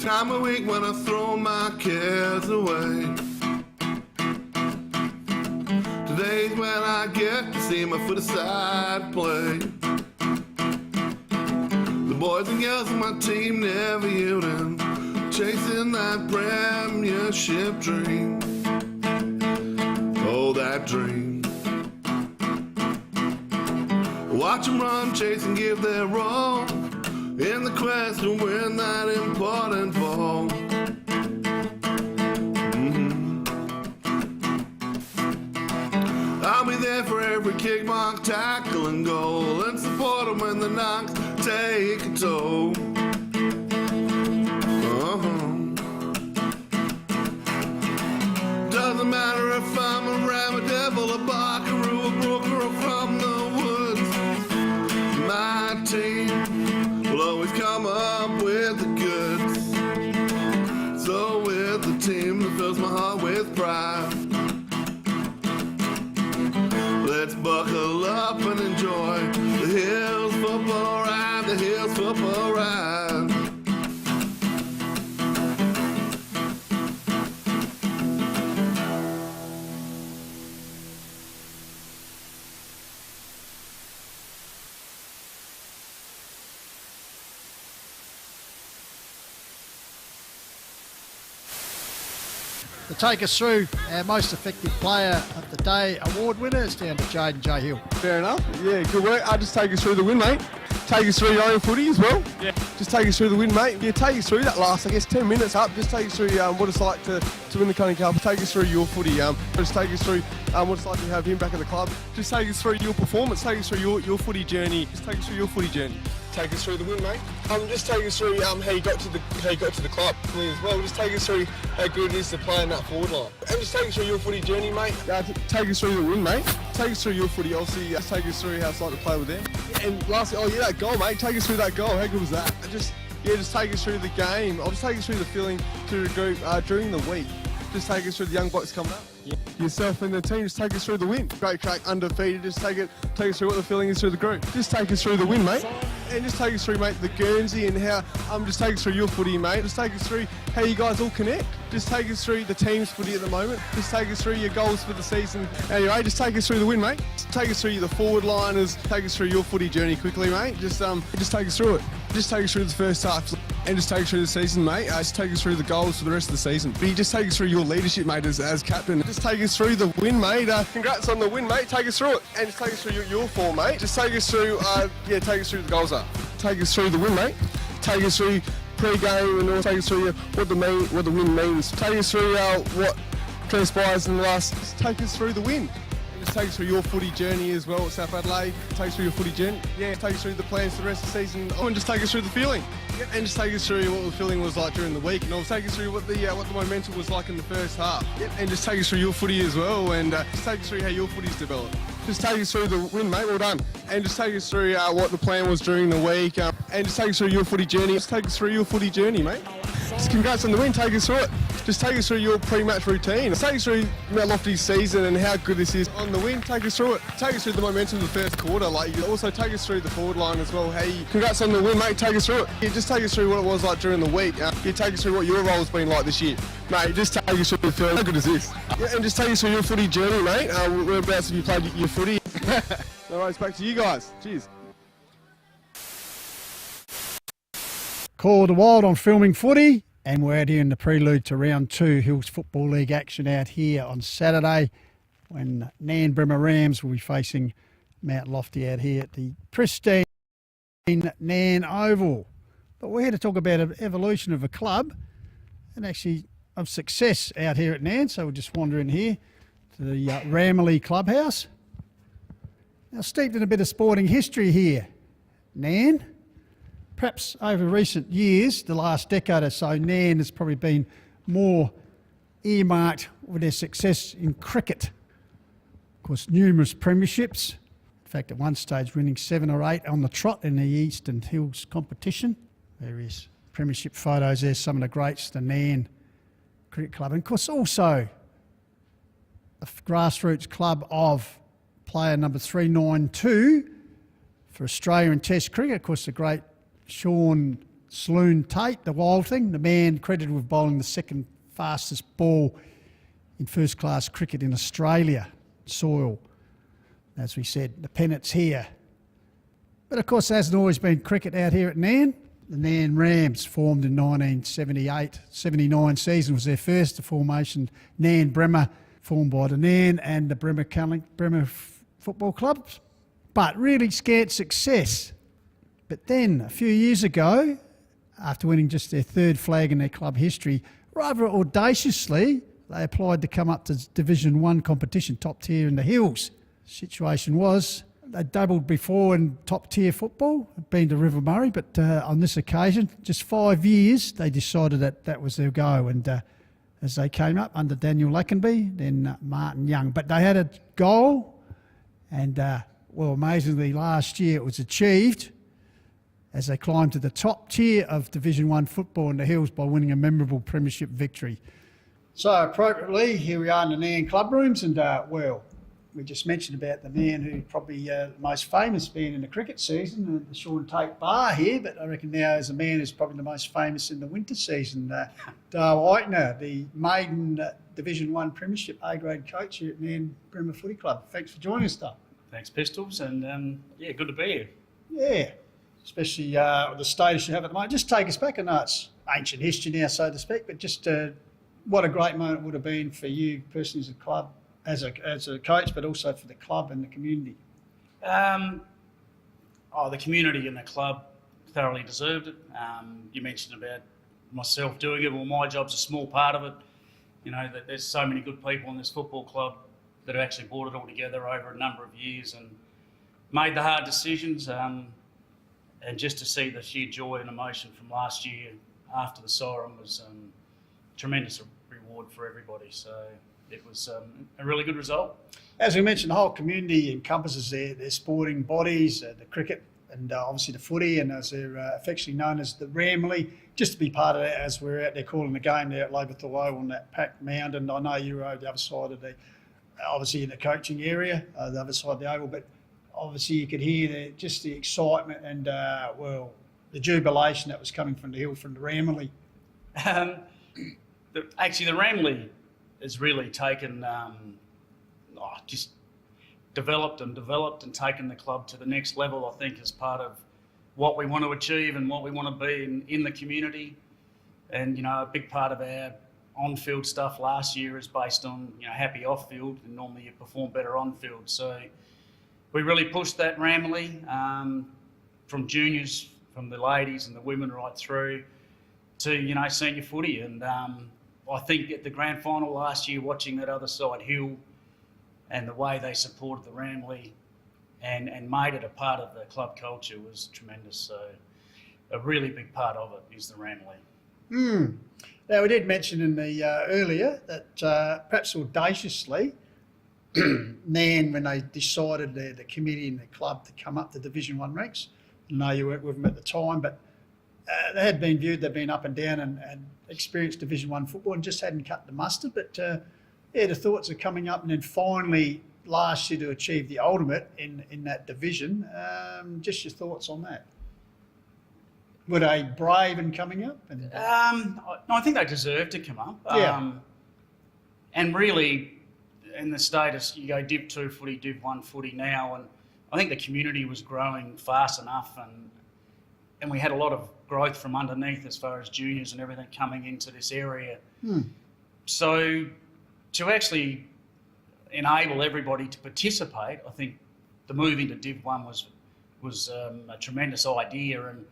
time of week when I throw my cares away. Today's when I get to see my foot-aside play. The boys and girls on my team never yielding, chasing that premiership dream. Oh, that dream. Watch them run, chase and give their all in the quest to win that important ball. I'll be there for every kick, mark, tackle, and goal, and support them when the knocks take a toll. Doesn't matter if I'm a ram, a devil, a buckaroo, a brooker, or from the woods. My team will always come up with the goods. So with the team that fills my heart with pride, let's buckle up and enjoy the Hills football ride, the Hills football ride. To take us through our most effective player of the day award winner, it's down to Jaden J. Hill. Fair enough. Yeah, good work. I'll just take us through the win, mate. Take us through your own footy as well. Yeah. Just take us through the win, mate. Yeah, take us through that last, 10 minutes up. Just take us through what it's like to win the Conning Cup. Take us through your footy. Just take us through what it's like to have him back at the club. Just take us through your performance. Take us through your footy journey. Just take us through your footy journey. Take us through the win, mate. Just take us through how you got to the club as well. Just take us through how good it is to play in that forward line. And just take us through your footy journey, mate. Take us through the win, mate. Take us through your footy, obviously. Take us through how it's like to play with them. And lastly, that goal, mate. Take us through that goal. How good was that? Just take us through the game. I'll just take us through the feeling through the group during the week. Just take us through the young blokes coming up. Yeah. Yourself and the team, just take us through the win. Great track, undefeated. Just take us through what the feeling is through the group. Just take us through the win, mate. And just take us through, mate, the Guernsey and how, just take us through your footy, mate. Just take us through how you guys all connect. Just take us through the team's footy at the moment. Just take us through your goals for the season. Anyway, just take us through the win, mate. Just take us through the forward liners. Take us through your footy journey quickly, mate. Just take us through it. Just take us through the first half and just take us through the season, mate. Just take us through the goals for the rest of the season. But you just take us through your leadership, mate, as captain. Just take us through the win, mate. Congrats on the win, mate. Take us through it. And just take us through your form, mate. Just take us through, take us through the goals up. Take us through the win, mate. Take us through pre-game and all. Take us through what the win means. Take us through what transpires in the last. Just take us through the win. Just take us through your footy journey as well at South Adelaide. Take us through your footy journey. Yeah, take us through the plans for the rest of the season. And just take us through the feeling. Yep. And just take us through what the feeling was like during the week. And take us through what the momentum was like in the first half. Yep. And just take us through your footy as well. And just take us through how your footy's developed. Just take us through the win, mate. Well done. And just take us through what the plan was during the week. And just take us through your footy journey. Just take us through your footy journey, mate. Just congrats on the win. Take us through it. Just take us through your pre-match routine. Take us through Mount Lofty's season and how good this is on the win. Take us through it. Take us through the momentum of the first quarter. You also take us through the forward line as well. Hey, congrats on the win, mate. Take us through it. Just take us through what it was like during the week. Take us through what your role's been like this year. Mate, just take us through the feeling. How good is this? Yeah, and just take us through your footy journey, mate. Whereabouts have you played your footy? All right, back to you guys. Cheers. Call of the Wild on Filming Footy. And we're out here in the prelude to round 2 Hills Football League action out here on Saturday when Nairne Rams will be facing Mount Lofty out here at the pristine Nairne Oval. But we're here to talk about an evolution of a club and actually of success out here at Nairne. So we'll just wander in here to the Ramley Clubhouse. Now, steeped in a bit of sporting history here, Nairne. Perhaps over recent years, the last decade or so, Nairne has probably been more earmarked with their success in cricket. Of course, numerous premierships. In fact, at one stage winning 7 or 8 on the trot in the Eastern Hills competition. Various premiership photos there, some of the greats, the Nairne Cricket Club. And of course, also a grassroots club of player number 392 for Australia in Test cricket. Of course, the great Sean Sloane Tate, the wild thing, the man credited with bowling the second fastest ball in first-class cricket in Australia soil. As we said, the pennant's here. But of course, there hasn't always been cricket out here at Nairne. The Nairne Rams, formed in 1978-79 season, was their first. The formation, Nairne Bremer, formed by the Nairne and the Bremer Football Clubs. But really scant success. But then, a few years ago, after winning just their third flag in their club history, rather audaciously, they applied to come up to Division 1 competition, top tier in the Hills. Situation was, they doubled before in top tier football, been to River Murray, but on this occasion, just 5 years, they decided that that was their go. And as they came up under Daniel Lackenby, then Martin Young. But they had a goal, and well, amazingly, last year it was achieved as they climbed to the top tier of Division 1 football in the Hills by winning a memorable premiership victory. So appropriately, here we are in the Nairne club rooms, and well, we just mentioned about the man who probably the most famous being in the cricket season, the Sean Tate Bar here, but I reckon now as a man who's probably the most famous in the winter season, Dale Eichner, the maiden Division 1 Premiership A-grade coach here at Nairne Bremer Footy Club. Thanks for joining us, Dale. Thanks, Pistols, and yeah, good to be here. Yeah, especially with the status you have at the moment. Just take us back. I know it's ancient history now, so to speak, but just what a great moment it would have been for you personally as a club, as a coach, but also for the club and the community. The community and the club thoroughly deserved it. You mentioned about myself doing it. Well, my job's a small part of it. You know, that there's so many good people in this football club that have actually brought it all together over a number of years and made the hard decisions. And just to see the sheer joy and emotion from last year after the siren was tremendous reward for everybody. So it was a really good result. As we mentioned, the whole community encompasses their sporting bodies, the cricket and obviously the footy, and as they're affectionately known as the Ramley, just to be part of that as we're out there calling the game there at Labourthal Oval on that packed mound. And I know you were over the other side of obviously in the coaching area, the other side of the oval, but obviously you could hear just the excitement and, well, the jubilation that was coming from the hill, from the Ramley. Actually, the Ramley has really taken, just developed and taken the club to the next level, I think, as part of what we want to achieve and what we want to be in the community. And, you know, a big part of our on-field stuff last year is based on, you know, happy off-field, and normally you perform better on-field. So we really pushed that Ramley from juniors, from the ladies and the women right through to, you know, senior footy. And I think at the grand final last year, watching that other side hill and the way they supported the Ramley and made it a part of the club culture was tremendous. So a really big part of it is the Ramley. Now, we did mention in the earlier that perhaps audaciously, Nairne, when they decided the committee and the club to come up to Division 1 ranks, I know you worked with them at the time, but they had been viewed, they'd been up and down and experienced Division 1 football and just hadn't cut the mustard. But yeah, the thoughts are coming up, and then finally last year to achieve the ultimate in that division. Just your thoughts on that. Were they brave in coming up? No, I think they deserved to come up. Yeah. And really, in the status, you go Div 2 footy, Div 1 footy now, and I think the community was growing fast enough, and we had a lot of growth from underneath as far as juniors and everything coming into this area. So to actually enable everybody to participate, I think the move into Div 1 was a tremendous idea, and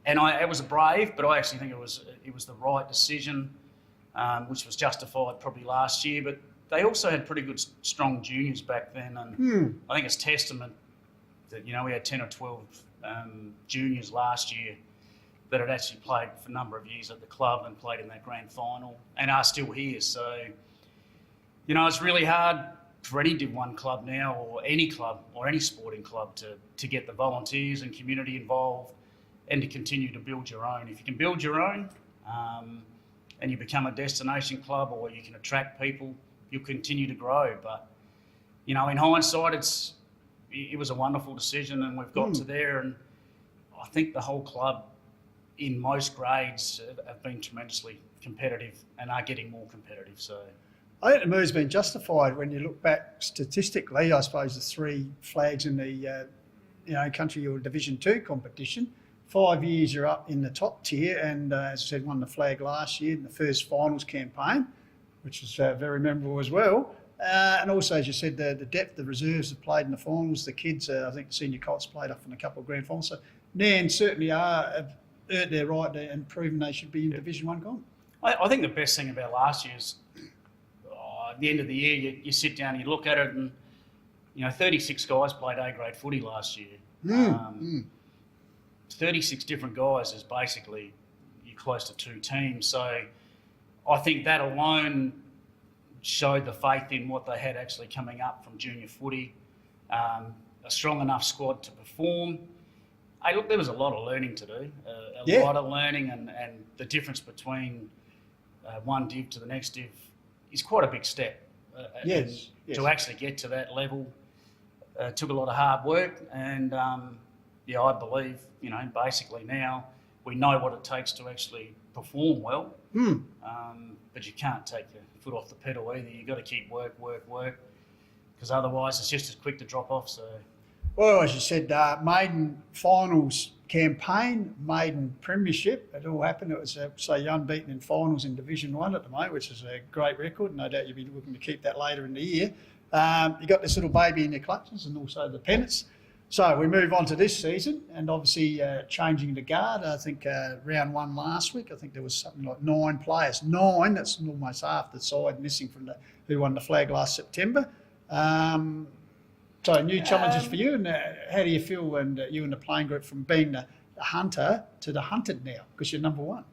it was brave, but I actually think it was the right decision, which was justified probably last year. But they also had pretty good, strong juniors back then, and I think it's testament that, you know, we had 10 or 12 juniors last year that had actually played for a number of years at the club and played in that grand final and are still here. So, you know, it's really hard for any Div 1 club now, or any club or any sporting club, to get the volunteers and community involved and to continue to build your own. If you can build your own and you become a destination club, or you can attract people, you'll continue to grow. But, you know, in hindsight, it was a wonderful decision, and we've got to there, and I think the whole club in most grades have been tremendously competitive and are getting more competitive. So I think the move's been justified when you look back statistically. I suppose the 3 flags in the country or Division 2 competition. 5 years you're up in the top tier, and as I said, won the flag last year in the first finals campaign, which was very memorable as well. And also, as you said, the depth, the reserves have played in the finals. The kids, I think the senior Colts played up in a couple of grand finals. So Nairne certainly have earned their right and proven they should be in Division 1 comp. I think the best thing about last year is at the end of the year, you sit down and you look at it, and 36 guys played A-grade footy last year. 36 different guys is basically you're close to 2 teams. So I think that alone showed the faith in what they had actually coming up from junior footy. A strong enough squad to perform. Hey, look, there was a lot of learning to do. A lot of learning, and the difference between one div to the next div is quite a big step. Yes. To actually get to that level took a lot of hard work, and I believe basically now we know what it takes to actually perform well. But you can't take your foot off the pedal either. You've got to keep work, because otherwise it's just as quick to drop off. So, well, as you said, maiden finals campaign, maiden premiership, it all happened. It was, you're unbeaten in finals in Division 1 at the moment, which is a great record. No doubt you'll be looking to keep that later in the year. You got this little baby in your clutches and also the pennants. So we move on to this season, and obviously changing the guard. I think round 1 last week, I think there was something like 9 players. 9, that's almost half the side missing from who won the flag last September. So new challenges for you, and how do you feel, and you and the playing group, from being the hunter to the hunted now, because you're number 1?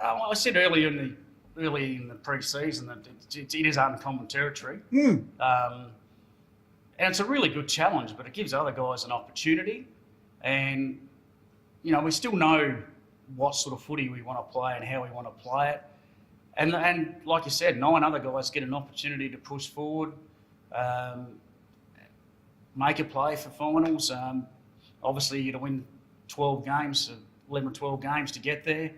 I said early in the pre-season that it is uncommon territory. And it's a really good challenge, but it gives other guys an opportunity. And, we still know what sort of footy we want to play and how we want to play it. And like you said, 9 other guys get an opportunity to push forward, make a play for finals. Obviously, you're to win 12 games, 11 or 12 games to get there.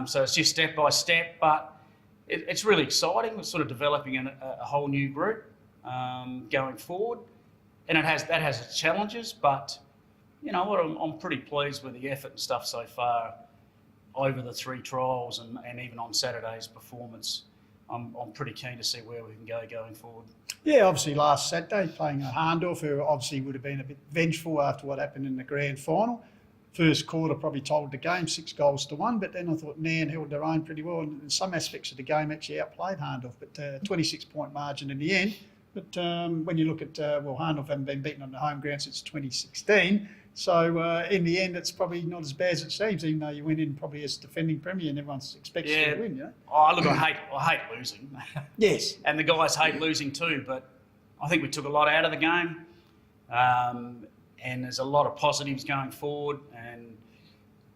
So it's just step by step, but it's really exciting. We're sort of developing a whole new group going forward, and that has its challenges. But you know what, I'm pretty pleased with the effort and stuff so far over the 3 trials and even on Saturday's performance. I'm pretty keen to see where we can go going forward. Yeah, obviously last Saturday playing Harndorf, who obviously would have been a bit vengeful after what happened in the grand final. First quarter probably told the game 6-1, but then I thought Nairne held their own pretty well, and in some aspects of the game actually outplayed Harndorf, but 26-point margin in the end. But when you look at, Harndorf haven't been beaten on the home ground since 2016, so in the end it's probably not as bad as it seems, even though you went in probably as defending premier and everyone expects you to win, you know? Oh, look, I hate losing. Yes. And the guys hate losing too, but I think we took a lot out of the game. And there's a lot of positives going forward, and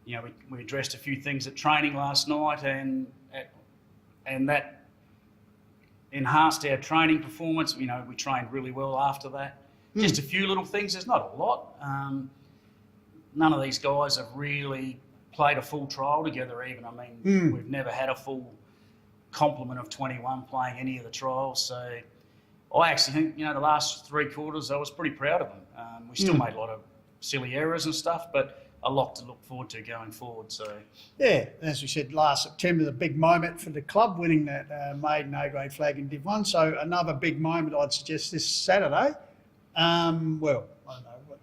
you know we addressed a few things at training last night, and that enhanced our training performance. You know, we trained really well after that. Just a few little things. There's not a lot. None of these guys have really played a full trial together. Even we've never had a full complement of 21 playing any of the trials. So I actually think, the last 3 quarters, I was pretty proud of them. We still made a lot of silly errors and stuff, but a lot to look forward to going forward. So yeah, as we said, last September, the big moment for the club, winning that maiden A-grade flag in Div 1. So another big moment, I'd suggest, this Saturday. I don't know what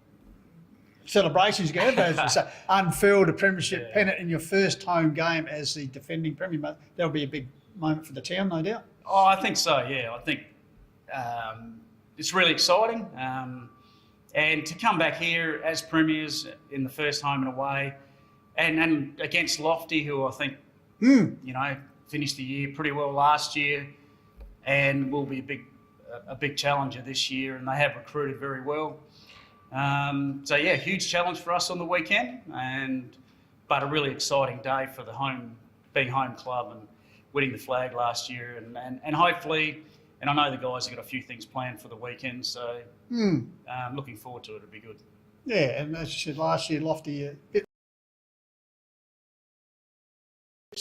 celebrations you go, but unfurl the premiership pennant in your first home game as the defending premier. That'll be a big moment for the town, no doubt. Oh, I think so. Yeah, I think it's really exciting. And to come back here as premiers in the first home and away, and against Lofty, who I think, finished the year pretty well last year, and will be a big challenger this year, and they have recruited very well. So yeah, huge challenge for us on the weekend, but a really exciting day for being home club and winning the flag last year, and hopefully. And I know the guys have got a few things planned for the weekend, so looking forward to it. It'll be good. Yeah, and as you said, last year, Lofty,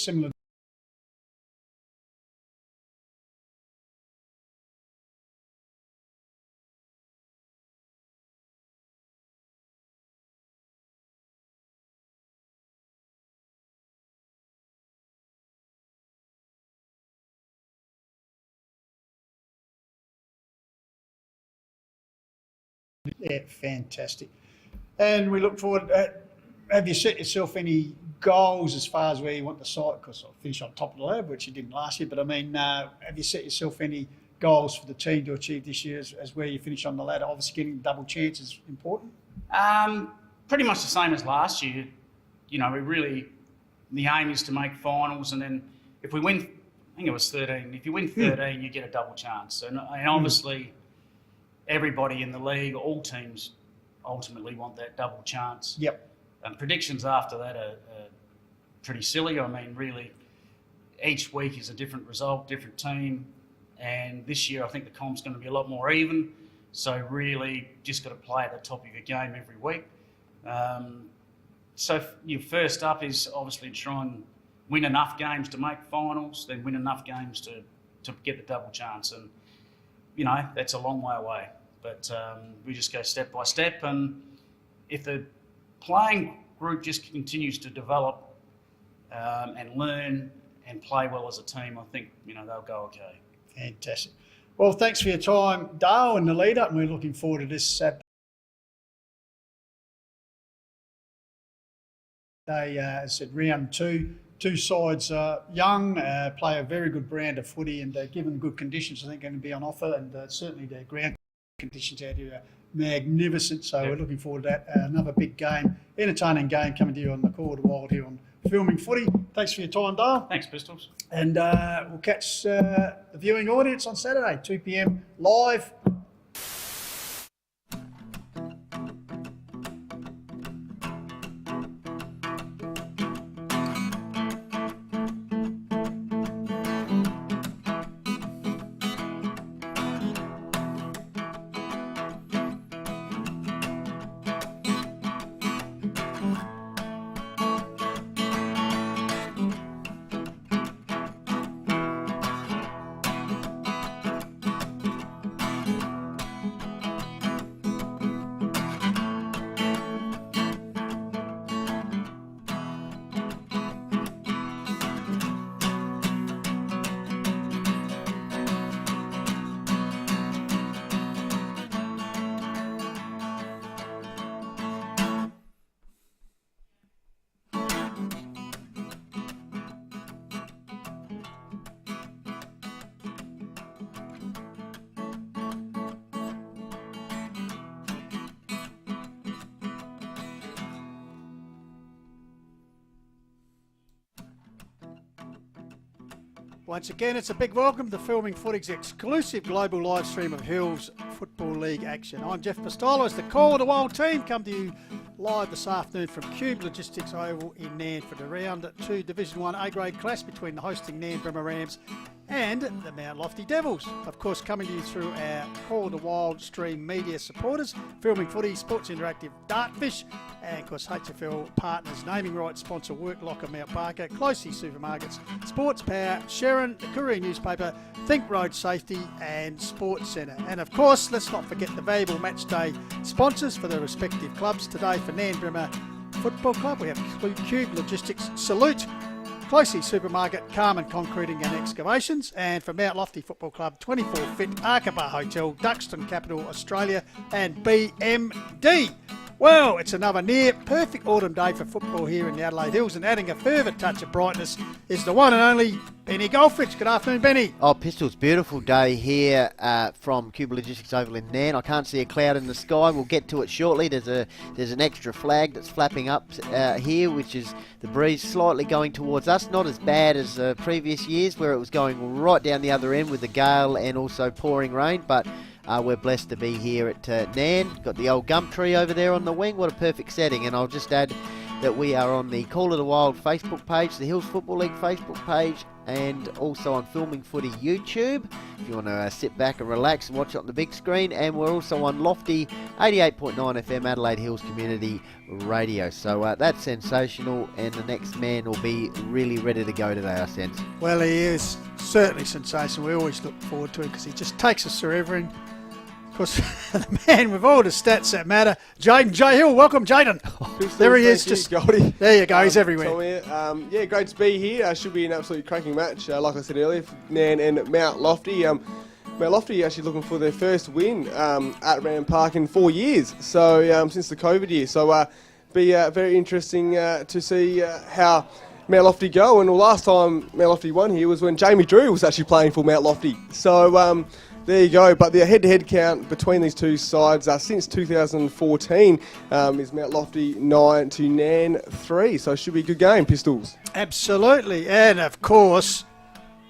similar. Yeah, fantastic. And we look forward. Have you set yourself any goals as far as where you want the site? Because I'll finish on top of the ladder, which you didn't last year. But I mean, have you set yourself any goals for the team to achieve this year as where you finish on the ladder? Obviously, getting double chance is important. Pretty much the same as last year. You know, the aim is to make finals, and then if we win, I think it was 13. If you win 13, you get a double chance. And obviously, everybody in the league, all teams, ultimately want that double chance. Yep. And predictions after that are pretty silly. I mean, really, each week is a different result, different team. And this year, I think the comp's going to be a lot more even. So really, just got to play at the top of your game every week. So your first up is obviously to try and win enough games to make finals, then win enough games to get the double chance. And, you know, that's a long way away. But we just go step by step. And if the playing group just continues to develop and learn and play well as a team, I think, you know, they'll go okay. Fantastic. Well, thanks for your time, Dale, and the lead up, and we're looking forward to this Saturday. As I said, round two. Two sides young, play a very good brand of footy, and given good conditions, I think going to be on offer, and certainly the ground conditions out here are magnificent. So we're looking forward to that. Another big game, entertaining game coming to you on the Call of the Wild here on Filming Footy. Thanks for your time, Dale. Thanks, Pistols. And we'll catch the viewing audience on Saturday, 2 p.m. live. Once again, it's a big welcome to Filming Footy's exclusive global live stream of Hills Football League action. I'm Jeff Pistolo as the Call of the Wild team come to you live this afternoon from Cube Logistics Oval in Nairne for the round 2 Division 1 A-grade clash between the hosting Nairne Bremer Rams and the Mount Lofty Devils. Of course, coming to you through our Call of the Wild stream media supporters, Filming Footy, Sports Interactive, Dartfish, and of course HFL partners, naming rights sponsor Work Locker Mount Parker, Closey Supermarkets, Sports Power, Sharon, the Courier Newspaper, Think Road Safety and Sports Centre. And of course, let's not forget the valuable match day sponsors for the respective clubs. Today for Nairne Bremer Football Club, we have Cube Logistics, Salute, Closey Supermarket, Carmen Concreting and Excavations, and for Mount Lofty Football Club, 24 Fit, Arkaba Hotel, Duxton Capital Australia and BMD. Well, it's another near perfect autumn day for football here in the Adelaide Hills, and adding a further touch of brightness is the one and only Benny Goldfish. Good afternoon, Benny. Oh, Pistols, beautiful day here from Cuba Logistics Oval in Nairne. I can't see a cloud in the sky. We'll get to it shortly. There's an extra flag that's flapping up here, which is the breeze slightly going towards us. Not as bad as previous years where it was going right down the other end with the gale and also pouring rain, but we're blessed to be here at Nairne. Got the old gum tree over there on the wing. What a perfect setting. And I'll just add that we are on the Call of the Wild Facebook page, the Hills Football League Facebook page, and also on Filming Footy YouTube, if you want to sit back and relax and watch it on the big screen. And we're also on Lofty 88.9 FM Adelaide Hills Community Radio. So that's sensational, and the next man will be really ready to go today, I sense. Well, he is certainly sensational. We always look forward to it because he just takes us through everything. Of course, the man with all the stats that matter, Jaden J. Hill. Welcome, Jaden. There he is. Just Goldie. there you go. He's everywhere. Yeah, great to be here. Should be an absolutely cracking match, like I said earlier, for Nairne and Mount Lofty. Mount Lofty actually looking for their first win at Ram Park in 4 years. So since the COVID year. So be very interesting to see how Mount Lofty go. And the last time Mount Lofty won here was when Jamie Drew was actually playing for Mount Lofty. So there you go. But the head-to-head count between these two sides since 2014 is Mount Lofty 9 to Nairne 3. So it should be a good game, Pistols. Absolutely. And, of course,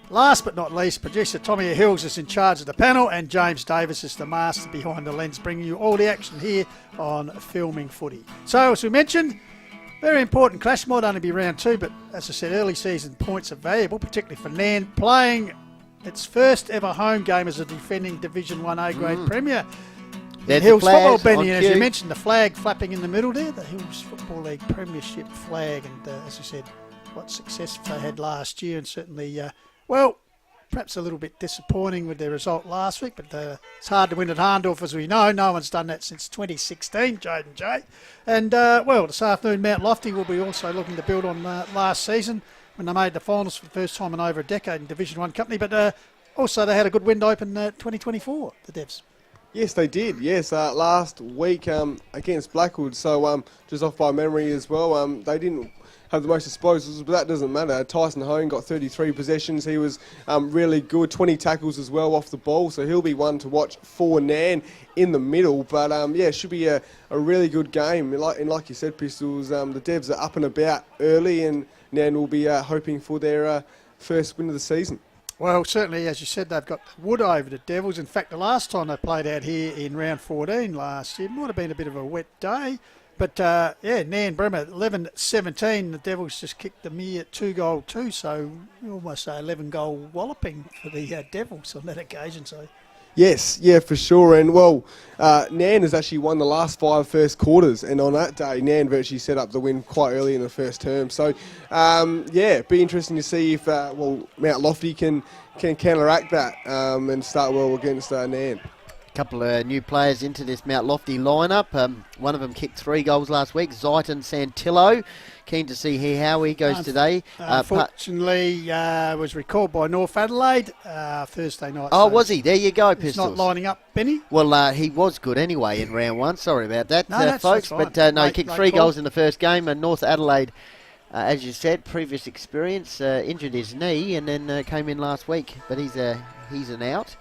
last but not least, producer Tommy Hills is in charge of the panel, and James Davis is the master behind the lens, bringing you all the action here on Filming Footy. So, as we mentioned, very important clash. Might only be round 2, but as I said, early season points are valuable, particularly for Nairne, playing its first ever home game as a defending Division 1 A-grade Premier. There's Hills the flag Football, Benny, on and as you cue. mentioned, the flag flapping in the middle there, the Hills Football League Premiership flag, and as you said, what success they had last year, and certainly, well, perhaps a little bit disappointing with their result last week, but it's hard to win at Harndorf, as we know. No one's done that since 2016, Jaden J. And, well, this afternoon, Mount Lofty will be also looking to build on last season when they made the finals for the first time in over a decade in Division 1 company, but also they had a good window open 2024, the Devs. Yes, they did. Yes, last week against Blackwood. So just off by memory as well, they didn't have the most disposals, but that doesn't matter. Tyson Hone got 33 possessions. He was really good. 20 tackles as well off the ball. So he'll be one to watch for Nairne in the middle. But yeah, it should be a really good game. And like you said, Pistols, the Devs are up and about early, and Nairne will be hoping for their first win of the season. Well, certainly, as you said, they've got wood over the Devils. In fact, the last time they played out here in round 14 last year, it might have been a bit of a wet day. But, yeah, Nairne Bremer, 11-17. The Devils just kicked the mere 2-goal too, so you almost say 11-goal walloping for the Devils on that occasion. So, Yes, yeah, for sure. And, well, Nairne has actually won the last 5 first quarters. And on that day, Nairne virtually set up the win quite early in the first term. So, yeah, be interesting to see if, well, Mount Lofty can counteract that and start well against Nairne. A couple of new players into this Mount Lofty lineup. One of them kicked 3 goals last week, Zaitan Santillo. Keen to see how he goes today. Unfortunately, was recalled by North Adelaide Thursday night. Oh, so was he? There you go, it's Pistols. not lining up, Benny. Well, he was good anyway in round 1. Sorry about that, No, folks. that's But no, he Late- kicked late 3 call. goals in the first game. And North Adelaide, as you said, previous experience, injured his knee and then came in last week. But he's an out.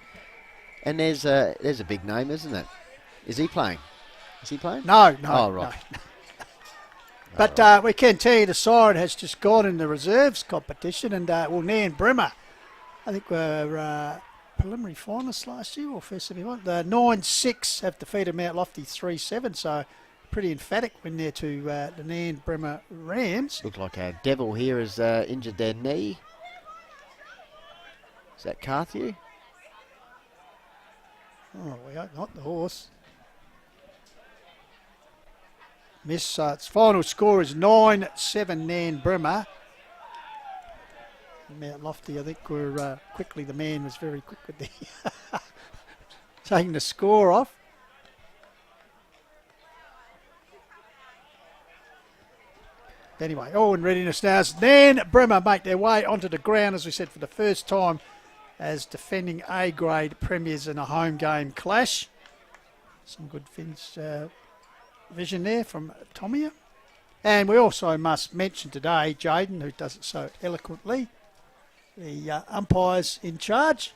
And there's a big name, isn't it? Is he playing? Is he playing? No. Oh, right. No. But we can tell you the side has just gone in the reserves competition, and well, Nairne Bremer, I think were preliminary finalists last year, or first semi-final. The 9-6 have defeated Mount Lofty 3-7, so pretty emphatic win there to the Nairne Bremer Rams. Looks like a Devil here has injured their knee. Is that Carthew? Oh, we hope not the horse. Miss, its final score is 9-7 Nairne Bremer. Mount Lofty, I think, were quickly, the man was very quick with the taking the score off. Anyway, all in readiness now as Nairne Bremer make their way onto the ground, as we said, for the first time as defending A-grade premiers in a home game clash. Some good vision there from Tommy. And we also must mention today, Jaden, who does it so eloquently, the umpires in charge.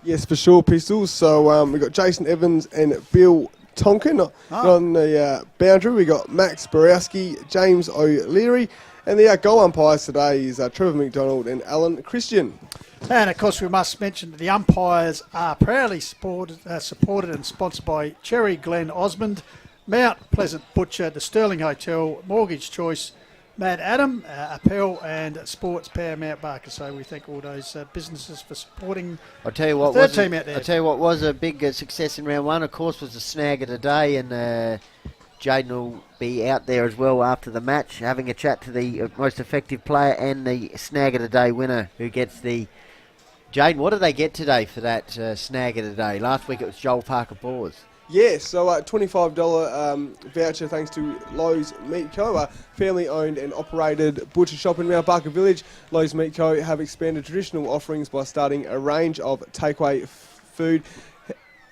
Yes, for sure, Pistols. So we've got Jason Evans and Bill Tonkin on the boundary. We've got Max Borowski, James O'Leary, and the goal umpires today is Trevor McDonald and Alan Christian. And, of course, we must mention that the umpires are proudly supported and sponsored by Cherry Glen Osmond, Mount Pleasant Butcher, the Sterling Hotel, Mortgage Choice, Mad Adam, Appel, and Sports Paramount Barker. So we thank all those businesses for supporting I'll tell you what the third was team out there. I'll tell you what was a big success in round one, of course, was the snag of the day, and Jaden will be out there as well after the match, having a chat to the most effective player and the snag of the day winner, who gets the... Jaden, what did they get today for that snag of the day? Last week it was Joel Parker Boars. Yeah, so $25 voucher thanks to Lowe's Meat Co., a family-owned and operated butcher shop in Mount Barker Village. Lowe's Meat Co. have expanded traditional offerings by starting a range of takeaway food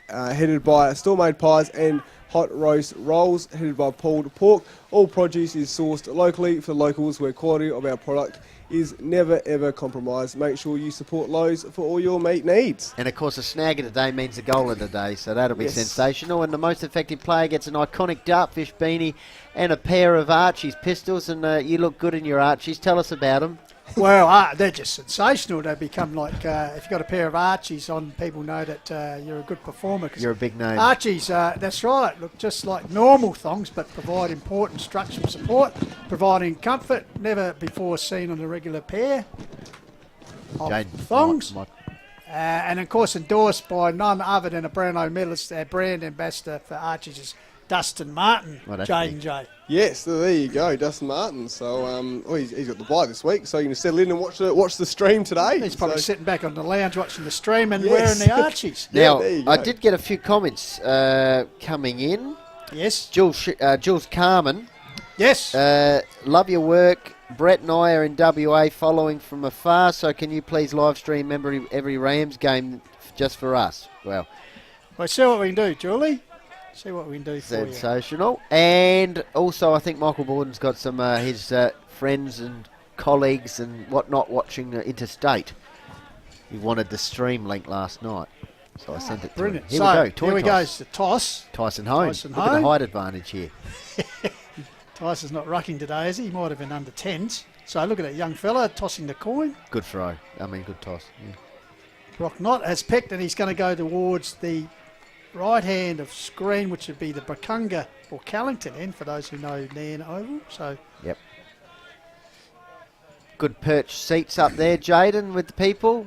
headed by store-made pies and hot roast rolls headed by pulled pork. All produce is sourced locally for locals, where quality of our product is never ever compromised. Make sure you support Lowe's for all your meat needs. And of course, a snag of the day means the goal of the day, so that'll be Yes. sensational. And the most effective player gets an iconic Dartfish beanie and a pair of Archie's pistols. And you look good in your Archies. Tell us about them. Well, they're just sensational. They become like, if you've got a pair of Archies on, people know that you're a good performer. 'Cause You're a big name. Archies, that's right, look just like normal thongs, but provide important structural support, providing comfort, never before seen on a regular pair of Jaden, thongs. my- And of course endorsed by none other than a Brownlow medalist. Our brand ambassador for Archies is Dustin Martin, Well, that's J&J. Yes, so there you go, Dustin Martin. So he's got the bye this week, so you can settle in and watch the stream today. He's probably So- sitting back on the lounge watching the stream and Yes. wearing the Archies. Now, there you I go. did get a few comments coming in. Yes, Jules Carmen, yes. love your work. Brett and I are in WA following from afar, so can you please live stream every Rams game just for us? Well, Well, see what we can do, Julie. See what we can do for you. sensational. And also, I think Michael Borden's got some his friends and colleagues and whatnot watching Interstate. He wanted the stream link last night, so I sent it to Brilliant. him. Here So, we go. Toy here we toss. go. The toss. Tyson Home. Tyson Look at Home. the height advantage here. Tyson's not rucking today, is he? He might have been under 10s. So look at that young fella tossing the coin. Good throw. I mean, good toss. Yeah. Brock Knott has picked, and he's going to go towards the right hand of screen, which would be the Buckunga or Callington end, for those who know Nairne Oval. So Yep. Good perch seats up there, Jaden, with the people.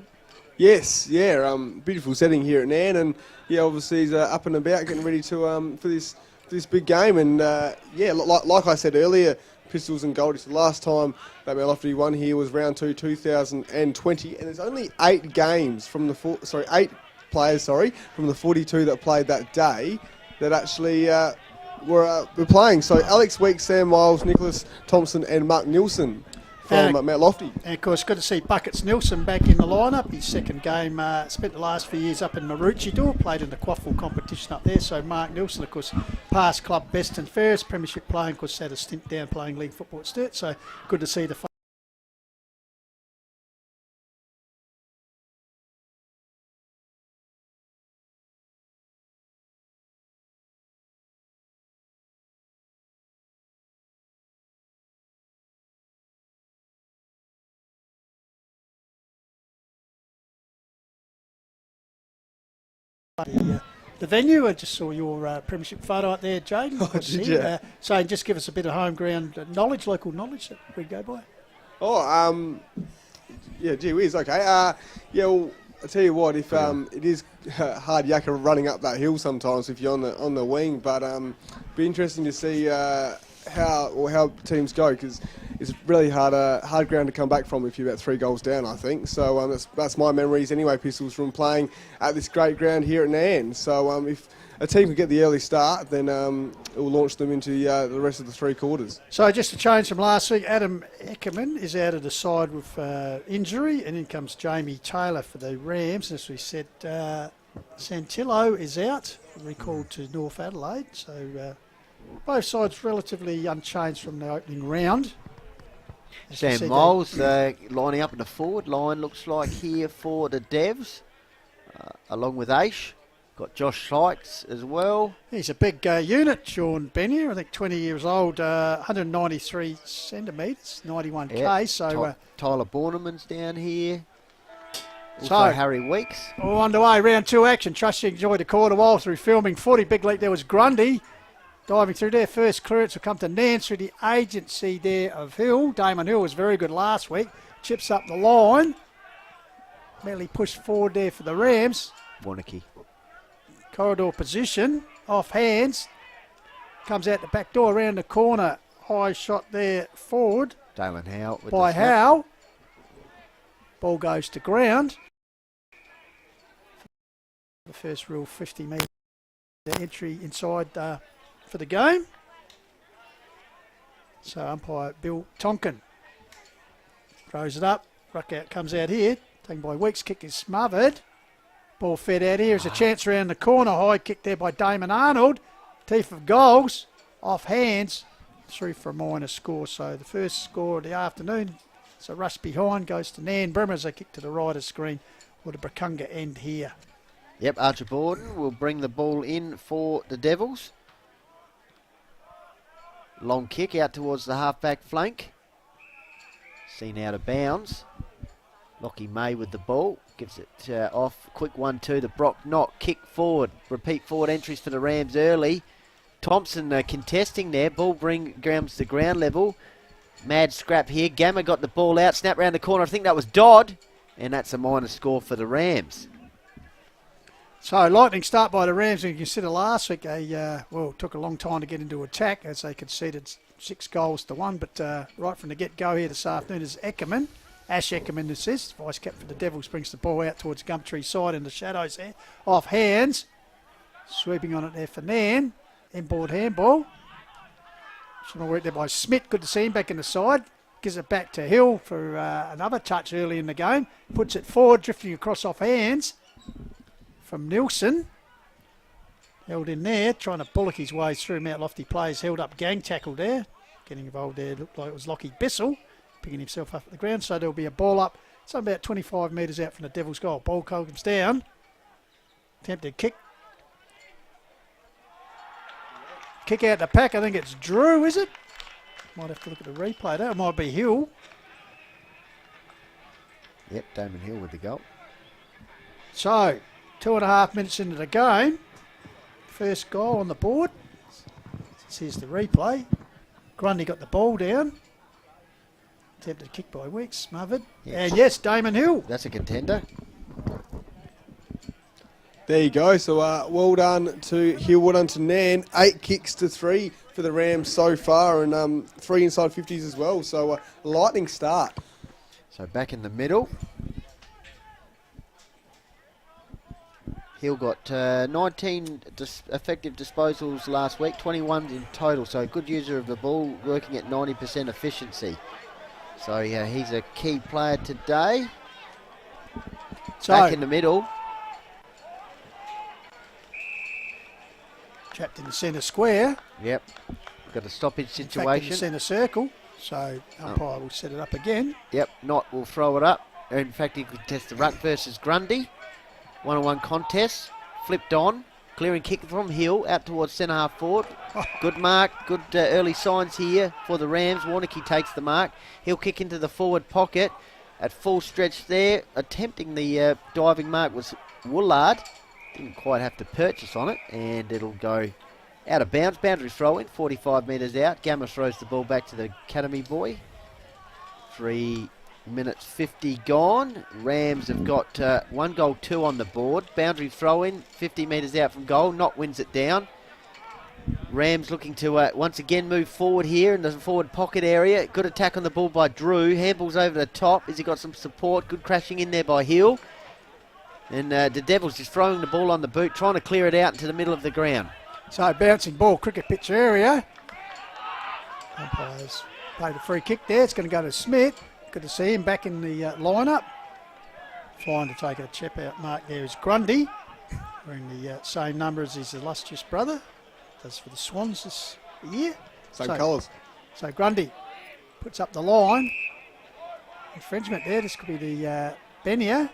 Yes, yeah, beautiful setting here at Nairne, and yeah, obviously he's up and about, getting ready to for this big game, and yeah, like I said earlier, pistols and goldies. The last time that Mount Lofty won here was round 2, 2020, and there's only 8 games from the 8 players from the 42 that played that day that actually were playing. So Alex Weeks, Sam Miles, Nicholas Thompson, and Mark Nielsen from Mount Lofty. And of course, good to see Buckets Nielsen back in the lineup. His second game, spent the last few years up in Maroochydore, played in the Quaffle competition up there. So Mark Nielsen, of course, past club best and fairest, premiership playing, of course, had a stint down playing league football at Sturt. So good to see the the venue. I just saw your premiership photo up there, Jane. Oh, did you? So just give us a bit of home ground knowledge, local knowledge that we go by. Oh, yeah, gee whiz, okay. Yeah, well, I tell you what, if it is hard yakka running up that hill sometimes if you're on the wing, but be interesting to see how teams go, because it's really hard ground to come back from if you're about 3 goals down, I think. So that's my memories anyway, Pistols, from playing at this great ground here at Nairne. So if a team can get the early start, then it will launch them into the rest of the 3 quarters. So just to change from last week, Adam Eckerman is out of the side with injury, and in comes Jamie Taylor for the Rams. As we said, Santillo is out, recalled to North Adelaide. So both sides relatively unchanged from the opening round. As you Sam said, Miles lining up in the forward line, looks like here for the Devs, along with Aish. Got Josh Sykes as well. He's a big unit, Sean Bennier, I think 20 years old, 193 centimetres, 91k. Yep. So Tyler Borneman's down here. Also So- Harry Weeks. all underway, round 2 action. Trust you enjoyed the quarter while through filming footy. Big league, there was Grundy. Diving through there, first clearance will come to Nairne through the agency there of Hill. Damon Hill was very good last week. Chips up the line. Merely pushed forward there for the Rams. Warnicky. Corridor position, off hands. Comes out the back door, around the corner. High shot there forward Dalen Howe with by the snap. Howe. Ball goes to ground. The first real 50-metre entry inside for the game. So umpire Bill Tonkin throws it up. Ruck out comes out here. Taken by Weeks. Kick is smothered. Ball fed out here. There's a chance around the corner. High kick there by Damon Arnold. Teeth of goals. Off hands. Through for a minor score. So the first score of the afternoon. So rush behind goes to Nairne Brimmer as they kick to the right of screen. Or the Brakunga end here. Yep, Archer Borden will bring the ball in for the Devils. Long kick out towards the half-back flank. Seen out of bounds. Lockie May with the ball. Gives it off. Quick 1-2. The Brock knock. Kick forward. Repeat forward entries for the Rams early. Thompson contesting there. Ball comes to ground level. Mad scrap here. Gamma got the ball out. Snap round the corner. I think that was Dodd. And that's a minor score for the Rams. So lightning start by the Rams. And you consider last week they took a long time to get into attack as they conceded 6 goals to 1. But right from the get-go here this afternoon is Eckerman. Ash Eckerman this is. Vice cap for the Devils brings the ball out towards Gumtree side in the shadows there. Off hands. Sweeping on it there for Nairne. Inboard handball. Trying to work there by Smith. Good to see him back in the side. Gives it back to Hill for another touch early in the game. Puts it forward, drifting across off hands from Nilsson. Held in there, trying to bullock his way through. Mount Lofty players held up, gang tackle there. Getting involved there, looked like it was Lockie Bissell. Picking himself up at the ground, so there'll be a ball up. It's about 25 metres out from the Devils' goal. Ball comes down. Attempted kick. Kick out the pack. I think it's Drew, is it? Might have to look at the replay. That might be Hill. Yep, Damon Hill with the goal. So, 2.5 minutes into the game. First goal on the board. Here's the replay. Grundy got the ball down. Attempted kick by Weeks, smothered. Yes. And yes, Damon Hill. That's a contender. There you go. So well done to Hill, well done to Nairne. 8 kicks to 3 for the Rams so far, and 3 inside 50s as well. So lightning start. So back in the middle. Hill got 19 effective disposals last week, 21 in total. So good user of the ball, working at 90% efficiency. So yeah, he's a key player today. So, back in the middle. Trapped in the centre square. Yep. Got a stoppage In fact, in situation. the centre circle. So umpire will set it up again. Yep, Knott will throw it up. In fact, he could test the ruck versus Grundy. 1-on-1 contest. Flipped on. Clearing kick from Hill out towards centre half forward. Good mark. Good early signs here for the Rams. Warnicky takes the mark. He'll kick into the forward pocket. At full stretch there. Attempting the diving mark was Woolard. Didn't quite have to purchase on it. And it'll go out of bounds. Boundary throw in. 45 metres out. Gamma throws the ball back to the Academy boy. 3 minutes 50 gone. Rams have got 1 goal, 2 on the board. Boundary throw in, 50 metres out from goal. Knott wins it down. Rams looking to once again move forward here in the forward pocket area. Good attack on the ball by Drew. Handballs over the top. Has he got some support? Good crashing in there by Hill. And the Devils just throwing the ball on the boot, trying to clear it out into the middle of the ground. So bouncing ball, cricket pitch area. Umpires played a free kick there. It's going to go to Smith. Good to see him back in the lineup. Flying to take a chip out mark there is Grundy. Wearing the same number as his illustrious brother. Does for the Swans this year. Same colours. So Grundy puts up the line. Infringement there. This could be the Benia.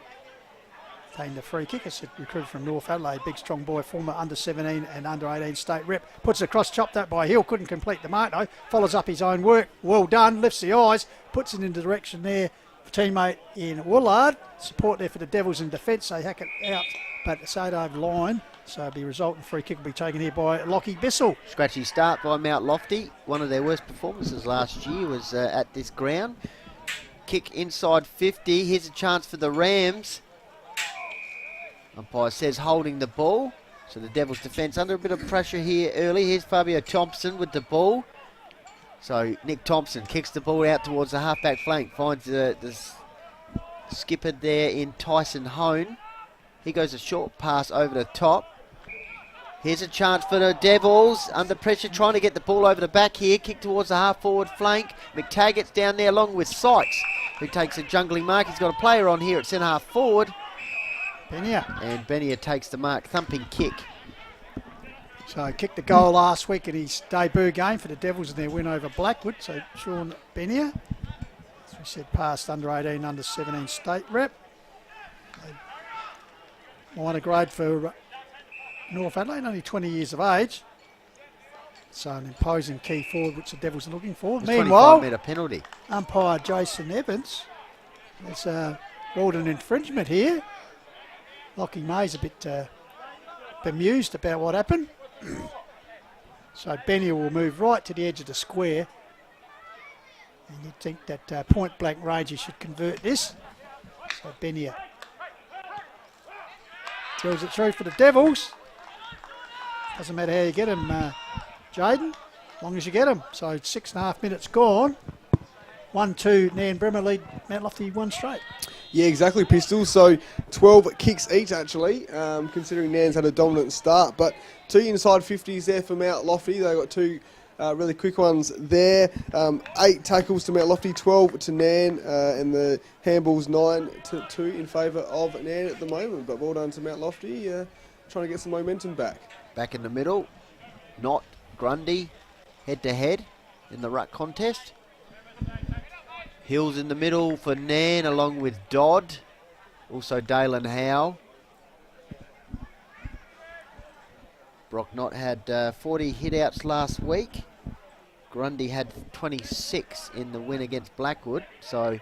Taking the free kick. It's a recruit from North Adelaide. Big strong boy, former under 17 and under 18 state rep. Puts it across, chopped up by Hill. Couldn't complete the mark though. Follows up his own work. Well done. Lifts the eyes. Puts it in the direction there. Teammate in Woolard. Support there for the Devils in defence. They hack it out. But the Sado line So the resultant free kick will be taken here by Lockie Bissell. Scratchy start by Mount Lofty. One of their worst performances last year was at this ground. Kick inside 50. Here's a chance for the Rams. Umpire says holding the ball. So the Devils defence under a bit of pressure here early. Here's Fabio Thompson with the ball. So Nick Thompson kicks the ball out towards the halfback flank. Finds the skipper there in Tyson Hone. He goes a short pass over the top. Here's a chance for the Devils. Under pressure, trying to get the ball over the back here. Kick towards the half-forward flank. McTaggart's down there along with Sykes, who takes a jungling mark. He's got a player on here at centre-half forward. Benia. And Benia takes the mark. Thumping kick. So he kicked the goal last week in his debut game for the Devils in their win over Blackwood. So Sean Benia, as we said, passed under 18, under 17 state rep. Minor grade for North Adelaide, only 20 years of age. So an imposing key forward which the Devils are looking for. Meanwhile, 25-metre penalty. Umpire Jason Evans has ruled an infringement here. Lockie May's a bit bemused about what happened. So Benia will move right to the edge of the square. And you'd think that point blank range he should convert this. So Benia drills it through for the Devils. Doesn't matter how you get him, Jaden, as long as you get him. So 6.5 minutes gone. 1-2 Nairne Bremer lead Mount Lofty 1 straight. Yeah, exactly, Pistol. So 12 kicks each, actually, considering Nairne's had a dominant start. But 2 inside 50s there for Mount Lofty. They got 2 really quick ones there. 8 tackles to Mount Lofty, 12 to Nairne, and the handballs 9-2 in favour of Nairne at the moment. But well done to Mount Lofty, trying to get some momentum back. Back in the middle. Not Grundy head-to-head in the ruck contest. Hills in the middle for Nairne along with Dodd. Also Dalen Howe. Brock Knott had 40 hit-outs last week. Grundy had 26 in the win against Blackwood. So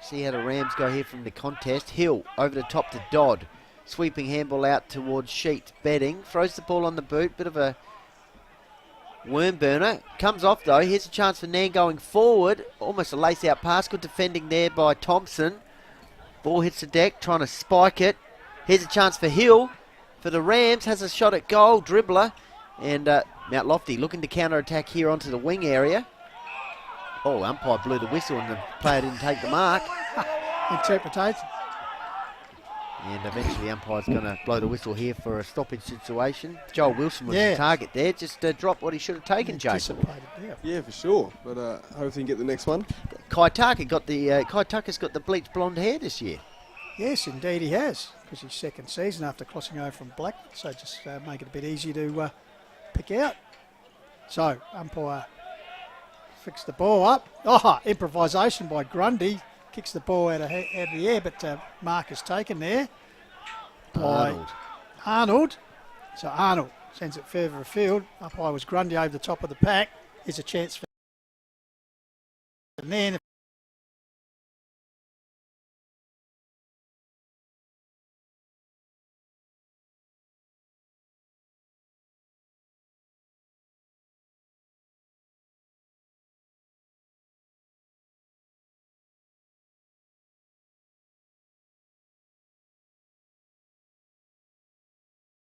see how the Rams go here from the contest. Hill over the top to Dodd. Sweeping handball out towards Sheets. Bedding. Throws the ball on the boot. Bit of a worm burner. Comes off though. Here's a chance for Nairne going forward. Almost a lace out pass. Good defending there by Thompson. Ball hits the deck. Trying to spike it. Here's a chance for Hill. For the Rams. Has a shot at goal. Dribbler. And Mount Lofty looking to counter attack here onto the wing area. Oh, umpire blew the whistle and the player didn't take the mark. Interpretation. And eventually the umpire's going to blow the whistle here for a stoppage situation. Joel Wilson was the target there. Just dropped what he should have taken, Jason. Yeah, for sure. But hopefully he can get the next one. Kai Tucker's got the bleached blonde hair this year. Yes, indeed he has. Because his second season after crossing over from Blackwood. So just make it a bit easier to pick out. So, umpire fixed the ball up. Oh, improvisation by Grundy. Kicks the ball out of the air, but mark is taken there by Arnold. So Arnold sends it further afield. Umpire was Grundy over the top of the pack. Here's a chance for Nairne.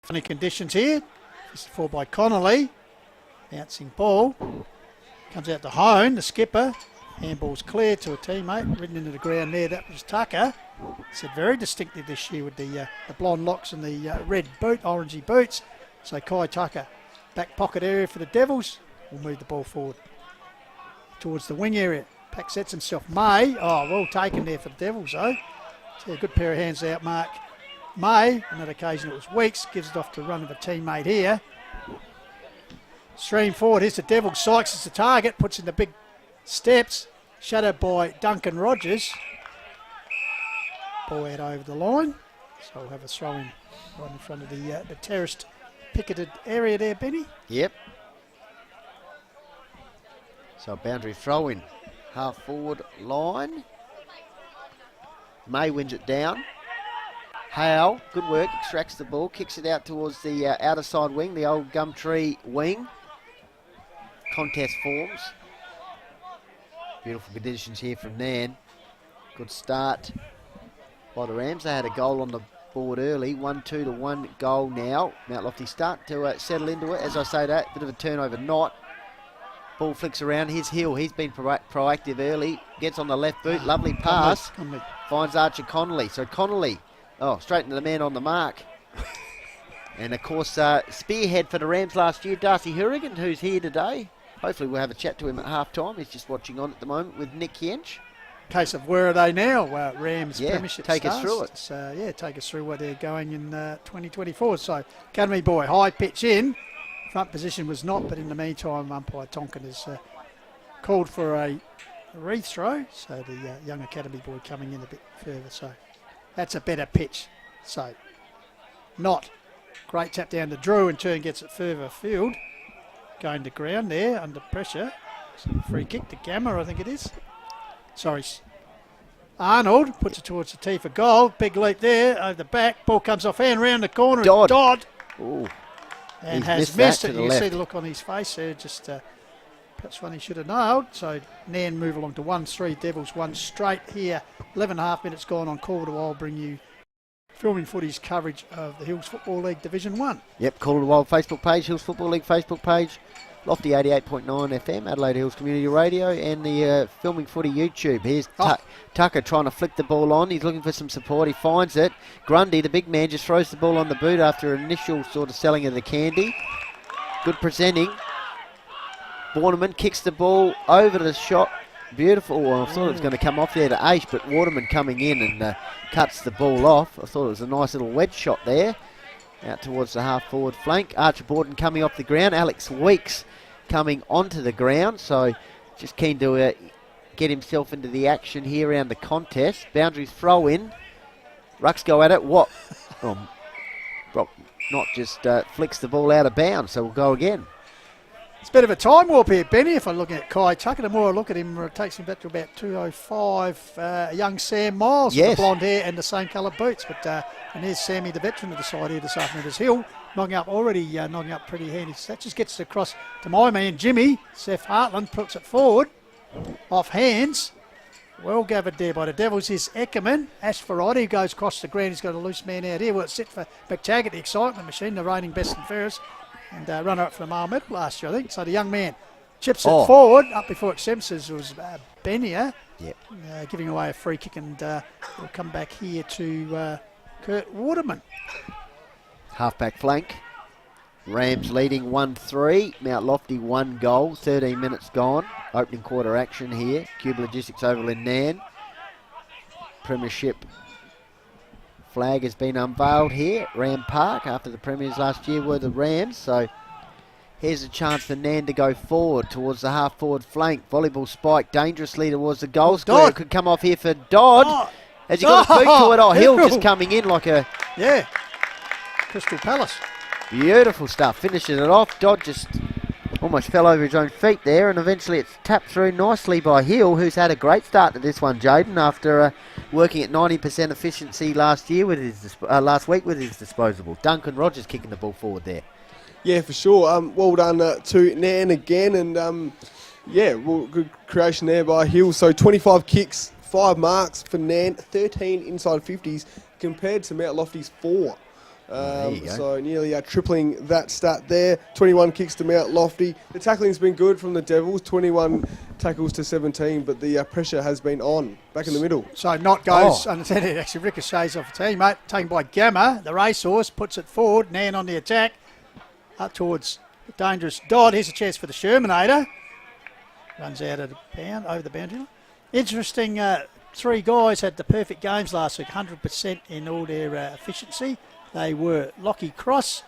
Funny conditions here. This is for by Connolly. Bouncing ball. Comes out to Hone, the skipper. Handball's clear to a teammate. Ridden into the ground there. That was Tucker. It's very distinctive this year with the blonde locks and the red boot, orangey boots. So Kai Tucker, back pocket area for the Devils. Will move the ball forward towards the wing area. Pack sets himself. May. Oh, well taken there for the Devils though. See a good pair of hands out, Mark. May, on that occasion it was Weeks, gives it off to run of a teammate here. Stream forward, here's the Devil. Sykes is the target, puts in the big steps, shadowed by Duncan Rogers. Ball out over the line, so we'll have a throw in right in front of the terraced picketed area there, Benny. Yep. So boundary throw in, half forward line. May wins it down. Howe, good work, extracts the ball, kicks it out towards the outer side wing, the old Gumtree wing. Contest forms. Beautiful conditions here from Nairne. Good start by the Rams. They had a goal on the board early, 1-2 to 1 goal now. Mount Lofty start to settle into it. As I say that, bit of a turnover not. Ball flicks around his heel. He's been proactive early. Gets on the left boot. Lovely pass. Connolly. Finds Archer Connolly. So Connolly, straight into the man on the mark. And of course, spearhead for the Rams last year, Darcy Hurrigan, who's here today. Hopefully we'll have a chat to him at half time. He's just watching on at the moment with Nick Yench. Case of where are they now? Rams premiership take us stars. through it. So, take us through where they're going in 2024. So, Academy boy, high pitch in. Front position was not, but in the meantime, umpire Tonkin has called for a re-throw. So, the young Academy boy coming in a bit further. So, that's a better pitch. So, not. Great tap down to Drew, in turn gets it further afield. Going to ground there, under pressure. So free kick to Gamma, I think it is. Sorry. Arnold puts it towards the tee for goal. Big leap there, over the back. Ball comes off hand, round the corner. Dodd. And He's has missed missed that it. to the You see left. the look on his face there, just perhaps one he should have nailed. So Nairne move along to 1-3, Devils 1 straight here. 11.5 minutes gone on call to I'll bring you filming footy's coverage of the Hills Football League Division 1. Yep, Call to the Wild Facebook page, Hills Football League Facebook page, Lofty 88.9 FM, Adelaide Hills Community Radio, and the Filming Footy YouTube. Here's Tucker trying to flick the ball on. He's looking for some support. He finds it. Grundy, the big man, just throws the ball on the boot after initial sort of selling of the candy. Good presenting. Borneman kicks the ball over the shot. Beautiful. Well, I thought it was going to come off there to Aish, but Waterman coming in and cuts the ball off. I thought it was a nice little wedge shot there. Out towards the half-forward flank. Archer Borden coming off the ground. Alex Weeks coming onto the ground. So just keen to get himself into the action here around the contest. Boundaries throw in. Rucks go at it. What? Brock not just flicks the ball out of bounds, so we'll go again. It's a bit of a time warp here, Benny. If I'm looking at Kai Tucker, the more I look at him, it takes him back to about 2:05. Young Sam Miles with the blonde hair and the same colour boots. But and here's Sammy, the veteran of the side here this afternoon. As Hill knocking up pretty handy. So that just gets it across to my man Jimmy. Seth Hartland puts it forward, off hands. Well gathered there by the Devils is Eckerman. Ash Ferrari goes across the ground. He's got a loose man out here. Well, it's set for McTaggart, the excitement machine, the reigning best and fairest. And runner-up for the Mile Medal last year, I think. So the young man chips it forward. Up before it Simpsons was Benia, giving away a free kick. And we'll come back here to Kurt Waterman. Half-back flank. Rams leading 1-3. Mount Lofty 1 goal. 13 minutes gone. Opening quarter action here. Cube Logistics Oval in Nairne. Premiership flag has been unveiled here at Ram Park after the premiers last year were the Rams. So here's a chance for Nairne to go forward towards the half-forward flank. Volleyball spike dangerously towards the goal square. It could come off here for Dodd. Has he got a boot to it? Hill just coming in like a... Yeah, Crystal Palace. Beautiful stuff. Finishing it off. Dodd just almost fell over his own feet there, and eventually it's tapped through nicely by Hill, who's had a great start to this one, Jaden, after working at 90% efficiency last week with his disposable. Duncan Rogers kicking the ball forward there. Yeah, for sure. Well done to Nairne again, and good creation there by Hill. So 25 kicks, 5 marks for Nairne, 13 inside 50s compared to Mount Lofty's 4. So nearly tripling that stat there. 21 kicks to Mount Lofty. The tackling's been good from the Devils, 21 tackles to 17, but the pressure has been on, back in the middle. So not goes unattended, actually ricochets off a teammate, taken by Gamma. The racehorse puts it forward, Nairne on the attack, up towards the dangerous Dodd. Here's a chance for the Shermanator. Runs out of the bound, over the boundary line. Interesting, 3 guys had the perfect games last week, 100% in all their efficiency. They were Lockie Cross,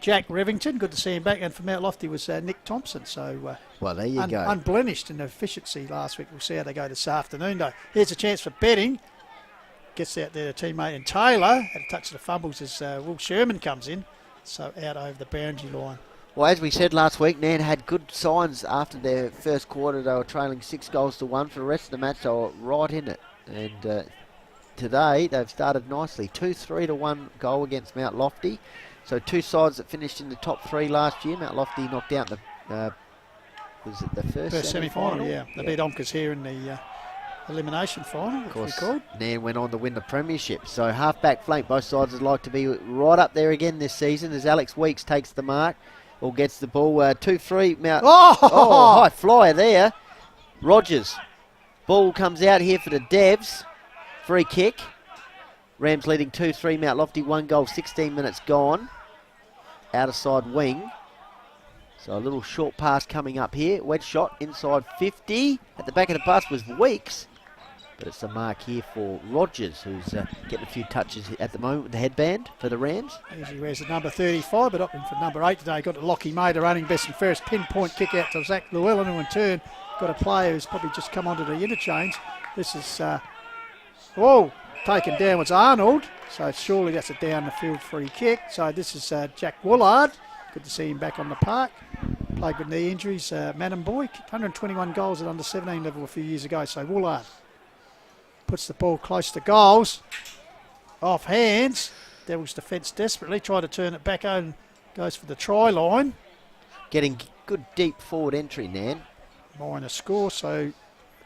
Jack Revington, good to see him back, and from Mount Lofty was Nick Thompson. So, well, there you go. Unblemished in efficiency last week. We'll see how they go this afternoon, though. Here's a chance for betting. Gets out there, the teammate, and Taylor had a touch of the fumbles as Will Sherman comes in. So out over the boundary line. Well, as we said last week, Nairne had good signs after their first quarter. They were trailing 6 goals to 1. For the rest of the match, they were right in it. And today, they've started nicely. 2-3 to 1 goal against Mount Lofty. So two sides that finished in the top 3 last year. Mount Lofty knocked out the was it the first semi-final? Yeah, they beat Onkers here in the elimination final. Of course, Nairne went on to win the premiership. So half-back flank, both sides would like to be right up there again this season as Alex Weeks takes the mark or gets the ball. 2-3 Mount. Oh, high flyer there. Rogers. Ball comes out here for the Devs. Free kick. Rams leading 2-3 Mount Lofty. 1 goal, 16 minutes gone. Outer side wing. So a little short pass coming up here. Wedge shot inside 50. At the back of the bus was Weeks. But it's a mark here for Rogers, who's getting a few touches at the moment with the headband for the Rams. Usually wears the number 35, but opting for number 8 today. Got to Lockie Mader running best and first. Pinpoint kick out to Zach Llewellyn, who in turn got a player who's probably just come onto the interchange. This is, taken down was Arnold. So surely that's a down the field free kick. So this is Jack Woolard. Good to see him back on the park. Played with knee injuries. Madam Boy, 121 goals at under 17 level a few years ago. So Woolard puts the ball close to goals. Off hands. Devils defence desperately. Try to turn it back and goes for the try line. Getting good deep forward entry, Nan. Minor score. So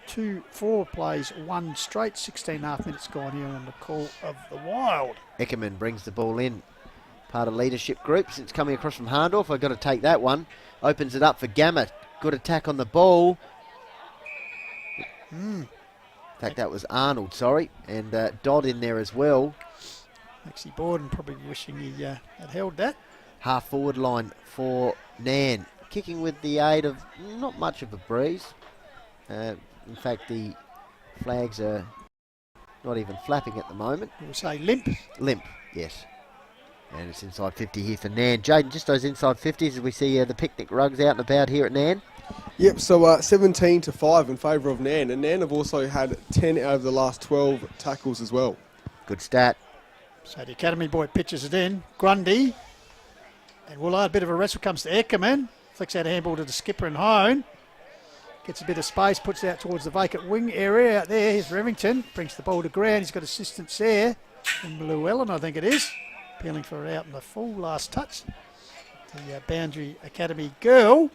2-4 plays 1 straight. 16.5 minutes gone here on the call of the Wild. Eckerman brings the ball in. Part of leadership group since coming across from Harndorf. I've got to take that one. Opens it up for Gammett. Good attack on the ball. In fact, that was Arnold, sorry. And Dodd in there as well. Maxie Borden probably wishing he had held that. Half forward line for Nairne. Kicking with the aid of not much of a breeze. In fact, the flags are not even flapping at the moment. We'll say limp. Limp, yes. And it's inside 50 here for Nairne. Jaden, just those inside 50s as we see the picnic rugs out and about here at Nairne. Yep, so 17-5 in favour of Nairne. And Nairne have also had 10 out of the last 12 tackles as well. Good stat. So the Academy boy pitches it in. Grundy. And Woolard, a bit of a wrestle, comes to Eckerman. Flicks out a handball to the skipper and Hone. Gets a bit of space, puts it out towards the vacant wing area out there. Here's Remington. Brings the ball to ground. He's got assistance there. And Llewellyn, I think it is. Appealing for it out in the full last touch. The Boundary Academy girl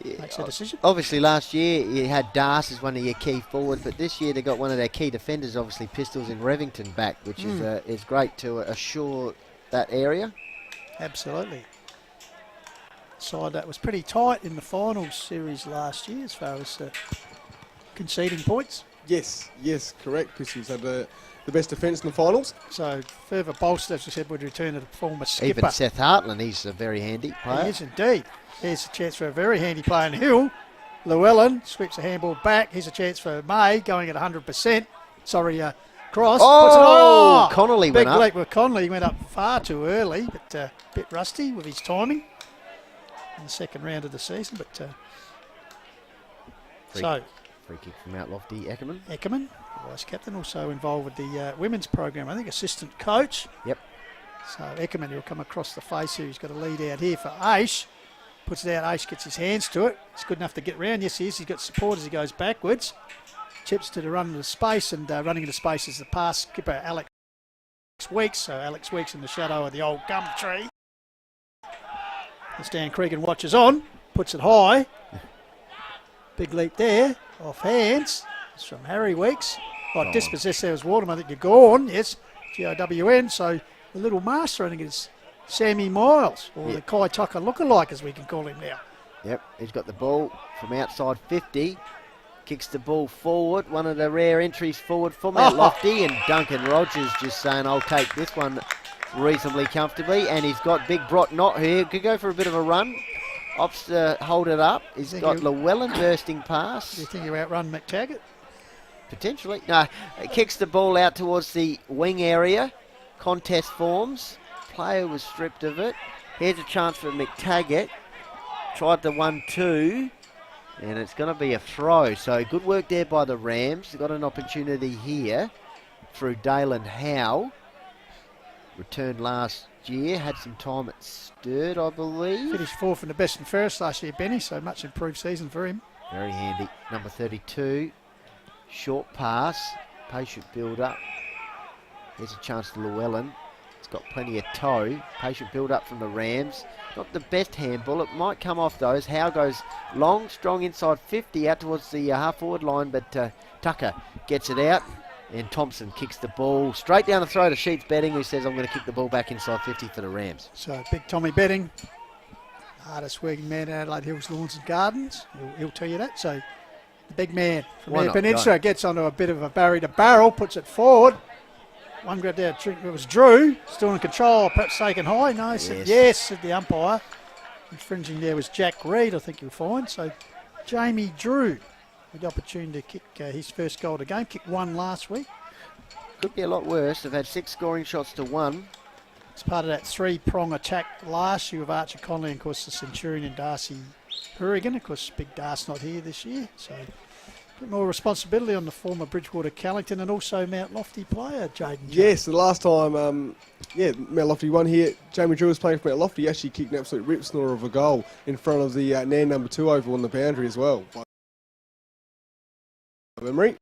makes a decision. Obviously last year you had Das as one of your key forwards, but this year they got one of their key defenders, obviously Pistols in Revington back, which is great to assure that area. Absolutely. Side that was pretty tight in the finals series last year as far as conceding points. Yes, correct. Pistols had the best defence in the finals. So further bolster, as we said, would return to the former skipper. Even Seth Hartland, he's a very handy player. He is indeed. Here's a chance for a very handy player in Hill. Llewellyn sweeps the handball back. Here's a chance for May going at 100%. Sorry, Cross. Oh, Connolly went up. Big leap with Connolly. He went up far too early, but a bit rusty with his timing in the second round of the season. But Free kick from Mount Lofty, Eckerman, vice captain, also involved with the women's program. I think assistant coach. Yep. So Eckerman, who'll come across the face here. He's got a lead out here for Aish. Puts it out. Aish gets his hands to it. It's good enough to get round. Yes, he is. He's got support as he goes backwards. Chips to the run into space, and running into space is the pass skipper Alex Weeks. So Alex Weeks in the shadow of the old gum tree. Stan Cregan watches on. Puts it high. Big leap there. Off hands. It's from Harry Weeks. Dispossessed there was Waldem. I think you're gone. Yes. GOWN. So the little master, I think, is Sammy Miles, or the Kai Tucker lookalike, as we can call him now. Yep. He's got the ball from outside 50. Kicks the ball forward. One of the rare entries forward for Mount Lofty. And Duncan Rogers just saying, I'll take this one reasonably comfortably. And he's got big Brock Knott here. Could go for a bit of a run. Opts to hold it up. He's got Llewellyn bursting pass. Do you think you outrun McTaggart? Potentially. No, it kicks the ball out towards the wing area. Contest forms. Player was stripped of it. Here's a chance for McTaggart. Tried the 1-2. And it's going to be a throw. So good work there by the Rams. They've got an opportunity here through Dalen Howe. Returned last year. Had some time at Sturt, I believe. Finished fourth in the best and fairest last year, Benny. So much improved season for him. Very handy. Number 32. Short pass. Patient build up. There's a chance to Llewellyn. It's got plenty of toe. Patient build up from the Rams. Not the best handball. It might come off those. Howe goes long, strong inside 50 out towards the half-forward line, but Tucker gets it out. And Thompson kicks the ball straight down the throat of Sheets Betting, who says, I'm going to kick the ball back inside 50 for the Rams. So big Tommy Betting, hardest working man at Adelaide Hills Lawns and Gardens. He'll tell you that. So the big man from the Peninsula gets onto a bit of a barrier to barrel, puts it forward. One grabbed out, it was Drew, still in control, perhaps taken high. No, said yes, said the umpire. Infringing there was Jack Reed, I think you'll find. So Jamie Drew with the opportunity to kick his first goal of the game. Kicked one last week. Could be a lot worse. They've had 6 scoring shots to 1. It's part of that 3-prong attack last year of Archie Connolly and, of course, the Centurion and Darcy Hourigan. Of course, Big Dar's not here this year, so a bit more responsibility on the former Bridgewater Callington and also Mount Lofty player, Jaden. Yes, the last time, Mount Lofty won here. Jamie Drew was playing for Mount Lofty. He actually kicked an absolute rip snore of a goal in front of the Nairne number 2 over on the boundary as well. Memory.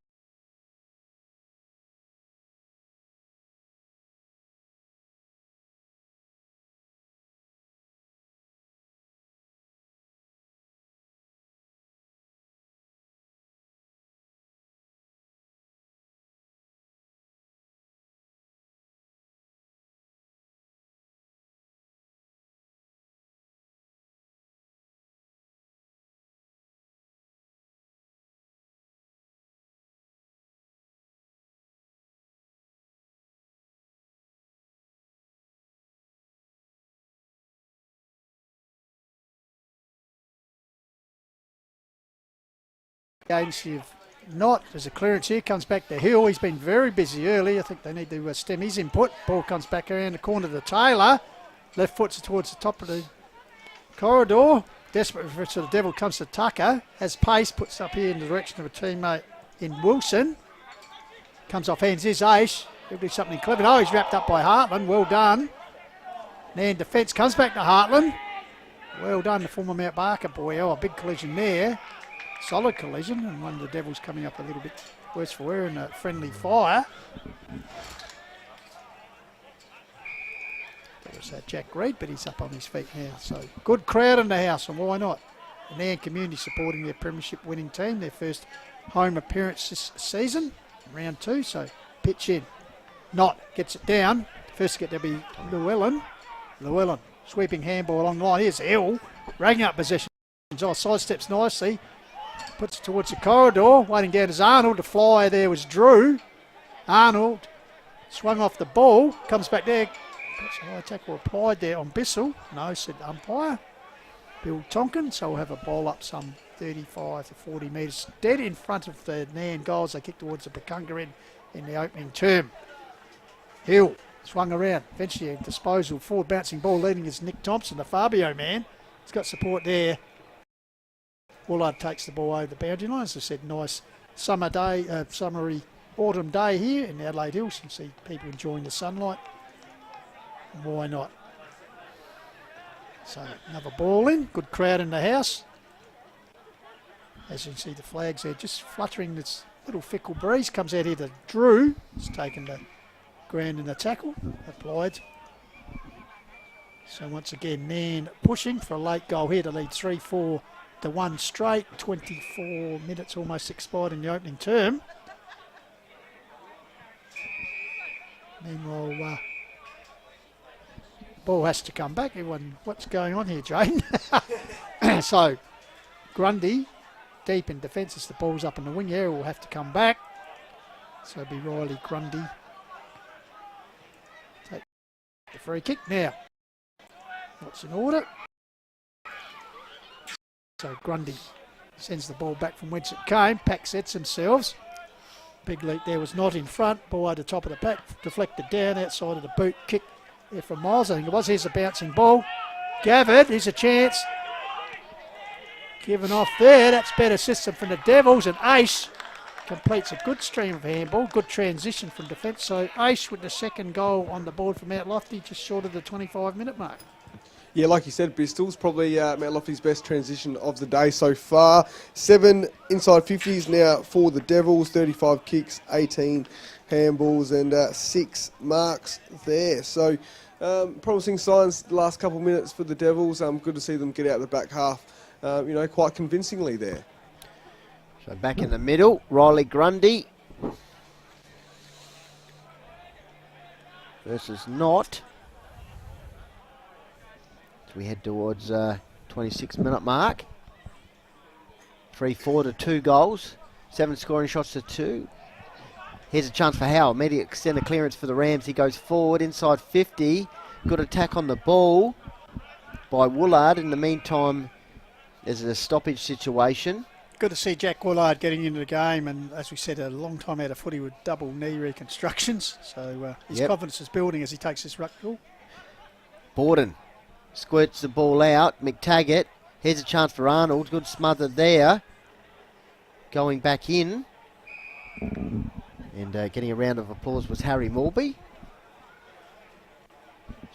Agency of not. There's a clearance here, comes back to Hill. He's been very busy early. I think they need to stem his input. Ball comes back around the corner to Taylor. Left foot's towards the top of the corridor. Desperate for the Devil comes to Tucker. Has pace, puts up here in the direction of a teammate in Wilson. Comes off hands, here's Ace. He'll do something clever. Oh, he's wrapped up by Hartland. Well done. Nairne defence comes back to Hartland. Well done, the former Mount Barker boy. Oh, a big collision there. Solid collision, and one of the Devils coming up a little bit worse for wear in a friendly fire. There was Jack Reed, but he's up on his feet now. So good crowd in the house, and why not? The Nairne community supporting their premiership winning team, their first home appearance this season, round 2. So pitch in. Knott gets it down. First to get to be Llewellyn. Llewellyn sweeping handball along the line. Here's Hill, racking up possession. Oh, sidesteps nicely. Puts it towards the corridor. Waiting down is Arnold. The flyer there was Drew. Arnold swung off the ball. Comes back there. That's a high tackle applied there on Bissell. No, said umpire. Bill Tonkin. So we'll have a ball up some 35 to 40 metres. Dead in front of the Nairne goals they kicked towards the Bukunga in the opening term. Hill swung around. Eventually a disposal. Forward bouncing ball leading is Nick Thompson, the Fabio man. He's got support there. Woolard takes the ball over the boundary line. As I said, nice summer day, summery autumn day here in Adelaide Hills. You can see people enjoying the sunlight. Why not? So another ball in. Good crowd in the house. As you can see, the flags there just fluttering. This little fickle breeze comes out here to Drew. He's taken the ground in the tackle. Applied. So once again, Nairne pushing for a late goal here to lead 3-4 to 1 straight. 24 minutes almost expired in the opening term. Meanwhile, ball has to come back. Everyone, what's going on here, Jane? So Grundy deep in defence as the ball's up in the wing area will have to come back. So it'll be Riley Grundy. Take the free kick now. What's in order? So Grundy sends the ball back from whence it came. Pack sets themselves. Big leap there was not in front. Ball over the top of the pack. Deflected down outside of the boot. Kick there from Miles, I think it was. Here's a bouncing ball. Gathered. Here's a chance. Given off there. That's better system from the Devils. And Ace completes a good stream of handball. Good transition from defence. So Ace with the second goal on the board for Mount Lofty, just short of the 25-minute mark. Yeah, like you said, Bristol's probably Mount Lofty's best transition of the day so far. 7 inside 50s now for the Devils, 35 kicks, 18 handballs and 6 marks there. So promising signs the last couple of minutes for the Devils. Good to see them get out the back half, quite convincingly there. So back in the middle, Riley Grundy versus Knott. So we head towards 26-minute mark. 3-4 to 2 goals. 7 scoring shots to 2. Here's a chance for Howe. Immediate centre clearance for the Rams. He goes forward inside 50. Good attack on the ball by Woolard. In the meantime, there's a stoppage situation. Good to see Jack Woolard getting into the game, and as we said, a long time out of footy with double knee reconstructions. So his confidence is building as he takes this ruck ball. Borden squirts the ball out. McTaggart. Here's a chance for Arnold. Good smother there. Going back in. And getting a round of applause was Harry Morby.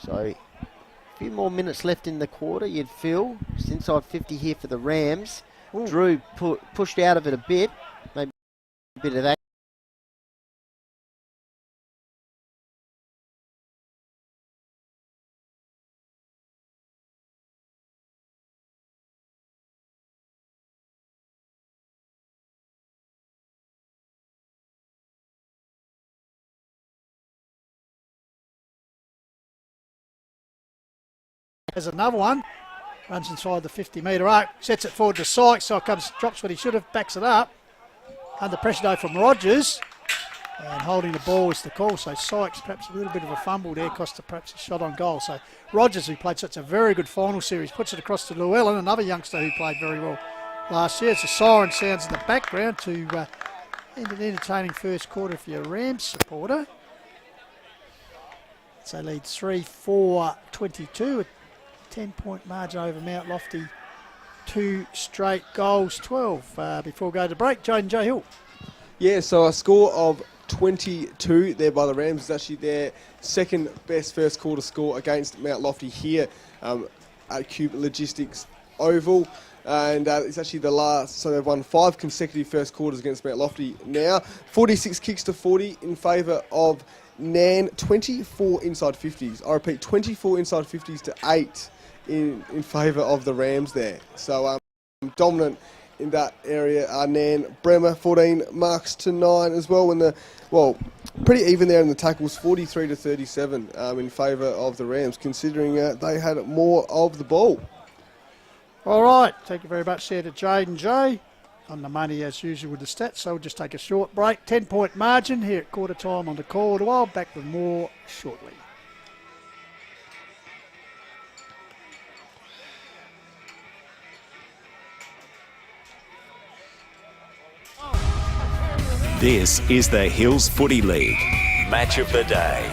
So a few more minutes left in the quarter, you'd feel. Just inside 50 here for the Rams. Ooh. Drew pushed out of it a bit. Maybe a bit of that. There's another one. Runs inside the 50-metre arc. Sets it forward to Sykes. So it comes, drops what he should have. Backs it up. Under pressure though from Rogers. And holding the ball is the call. So Sykes, perhaps a little bit of a fumble there. Cost perhaps a shot on goal. So Rogers, who played such a very good final series, puts it across to Llewellyn, another youngster who played very well last year. It's a siren sounds in the background to end an entertaining first quarter if you're a Rams supporter. So lead 3-4-22. 10-point margin over Mount Lofty. 2 straight goals, 12. Before we go to break, Jaden J. Hill. Yeah, so a score of 22 there by the Rams is actually their second best first quarter score against Mount Lofty here at Cube Logistics Oval. And it's actually the last, so they've won 5 consecutive first quarters against Mount Lofty now. 46 kicks to 40 in favour of Nairne, 24 inside 50s. I repeat, 24 inside 50s to 8 in favour of the Rams there. So dominant in that area are Nairne. Bremer, 14 marks to 9 as well. Pretty even there in the tackles, 43 to 37 in favour of the Rams, considering they had more of the ball. All right, thank you very much there to Jaden J. On the money as usual with the stats, so we'll just take a short break. 10-point margin here at quarter time on the Call of the Wild. Back with more shortly. This is the Hills Footy League. Match of the day.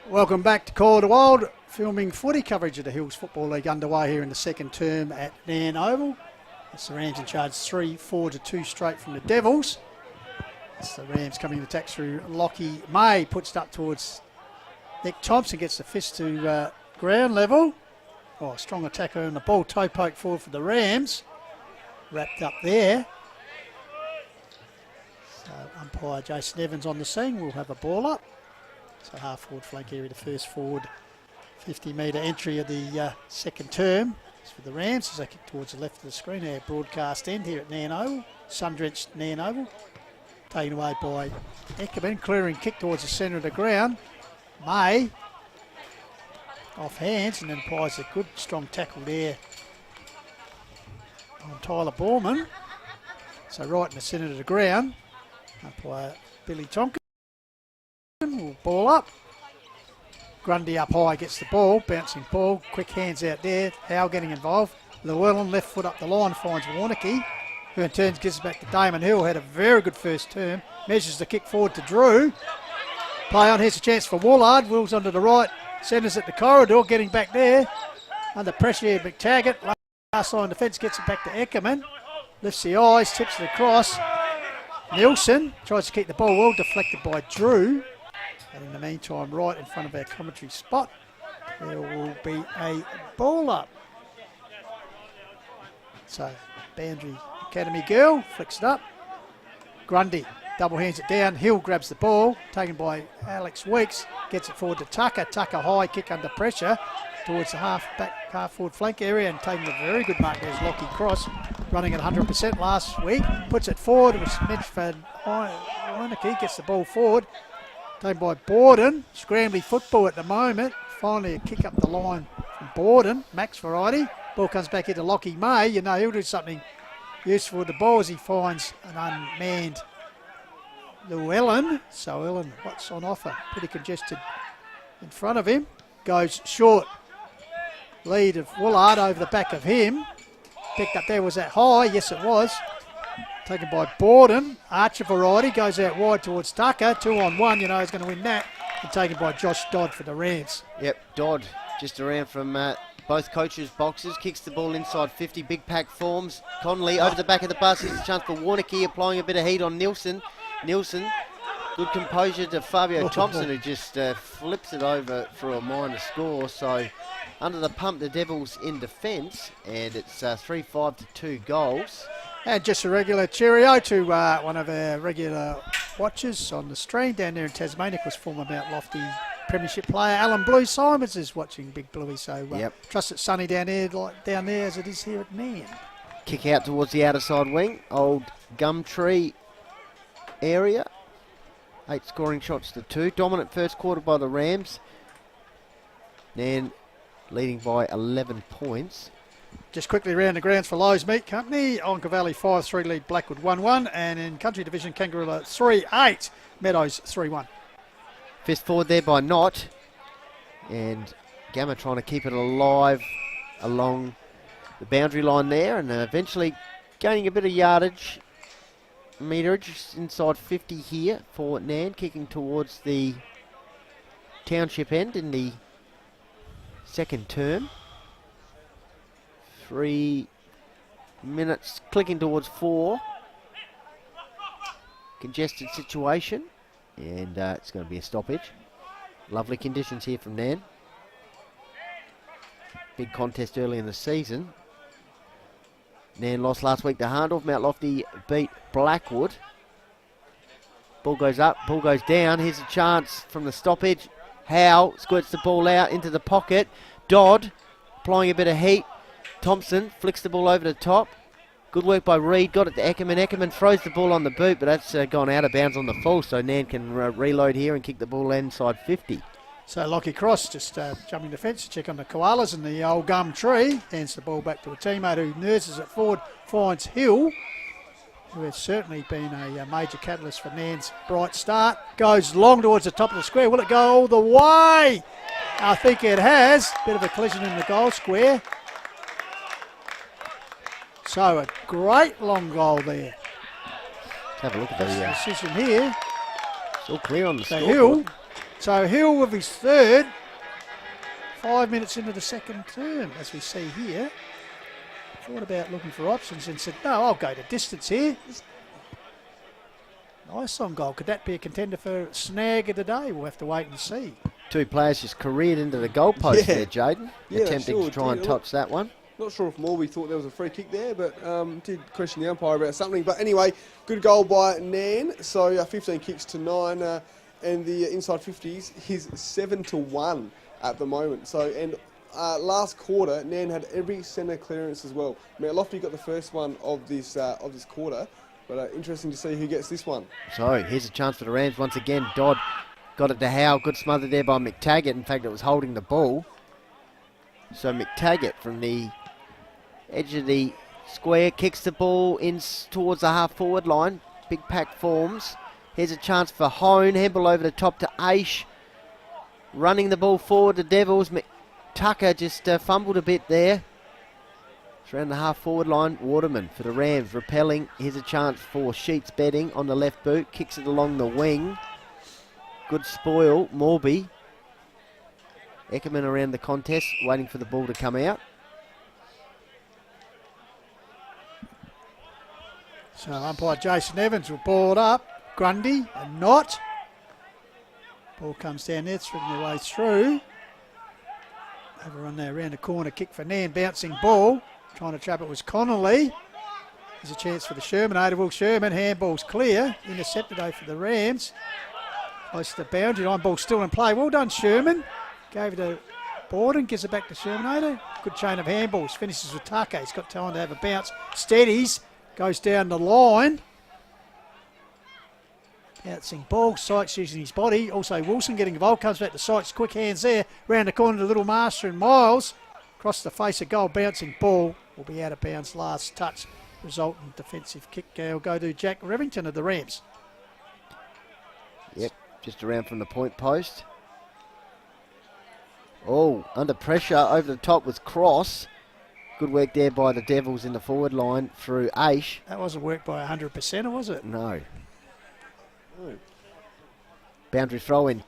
Welcome back to Call the Wild, filming footy coverage of the Hills Football League underway here in the second term at Nairne Oval. It's the Rams in charge 3-4-2 straight from the Devils. It's the Rams coming to attack through Lockie May, puts it up towards Nick Thompson, gets the fist to ground level. Oh, strong attacker on the ball, toe poke forward for the Rams. Wrapped up there. So umpire Jason Evans on the scene, will have a ball up. So half forward flank area, the first forward 50-metre entry of the second term. It's for the Rams as they kick towards the left of the screen. Our broadcast end here at Nairne Oval, sun-drenched Nairne Oval. Taken away by Eckerman, clearing kick towards the centre of the ground. May off hands and then applies a good strong tackle there on Tyler Borman. So right in the centre of the ground, umpire Billy Tonkin will ball up. Grundy up high gets the ball, bouncing ball, quick hands out there. Howe getting involved. Llewellyn left foot up the line finds Warnicky, who in turn gives it back to Damon Hill, had a very good first term. Measures the kick forward to Drew. Play on, here's a chance for Woolard. Wills onto the right, centres at the corridor, getting back there. Under pressure here, McTaggart. Last line defence gets it back to Eckerman. Lifts the eyes, tips it across. Nielsen tries to keep the ball well, deflected by Drew. And in the meantime, right in front of our commentary spot, there will be a ball up. So, Boundary Academy girl flicks it up. Grundy double hands it down. Hill grabs the ball, taken by Alex Weeks, gets it forward to Tucker. Tucker high kick under pressure towards the half forward flank area and taking a very good mark. There's Lockie Cross running at 100% last week. Puts it forward. It was meant for Heineke. Gets the ball forward. Taken by Borden. Scrambly football at the moment. Finally a kick up the line from Borden. Max variety. Ball comes back into Lockie May. You know he'll do something useful with the ball as he finds an unmanned Llewellyn. So Ellen, what's on offer? Pretty congested in front of him. Goes short. Lead of Woolard over the back of him. Picked up there, was that high? Yes it was. Taken by Borden. Archer variety goes out wide towards Tucker. 2-on-1, you know he's going to win that. And taken by Josh Dodd for the Rams. Yep, Dodd just around from both coaches' boxes. Kicks the ball inside 50. Big pack forms. Conley over the back of the bus. Here's a chance for Warnicky applying a bit of heat on Nielsen. Nielsen, good composure to Fabio Thompson, who just flips it over for a minor score. So under the pump, the Devils in defence, and it's 3-5-2 goals. And just a regular cheerio to one of our regular watchers on the stream down there in Tasmania, was former Mount Lofty premiership player Alan Blue Simons is watching Big Bluey. So trust it's sunny down there as it is here at Nairne. Kick out towards the outer side wing, old Gumtree area. 8 scoring shots to 2. Dominant first quarter by the Rams. Nairne leading by 11 points. Just quickly around the grounds for Lowe's Meat Company. Onka Valley 5-3 lead Blackwood 1-1. And in Country Division, Kangaroo 3-8. Meadows 3-1. Fist forward there by Knott. And Gamma trying to keep it alive along the boundary line there. And eventually gaining a bit of yardage. Meterage inside 50 here for Nairne, kicking towards the township end in the second term. 3 minutes clicking towards 4. Congested situation, and it's going to be a stoppage. Lovely conditions here from Nairne. Big contest early in the season. Nairne lost last week to Hahndorf. Mount Lofty beat Blackwood. Ball goes up, ball goes down. Here's a chance from the stoppage. Howe squirts the ball out into the pocket. Dodd applying a bit of heat. Thompson flicks the ball over the top. Good work by Reid. Got it to Eckerman. Eckerman throws the ball on the boot, but that's gone out of bounds on the full. So Nairne can reload here and kick the ball inside 50. So Lockie Cross just jumping the fence to check on the koalas and the old gum tree. Hands the ball back to a teammate who nurses it forward, finds Hill, who has certainly been a major catalyst for Nairne's bright start. Goes long towards the top of the square. Will it go all the way? I think it has. Bit of a collision in the goal square. So a great long goal there. Let's have a look at the decision here. It's all clear on the So scoreboard. Hill So Hill with his third. 5 minutes into the second term, as we see here. Thought about looking for options and said, no, I'll go to distance here. Nice on goal. Could that be a contender for snag of the day? We'll have to wait and see. Two players just careered into the goalpost Yeah. there, Jaden. Yeah, attempting sure to try and did. touch that one. Not sure if Morby thought there was a free kick there, but did question the umpire about something. But anyway, good goal by Nairne. So 15 kicks to 9, and the inside 50s, he's 7-1 at the moment. So and last quarter, Nairne had every centre clearance as well. Mount Lofty got the first one of this quarter, but interesting to see who gets this one. So here's a chance for the Rams once again. Dodd got it to Howe. Good smother there by McTaggart. In fact, it was holding the ball. So McTaggart from the edge of the square kicks the ball in towards the half-forward line. Big pack forms. Here's a chance for Hone. Hempel over the top to Aish. Running the ball forward to Devils. Tucker just fumbled a bit there. It's around the half-forward line. Waterman for the Rams, repelling. Here's a chance for Sheets betting on the left boot. Kicks it along the wing. Good spoil. Morby. Eckerman around the contest, waiting for the ball to come out. So umpire Jason Evans will ball it up. Grundy and not. Ball comes down there, threading their way through. Overrun there around the corner, kick for Nairne, bouncing ball. Trying to trap it was Connolly. There's a chance for the Sherman. Will Sherman, handball's clear. Intercepted though for the Rams. Close to the boundary line, ball still in play. Well done, Sherman. Gave it to Borden, gives it back to Sherman. Good chain of handballs, finishes with Tucker. He's got time to have a bounce. Steadies, goes down the line. Bouncing ball, Sykes using his body. Also Wilson getting involved, comes back to Sykes. Quick hands there, round the corner to Little Master and Miles. Across the face of goal, bouncing ball. Will be out of bounds, last touch. Resultant defensive kick will go to Jack Revington of the Rams. Yep, just around from the point post. Oh, under pressure, over the top was Cross. Good work there by the Devils in the forward line through Aish. That wasn't worked by 100%, was it? No. Boundary throw in.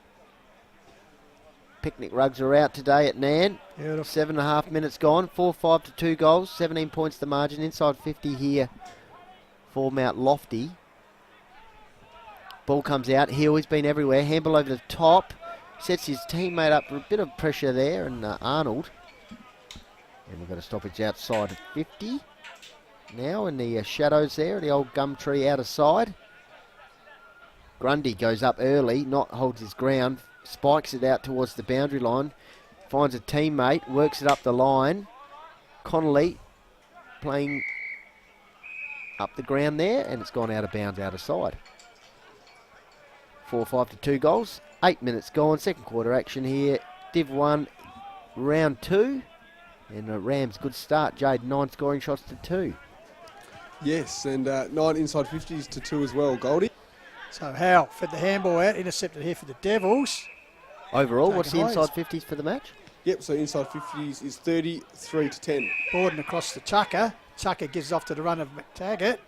Picnic rugs are out today at Nairne. Beautiful. 7.5 minutes gone. 4-5 to 2 goals. 17 points the margin. Inside 50 here for Mount Lofty. Ball comes out. Hill, he's been everywhere. Handball over the top. Sets his teammate up for a bit of pressure there, and Arnold. And we've got a stoppage outside of 50. Now in the shadows there, the old gum tree out of side. Grundy goes up early, not holds his ground, spikes it out towards the boundary line, finds a teammate, works it up the line. Connolly playing up the ground there, and it's gone out of bounds out of side. 4-5 to 2 goals. 8 minutes gone. Second quarter action here. Div 1, round 2. And Rams, good start. Jade, 9 scoring shots to 2. Yes, and 9 inside 50s to 2 as well, Goldie. So Howe fed the handball out, intercepted here for the Devils. Overall, what's the Taken high. inside 50s for the match? Yep, so inside 50s is 33 to 10. Borden across to Tucker. Tucker gives off to the run of McTaggart.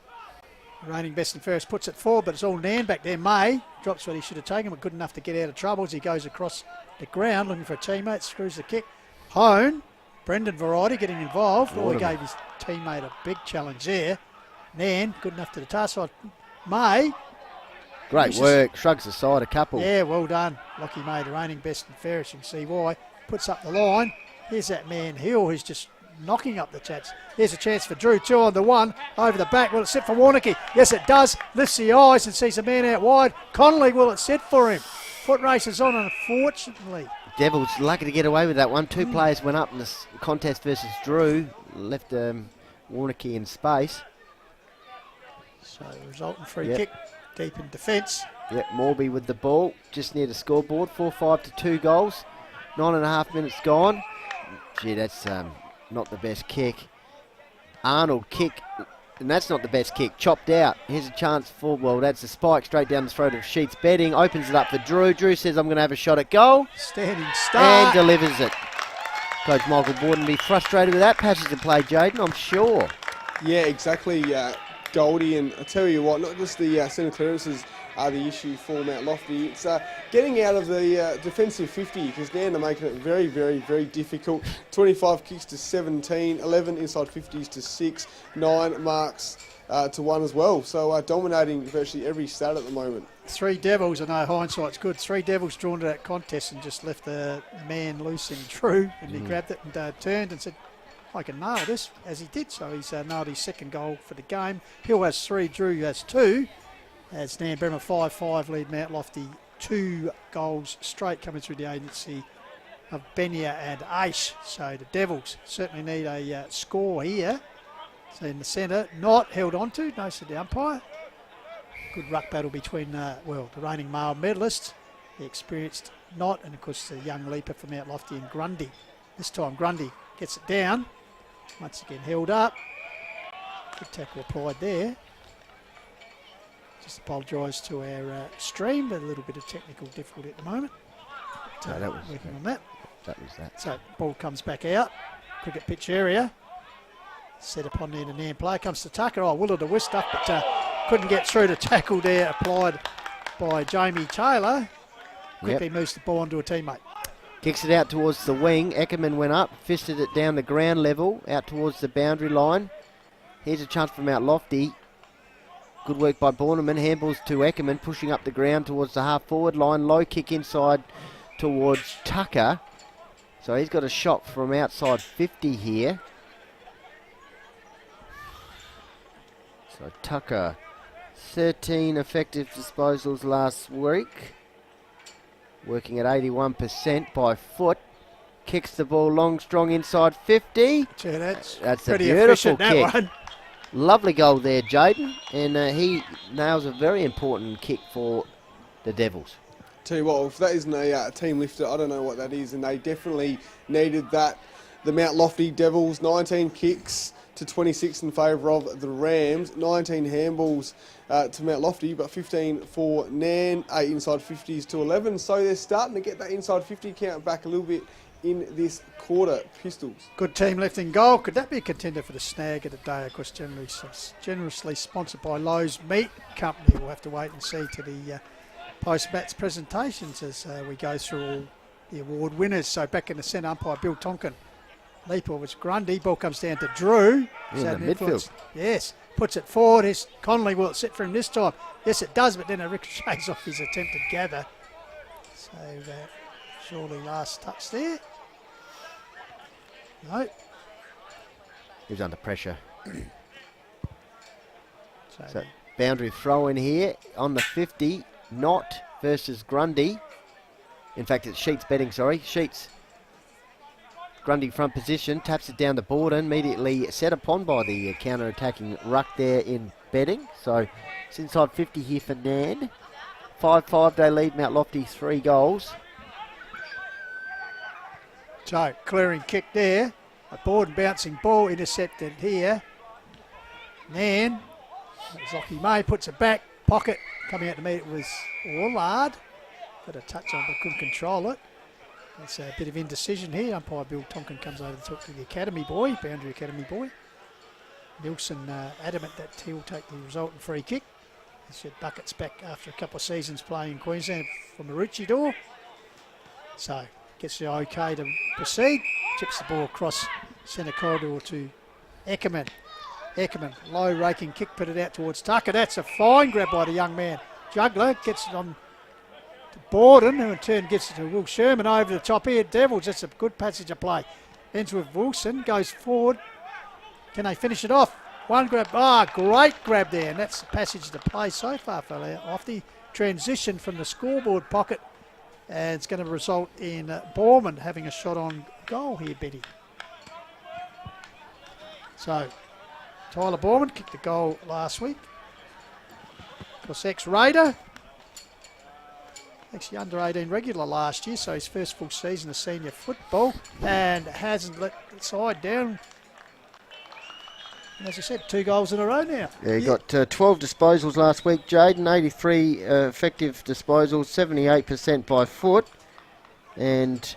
Reigning best and fairest puts it forward, but it's all Nairne back there. May drops what he should have taken, but good enough to get out of trouble as he goes across the ground looking for a teammate, screws the kick. Hone, Brendan Variety getting involved. Oh, he gave his teammate a big challenge there. Nairne, good enough to the task side. May. Great work, shrugs aside a couple. Yeah, well done. Lockie May, the reigning best and fairest, you can see why. Puts up the line. Here's that man Hill who's just knocking up the tats. Here's a chance for Drew, 2 on the 1, over the back. Will it sit for Warnocky? Yes, it does. Lifts the eyes and sees a man out wide. Connolly, will it sit for him? Foot race is on, unfortunately. Devils lucky to get away with that one. 2 players went up in this contest versus Drew. Left Warnocky in space. So, resultant free kick, deep in defence. Yep, Morby with the ball, just near the scoreboard. 4-5 to 2 goals. 9.5 minutes gone. Gee, that's not the best kick. Arnold kick, and that's not the best kick. Chopped out. Here's a chance for, well, that's a spike straight down the throat of Sheets betting. Opens it up for Drew. Drew says, I'm going to have a shot at goal. Standing start. And delivers it. Coach Michael Borden be frustrated with that passage of play, Jaden, I'm sure. Yeah, exactly. Goldie, and I tell you what, not just the centre clearances are the issue for Mount Lofty. It's getting out of the defensive 50, because Nairne are making it very, very, very difficult. 25 kicks to 17, 11 inside 50s to 6, 9 marks to 1 as well. So dominating virtually every stat at the moment. 3 Devils, I know hindsight's good. 3 Devils drawn to that contest and just left the man loose in Drew, and he grabbed it and turned and said, I can nail this, as he did. So he's nailed his second goal for the game. Hill has 3, Drew has 2. As Nairne Bremer 5-5 lead Mount Lofty 2 goals straight coming through the agency of Benya and Ace. So the Devils certainly need a score here. So in the centre, not held on to, notes of the umpire. Good ruck battle between, the reigning male medalist, the experienced Knott, and of course the young leaper from Mount Lofty and Grundy. This time Grundy gets it down, once again held up. Good tackle applied there. Just apologise to our stream, but a little bit of technical difficulty at the moment. No, that was working on that. That was that. So ball comes back out, cricket pitch area. Set upon the Nairne player, comes to Tucker. Oh, Willard a whist up, but couldn't get through the tackle there, applied by Jamie Taylor. Quickly moves the ball onto a teammate. Kicks it out towards the wing. Eckerman went up, fisted it down the ground level, out towards the boundary line. Here's a chance from Mount Lofty. Good work by Borneman. Handballs to Eckerman, pushing up the ground towards the half-forward line. Low kick inside towards Tucker. So he's got a shot from outside 50 here. So Tucker, 13 effective disposals last week. Working at 81% by foot. Kicks the ball long, strong inside 50. Gee, that's a pretty beautiful efficient, that kick. one. Lovely goal there, Jaden. And he nails a very important kick for the Devils. Tell you what, if that isn't a team lifter, I don't know what that is, and they definitely needed that. The Mount Lofty Devils, 19 kicks to 26 in favour of the Rams, 19 handballs to Mount Lofty, but 15 for Nairne, 8 inside 50s to 11. So they're starting to get that inside 50 count back a little bit in this quarter. Pistols. Good team lifting goal. Could that be a contender for the snag of the day? Of course, generously sponsored by Lowe's Meat Company. We'll have to wait and see to the post-match presentations as we go through all the award winners. So back in the centre, umpire Bill Tonkin. Leaper was Grundy. Ball comes down to Drew. In the midfield. Yes. Puts it forward. His Connolly, will it sit for him this time? Yes, it does, but then it ricochets off his attempted gather. So surely last touch there. No. He was under pressure. So boundary throw in here on the 50. Knott versus Grundy. In fact, it's Sheets betting, sorry. Sheets. Grundy front position, taps it down to Borden, immediately set upon by the counter-attacking ruck there in betting. So it's inside 50 here for Nairne. 5-5 they lead Mount Lofty 3 goals. So clearing kick there. A Borden bouncing ball intercepted here. Nairne, Zocchi May puts it back, pocket, coming out to meet it was Allard. Got a touch on but couldn't control it. There's a bit of indecision here. Umpire Bill Tonkin comes over to talk to the academy boy, boundary academy boy. Nilsson adamant that he'll take the resultant free kick. He said Bucket's back after a couple of seasons playing in Queensland from Maroochydore. So gets the okay to proceed. Chips the ball across centre corridor to Eckerman. Eckerman, low raking kick, put it out towards Tucker. That's a fine grab by the young man. Juggler gets it on to Borden, who in turn gets it to Will Sherman over the top here. Devils, that's a good passage of play. Ends with Wilson, goes forward. Can they finish it off? One grab, great grab there, and that's the passage to play so far for Lofty. Transition from the scoreboard pocket, and it's going to result in Borman having a shot on goal here, Betty. So, Tyler Borman kicked the goal last week. Of course, ex-Raider. Actually under 18 regular last year, so his first full season of senior football, and hasn't let the side down. And as I said, 2 goals in a row now. Yeah, he got 12 disposals last week, Jaden. 83 effective disposals, 78% by foot. And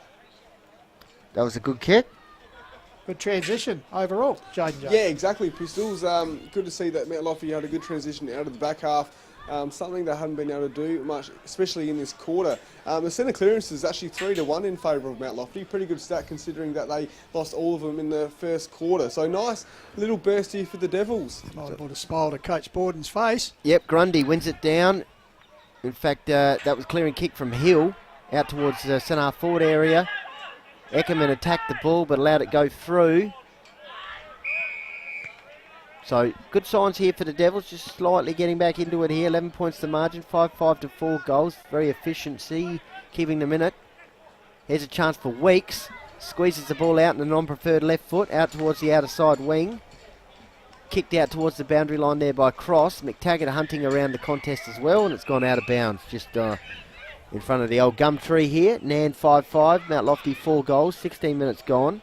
that was a good kick. good transition overall, Jaden Jones. Yeah, exactly. Pistols. Good to see that Mount Lofty had a good transition out of the back half. Something they hadn't been able to do much, especially in this quarter. The centre clearance is actually 3-1 in favour of Mount Lofty. Pretty good stat considering that they lost all of them in the first quarter. So nice little burst here for the Devils. Might have put a smile to Coach Borden's face. Yep, Grundy wins it down. In fact, that was clearing kick from Hill out towards the centre forward area. Eckerman attacked the ball but allowed it go through. So good signs here for the Devils, just slightly getting back into it here. 11 points the margin, 5-5 to 4 goals. Very efficiency, keeping them in it. Here's a chance for Weeks. Squeezes the ball out in the non-preferred left foot, out towards the outer side wing. Kicked out towards the boundary line there by Cross. McTaggart hunting around the contest as well, and it's gone out of bounds. Just in front of the old gum tree here. Nairne 5-5, Mount Lofty 4 goals, 16 minutes gone.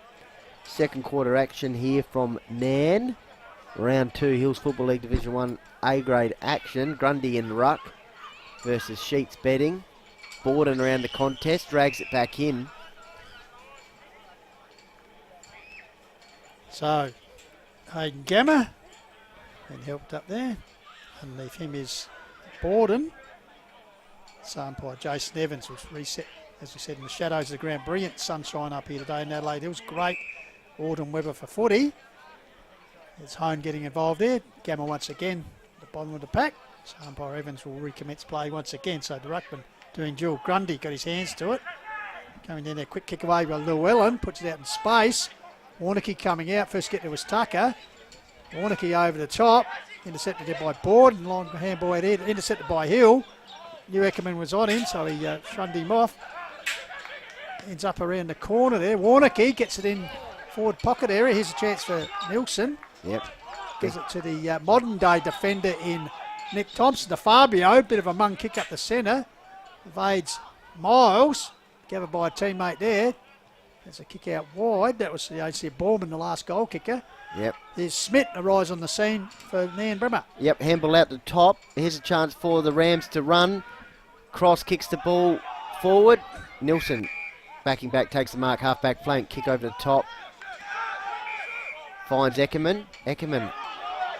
Second quarter action here from Nairne. Round 2, Hills Football League Division 1 A-grade action. Grundy and Ruck versus Sheets Betting. Borden around the contest, drags it back in. So, Hayden Gamma, and helped up there. Underneath him is Borden. So umpire Jason Evans was reset, as we said, in the shadows of the ground. Brilliant sunshine up here today in Adelaide. It was great. Auden Webber for footy. There's Hone getting involved there. Gamma once again at the bottom of the pack. So umpire Evans will recommence play once again. So the ruckman doing dual. Grundy got his hands to it. Coming down there, quick kick away by Llewellyn. Puts it out in space. Warnocky coming out. First get there was Tucker. Warnocky over the top. Intercepted there by Borden. Long handball out there. Intercepted by Hill. New Eckerman was on him, so he shunned him off. Ends up around the corner there. Warnocky gets it in forward pocket area. Here's a chance for Nilsson. Yep. Gives it to the modern day defender in Nick Thompson. The Fabio, bit of a mung kick up the centre. Evades Miles. Gathered by a teammate there. There's a kick out wide. That was the AC Borman, the last goal kicker. Yep. There's Smith arrives on the scene for Nairne Bremer. Yep, handball out the top. Here's a chance for the Rams to run. Cross kicks the ball forward. Nilsson backing back, takes the mark, half-back flank, kick over the top. Finds Eckerman. Eckerman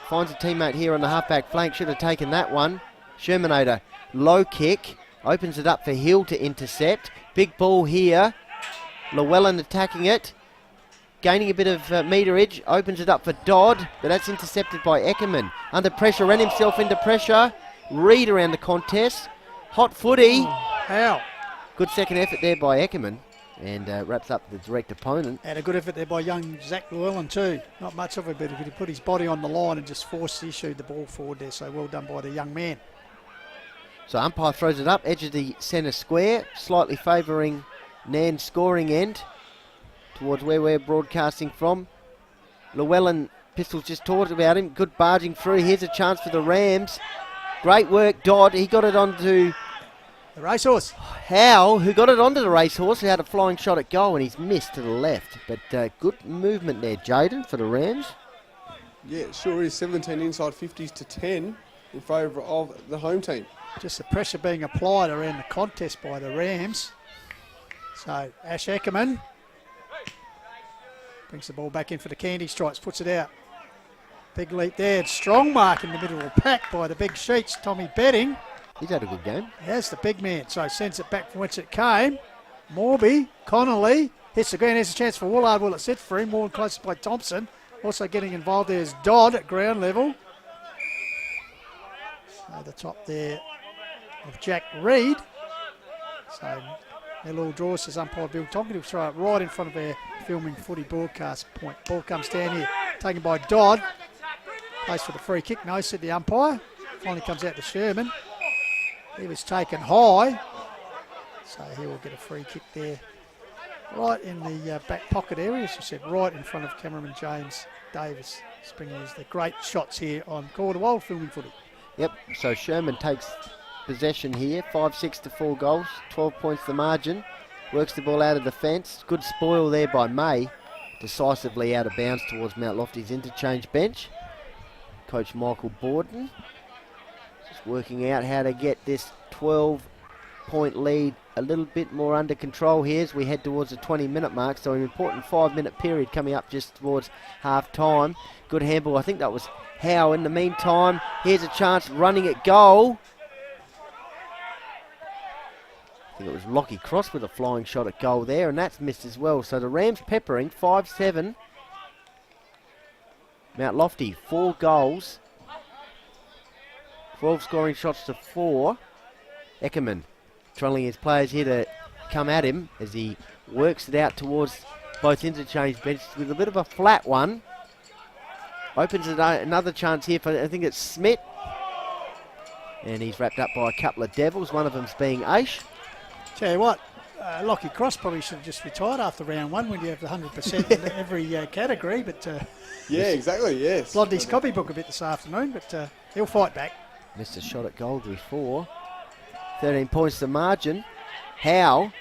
finds a teammate here on the half-back flank. Should have taken that one. Shermanator, low kick. Opens it up for Hill to intercept. Big ball here. Llewellyn attacking it. Gaining a bit of meterage. Opens it up for Dodd, but that's intercepted by Eckerman. Under pressure, ran himself into pressure. Reed around the contest. Hot footy. How? Good second effort there by Eckerman. And wraps up the direct opponent. And a good effort there by young Zach Llewellyn too. Not much of it, but he put his body on the line and just forced issued the ball forward there. So well done by the young man. So umpire throws it up, edge of the centre square, slightly favouring Nairne's scoring end towards where we're broadcasting from. Llewellyn, Pistols just talked about him. Good barging through. Here's a chance for the Rams. Great work, Dodd. He got it onto The racehorse. Howe, who got it onto the racehorse, who had a flying shot at goal, and he's missed to the left. But good movement there, Jaden, for the Rams. Yeah, it sure is. 17 inside 50s to 10 in favour of the home team. Just the pressure being applied around the contest by the Rams. So Ash Eckerman brings the ball back in for the Candy Stripes, puts it out. Big leap there. Strong mark in the middle of the pack by the big sheets. Tommy Betting. He's had a good game. There's the big man. So sends it back from whence it came. Morby, Connolly, hits the ground. There's a chance for Woolard. Will it sit for him? More closer by Thompson. Also getting involved there is Dodd at ground level. So the top there of Jack Reed. So their little draw, says umpire Bill Tonkin. He'll throw it right in front of our filming footy broadcast point. Ball comes down here, taken by Dodd. Place for the free kick. No, said the umpire. Finally comes out to Sherman. He was taken high. So he will get a free kick there. Right in the back pocket area, as you said, right in front of cameraman James Davis. Springing the great shots here on Calderwold filming footy. Yep, so Sherman takes possession here, 5-6 to 4 goals, 12 points the margin. Works the ball out of the fence. Good spoil there by May. Decisively out of bounds towards Mount Lofty's interchange bench. Coach Michael Borden just working out how to get this 12 3-point lead a little bit more under control here as we head towards the 20-minute mark. So an important 5-minute period coming up just towards half-time. Good handball. I think that was Howe. In the meantime, here's a chance running at goal. I think it was Lockie Cross with a flying shot at goal there, and that's missed as well. So the Rams peppering 5-7. Mount Lofty, 4 goals. 12 scoring shots to 4. Eckerman trolling his players here to come at him as he works it out towards both interchange benches with a bit of a flat one. Opens it another chance here for, I think it's Smith. And he's wrapped up by a couple of Devils, one of them's being Aish. Tell you what, Lockie Cross probably should have just retired after round 1 when you have the 100% in every category. But Yeah, exactly, yes. Blondie's copybook a bit this afternoon, but he'll fight back. Missed a shot at goal before. 13 points to margin. Howe,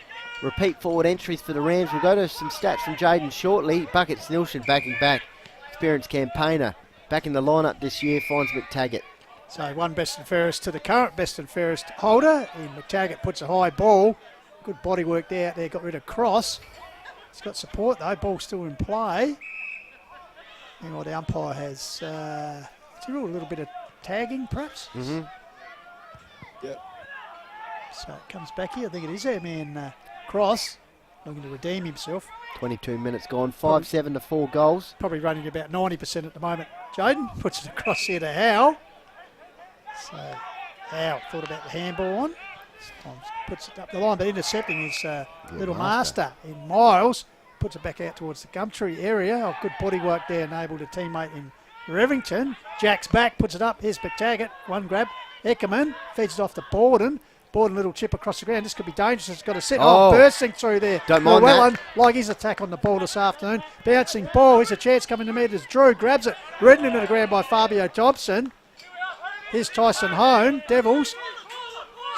repeat forward entries for the Rams. We'll go to some stats from Jaden shortly. Buckets Nilsson backing back. Experienced campaigner. Back in the lineup this year, finds McTaggart. So one best and fairest to the current best and fairest holder. And McTaggart puts a high ball. Good body work there. Got rid of Cross. He's got support though. Ball still in play. And what the umpire has. Has he ruled a little bit of tagging perhaps? Mm-hmm. Yep. So it comes back here. I think it is our man Cross looking to redeem himself. 22 minutes gone. 5-7 to 4 goals. Probably running about 90% at the moment. Jaden puts it across here to Howe. So Howe thought about the handball on. Sometimes puts it up the line, but intercepting his little master in Miles. Puts it back out towards the Gumtree area. Oh, good body work there, enabled a teammate in Revington. Jack's back, puts it up. Here's McTaggart. One grab. Eckerman feeds it off to Borden. Borden, little chip across the ground. This could be dangerous. It's got to sit. Oh, bursting through there. Don't mind Llewellyn, that. like his attack on the ball this afternoon. Bouncing ball. Here's a chance coming to mid as Drew grabs it. Ridden into the ground by Fabio Thompson. Here's Tyson Hone. Devils.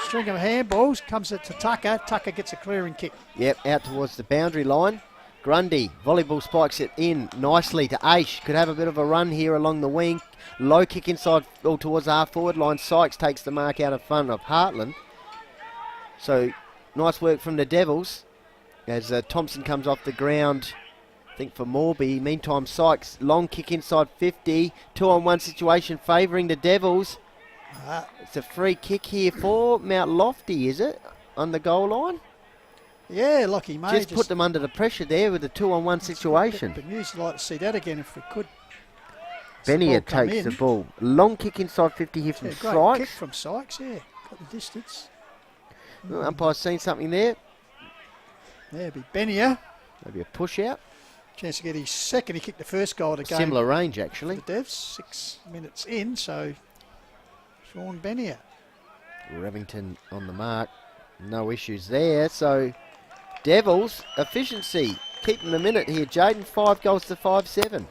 String of handballs. Comes it to Tucker. Tucker gets a clearing kick. Yep, out towards the boundary line. Grundy, volleyball spikes it in nicely to Aish. Could have a bit of a run here along the wing. Low kick inside or towards the half-forward line. Sykes takes the mark out of front of Heartland. So, nice work from the Devils as Thompson comes off the ground, I think for Morby. Meantime, Sykes, long kick inside 50. 2-on-1 situation favouring the Devils. It's a free kick here for Mount Lofty, is it? On the goal line? Yeah, Lockie May. Just put them under the pressure there with a 2-on-1 situation. But usually like to see that again if we could. Benier takes the ball. Long kick inside 50 here from Great Sykes. kick from Sykes, yeah. Got the distance. Umpire's seen something there. There'll be Benier. Maybe a push out. Chance to get his second. He kicked the first goal of the game. Similar range, for actually. the Devs, 6 minutes in, so Sean Benier. Revington on the mark. No issues there. So, Devils, efficiency. Keeping them in it here. Jaden, 5 goals to 5-7.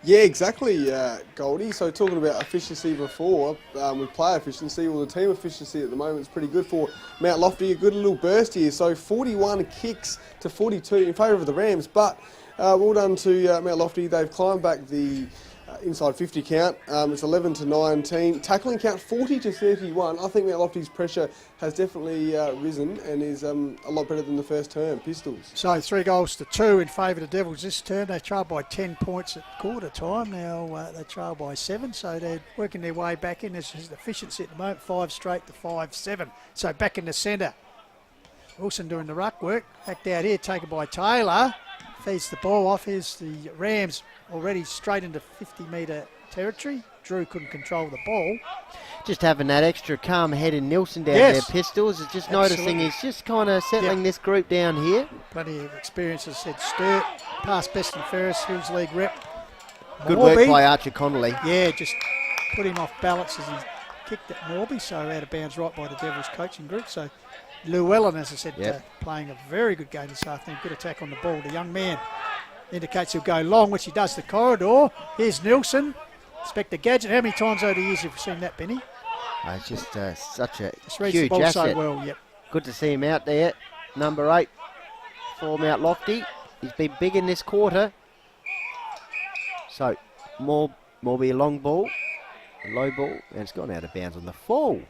Yeah, exactly, Goldie. So talking about efficiency before, with player efficiency, well, the team efficiency at the moment is pretty good for Mount Lofty. A good little burst here. So 41 kicks to 42 in favour of the Rams. But well done to Mount Lofty. They've climbed back the inside 50 count. It's 11 to 19. Tackling count 40 to 31. I think Mount Lofty's pressure has definitely risen and is a lot better than the first term. Pistols. So 3 goals to 2 in favour of the Devils this turn. They trailed by 10 points at quarter time. Now they trail by 7, so they're working their way back in. There's efficiency at the moment, 5 straight to 5-7. So back in the centre. Wilson doing the ruck work. Act out here, taken by Taylor. Feeds the ball off. Here's the Rams already straight into 50-metre territory. Drew couldn't control the ball. Just having that extra calm head in Nilsson down there, Pistols. Is just noticing he's just kind of settling this group down here. Plenty of experience, as I said. Sturt, past best and fairest, Hills League rep. Good Morby, work by Archer Connolly. Yeah, just put him off balance as he kicked at Morby, so out of bounds right by the Devils coaching group. So Llewellyn, as I said, playing a very good game this afternoon. Good attack on the ball. The young man indicates he'll go long, which he does the corridor. Here's Nilsson. Inspector Gadget. How many times over the years have we seen that, Benny? It's just such a Just reads the huge ball asset. so well, yep. Good to see him out there. Number 8 for Mount Lofty. He's been big in this quarter. So, more be a long ball, a low ball, and it's gone out of bounds on the fall.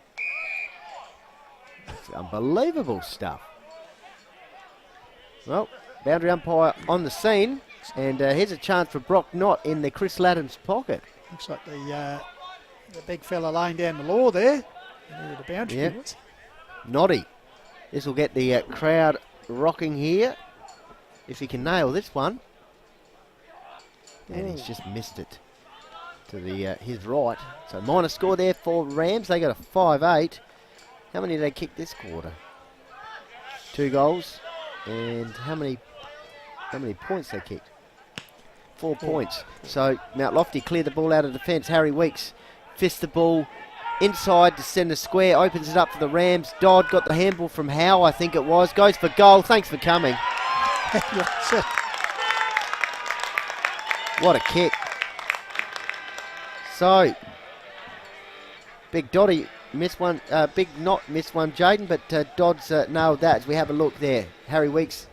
It's unbelievable stuff. Well, boundary umpire on the scene, and here's a chance for Brock Knott in the Chris Laddam's pocket. Looks like the big fella laying down the law there. Where the boundary Yep. was. Noddy. This will get the crowd rocking here. If he can nail this one. And he's just missed it to the his right. So minor score there for Rams. They got a 5-8. How many did they kick this quarter? 2 goals. And how many points they kicked? 4 points. So Mount Lofty cleared the ball out of defence. Harry Weeks fists the ball inside to centre square, opens it up for the Rams. Dodd got the handball from Howe, I think it was. Goes for goal. Thanks for coming. What a kick. So, Big Dotty missed one, Big Knott missed one, Jaden, but Dodd's nailed that as we have a look there. Harry Weeks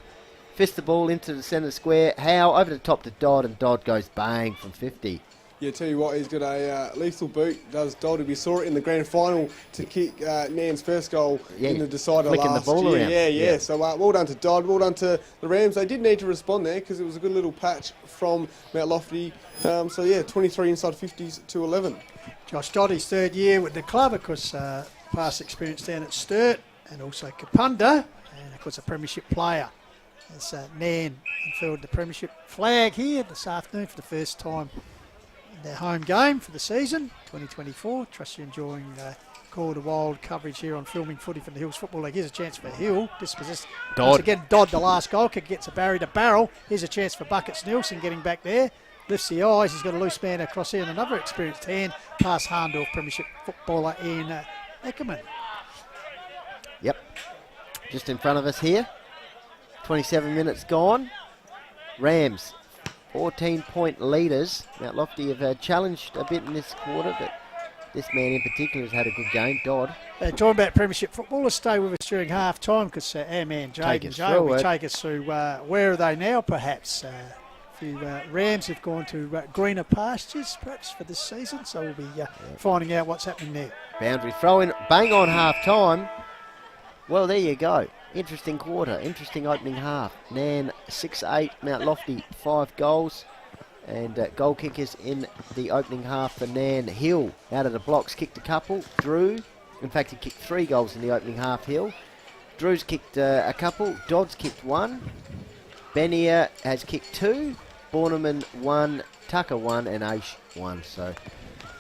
fists the ball into the centre square. Howe over the top to Dodd, and Dodd goes bang from 50. Yeah, tell you what, he's got a lethal boot, does Dodd. We saw it in the grand final to kick Nairne's first goal in the decider flicking last the ball year. around. Yeah. So well done to Dodd, well done to the Rams. They did need to respond there because it was a good little patch from Mount Lofty. 23 inside 50s to 11. Josh Doddy's third year with the club, of course, past experience down at Sturt and also Kapunda, and of course a premiership player. As Nairne unfurled the premiership flag here this afternoon for the first time in their home game for the season 2024. Trust you're enjoying Call the Wild coverage here on Filming Footy from the Hills Football League. Here's a chance for Hill. Dispossessed. Once again, Dodd, the last goal kick, gets a barrier to barrel. Here's a chance for Buckets Nielsen getting back there. Lifts the eyes. He's got a loose man across here and another experienced hand past Harndorf, premiership footballer in Eckerman. Yep. Just in front of us here. 27 minutes gone. Rams, 14-point leaders. Mount Lofty have challenged a bit in this quarter, but this man in particular has had a good game, Dodd. Talking about premiership footballers, stay with us during half time because our man Jaden Joe will take us through where are they now perhaps. A few Rams have gone to greener pastures perhaps for this season, so we'll be finding out what's happening there. Boundary throw in, bang on half time. Well, there you go. Interesting quarter, interesting opening half. Nairne 6-8, Mount Lofty 5 goals. And goal kickers in the opening half for Nairne. Hill out of the blocks kicked a couple. Drew, in fact he kicked 3 goals in the opening half, Hill. Drew's kicked a couple. Dodd's kicked 1. Benier has kicked 2. Borneman 1. Tucker 1 and Aish 1. So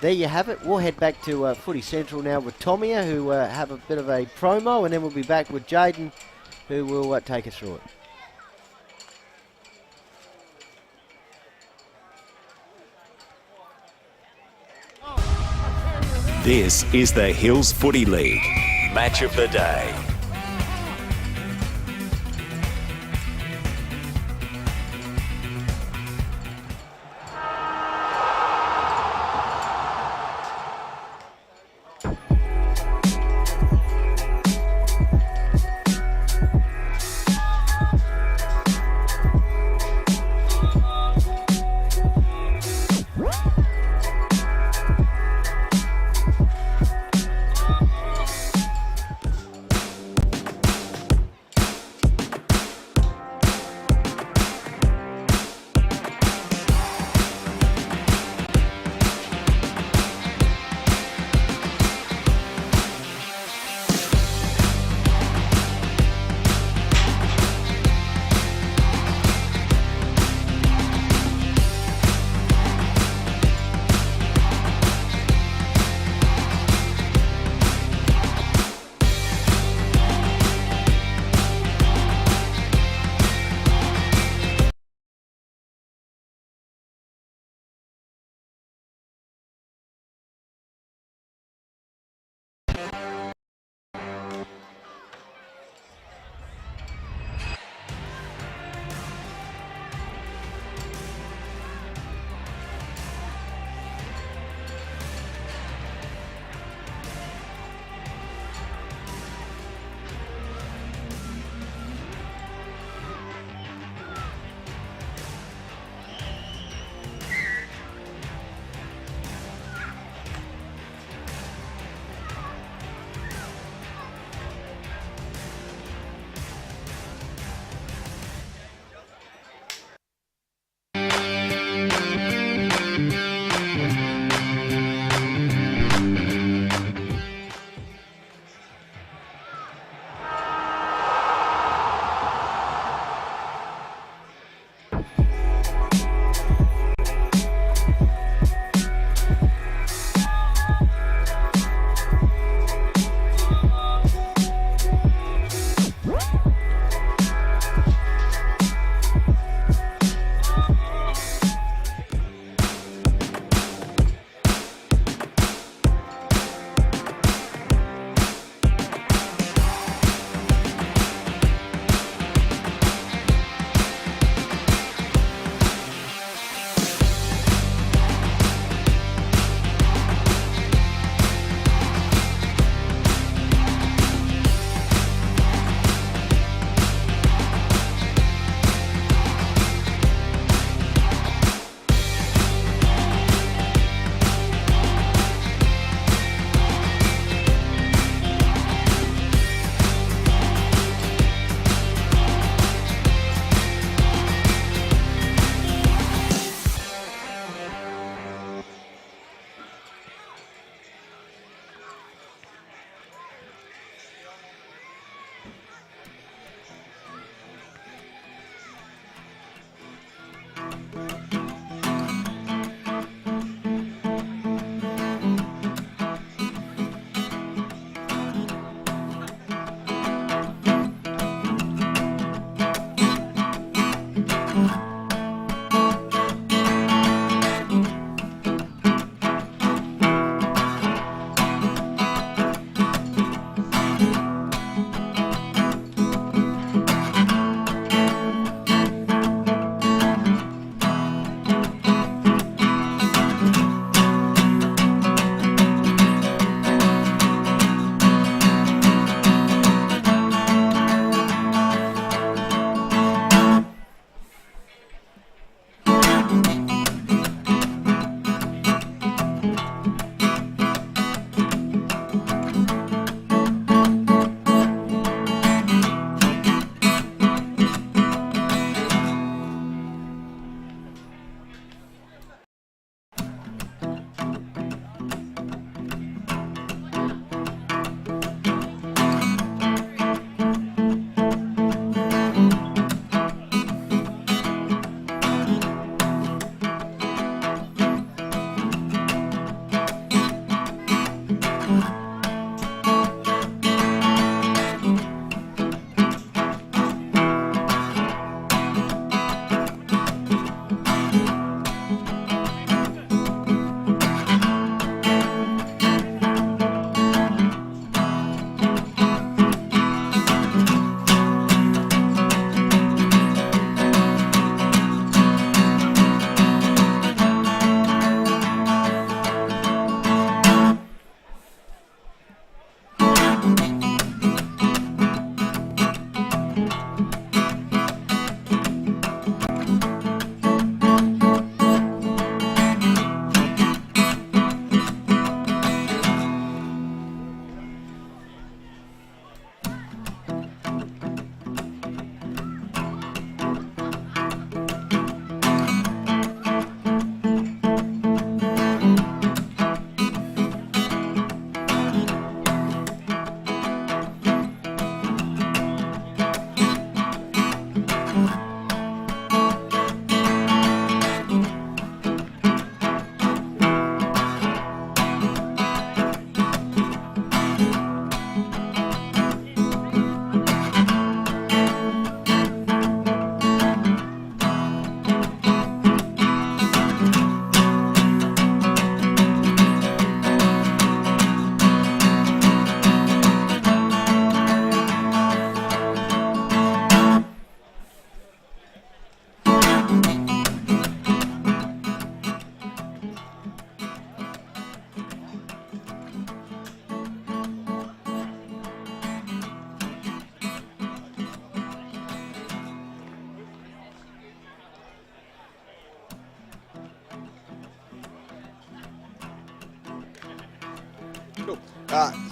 there you have it. We'll head back to Footy Central now with Tomia, who have a bit of a promo, and then we'll be back with Jaden, who will take us through it. This is the Hills Footy League. Match of the day.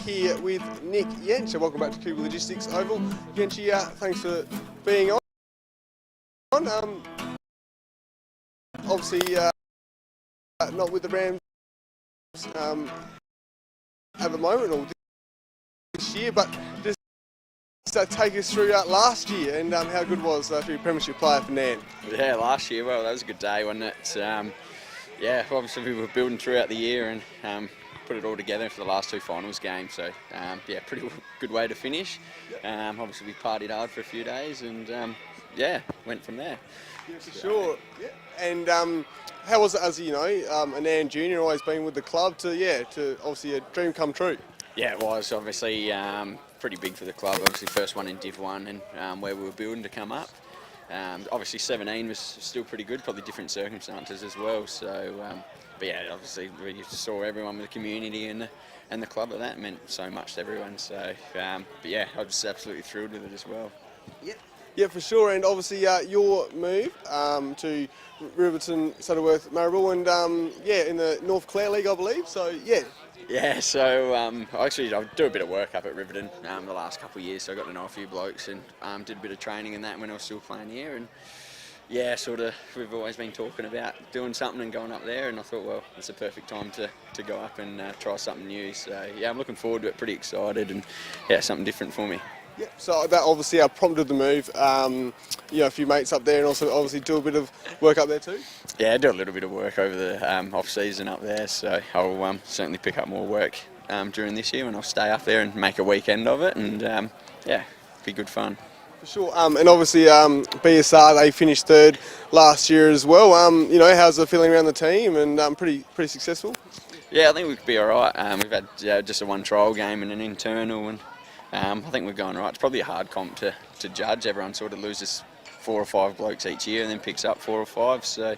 here with Nick Yench. So welcome back to Cuba Logistics Oval. Yenchy, thanks for being on. Obviously, not with the Rams at the moment or this year, but just take us through last year and how good was to be a premiership player for Nairne? Yeah, last year, well, that was a good day, wasn't it? Yeah, obviously we were building throughout the year and put it all together for the last two finals games. So, yeah, pretty good way to finish. Obviously we partied hard for a few days and, yeah, went from there. Yeah, for sure. Yeah. And how was it as, a Nairne junior, always been with the club to obviously a dream come true? Yeah, it was obviously pretty big for the club. Obviously first one in Div 1 and where we were building to come up. Obviously 17 was still pretty good, probably different circumstances as well. So, but yeah, obviously we just saw everyone with the community and the club at that. It meant so much to everyone. So, but yeah, I was just absolutely thrilled with it as well. Yeah, for sure. And obviously your move to Riverton, Saddleworth, Marrabul, and in the North Clare League, I believe. So yeah. Yeah, so I do a bit of work up at Riverton the last couple of years, so I got to know a few blokes and did a bit of training in that when I was still playing here. And yeah, we've always been talking about doing something and going up there, and I thought, well, it's a perfect time to go up and try something new. So yeah, I'm looking forward to it, pretty excited, and yeah, something different for me. Yeah, so that obviously prompted the move. A few mates up there, and also obviously do a bit of work up there too. Yeah, I do a little bit of work over the off season up there, so I'll certainly pick up more work during this year, and I'll stay up there and make a weekend of it, and yeah, be good fun. For sure. And obviously BSR, they finished third last year as well. How's the feeling around the team, and pretty successful? Yeah, I think we could be all right. We've had just a one trial game and an internal, and I think we're going right. It's probably a hard comp to judge. Everyone sort of loses 4 or 5 blokes each year and then picks up 4 or 5. So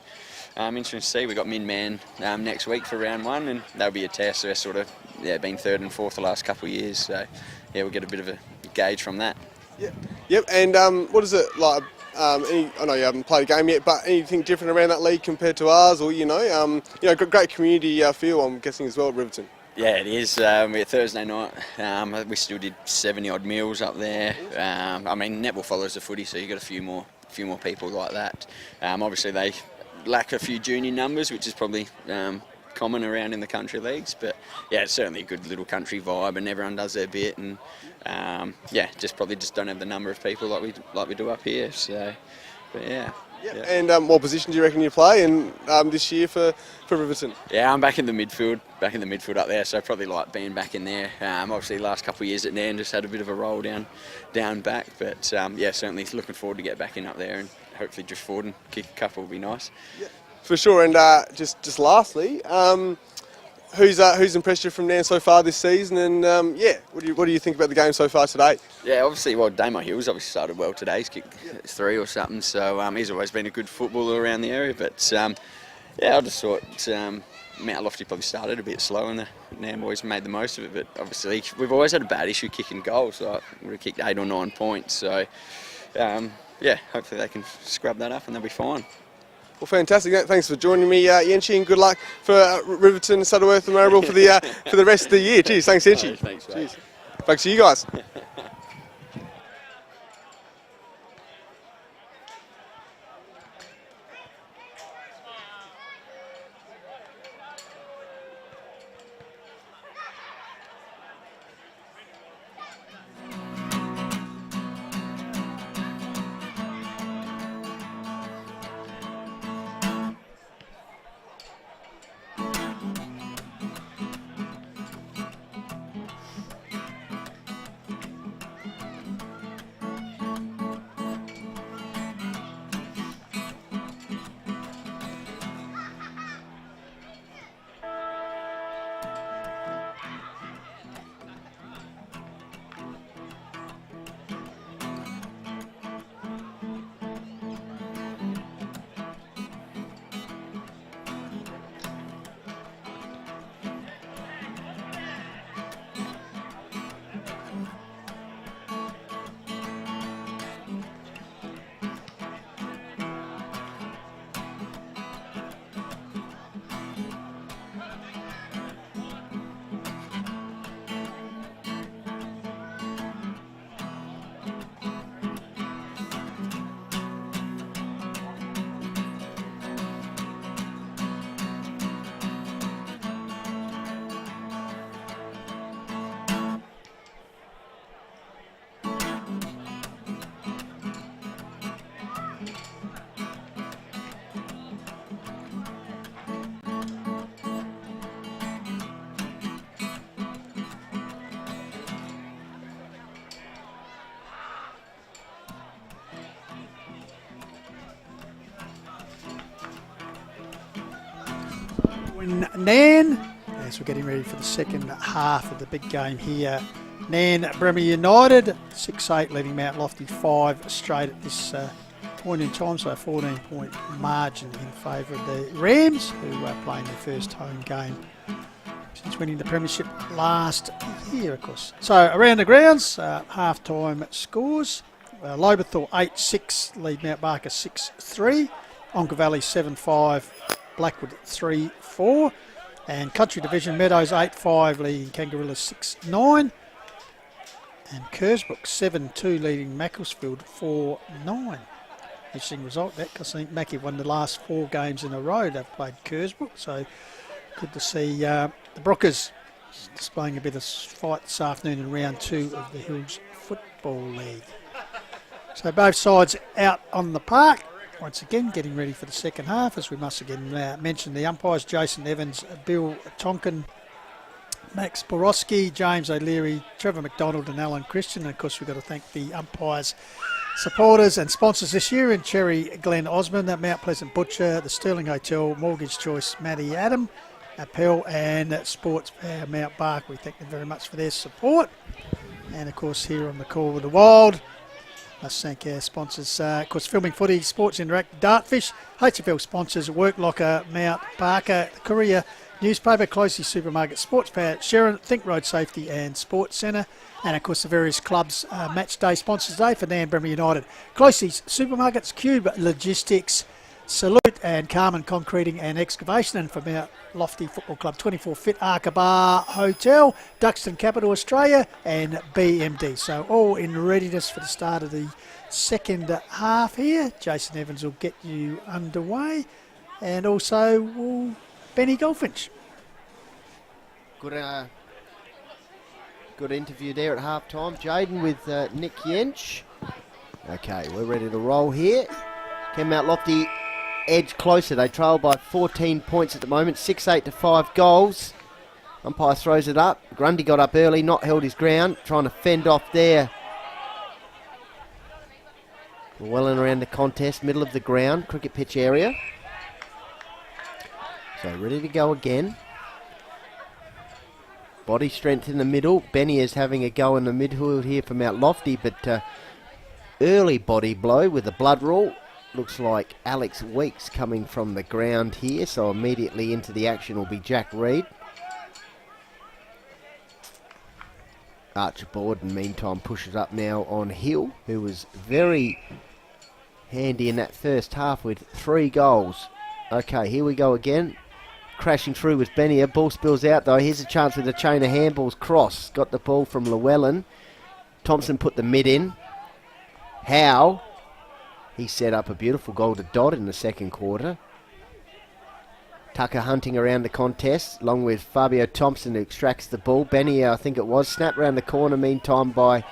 interesting to see. We've got Min-Man next week for round 1, and that'll be a test. They're sort of been 3rd and 4th the last couple of years. So yeah, we'll get a bit of a gauge from that. Yep. And what is it like? I know you haven't played a game yet, but anything different around that league compared to ours, or great community feel, I'm guessing as well at Riverton. Yeah, it is. We had Thursday night. We still did 70 odd meals up there. I mean, netball follows the footy, so you got a few more people like that. Obviously, they lack a few junior numbers, which is probably common around in the country leagues. But yeah, it's certainly a good little country vibe, and everyone does their bit. And probably don't have the number of people like we do up here. So, but yeah. Yeah. And what position do you reckon you play in this year for Riverton? Yeah, I'm back in the midfield up there, so probably like being back in there. Obviously, the last couple of years at Nairne just had a bit of a roll down back, but yeah, certainly looking forward to get back in up there and hopefully drift forward and kick a couple will be nice. Yeah, for sure. And just lastly, who's impressed you from Nairne so far this season? And what do you think about the game so far today? Yeah, obviously, Damo Hills obviously started well today. He's kicked 3 or something, so he's always been a good footballer around the area. But yeah, I just thought Mount Lofty probably started a bit slow, and the Nairne boys made the most of it. But obviously, we've always had a bad issue kicking goals. So we would have kicked 8 or 9 points. So yeah, hopefully they can scrub that up and they'll be fine. Well, fantastic. Thanks for joining me, Yenchi, and good luck for Riverton, Saddleworth and Marrabul for the rest of the year. Cheers. Thanks, Yenchi. Thanks, mate. Cheers. Thanks to you guys. in Nairne, as we're getting ready for the second half of the big game here. Nairne Bremer United, 6-8 leading Mount Lofty 5 straight at this point in time, so a 14-point margin in favour of the Rams, who are playing their first home game since winning the premiership last year, of course. So around the grounds, half-time scores. Lobethal 8-6, lead Mount Barker 6-3. Onka Valley 7-5, Blackwood 3-4. And Country Division Meadows 8-5, leading Kangaroos 6-9. And Kersbrook 7-2, leading Macclesfield 4-9. Interesting result that, because I think Mackie won the last 4 games in a row they've played Kersbrook. So good to see the Brookers displaying a bit of fight this afternoon in round 2 of the Hills Football League. So both sides out on the park. Once again, getting ready for the second half, as we must again mention the umpires, Jason Evans, Bill Tonkin, Max Borowski, James O'Leary, Trevor McDonald and Alan Christian. And of course, we've got to thank the umpires, supporters and sponsors this year in Cherry Glen Osmond, Mount Pleasant Butcher, the Sterling Hotel, Mortgage Choice, Matty Adam, Appel and Sports Power Mount Bark. We thank them very much for their support. And of course, here on the Call of the Wild, must thank our sponsors, of course, Filming Footy, Sports Interact, Dartfish, HFL sponsors, Work Locker, Mount Barker, the Courier, Newspaper, Closey Supermarket, Sports Power, Sharon, Think Road Safety and Sports Centre, and of course the various clubs match day sponsors today for Nairne Bremer United. Closey's Supermarkets, Cube Logistics, Salute and Carmen Concreting and Excavation, and for Mount Lofty Football Club, 24 Fit Arkabar Hotel, Duxton Capital Australia and BMD. So all in readiness for the start of the second half here. Jason Evans will get you underway, and also will Benny Goldfinch. Good interview there at half time. Jaden with Nick Yench. Okay, we're ready to roll here. Can Mount Lofty edge closer? They trail by 14 points at the moment, 6-8 to 5 goals. Umpire throws it up. Grundy got up early, not held his ground, trying to fend off there. Well and around the contest, middle of the ground, cricket pitch area. So ready to go again. Body strength in the middle. Benny is having a go in the midfield here for Mount Lofty, but early body blow with the blood rule. Looks like Alex Weeks coming from the ground here, so immediately into the action will be Jack Reed. Archibald, in the meantime, pushes up now on Hill, who was very handy in that first half with 3 goals. Okay, here we go again. Crashing through was Bennier. Ball spills out though. Here's a chance with a chain of handballs. Cross got the ball from Llewellyn. Thompson put the mid in. Howe. He set up a beautiful goal to Dodd in the second quarter. Tucker hunting around the contest, along with Fabio Thompson, who extracts the ball. Bennier, I think it was, snapped around the corner meantime by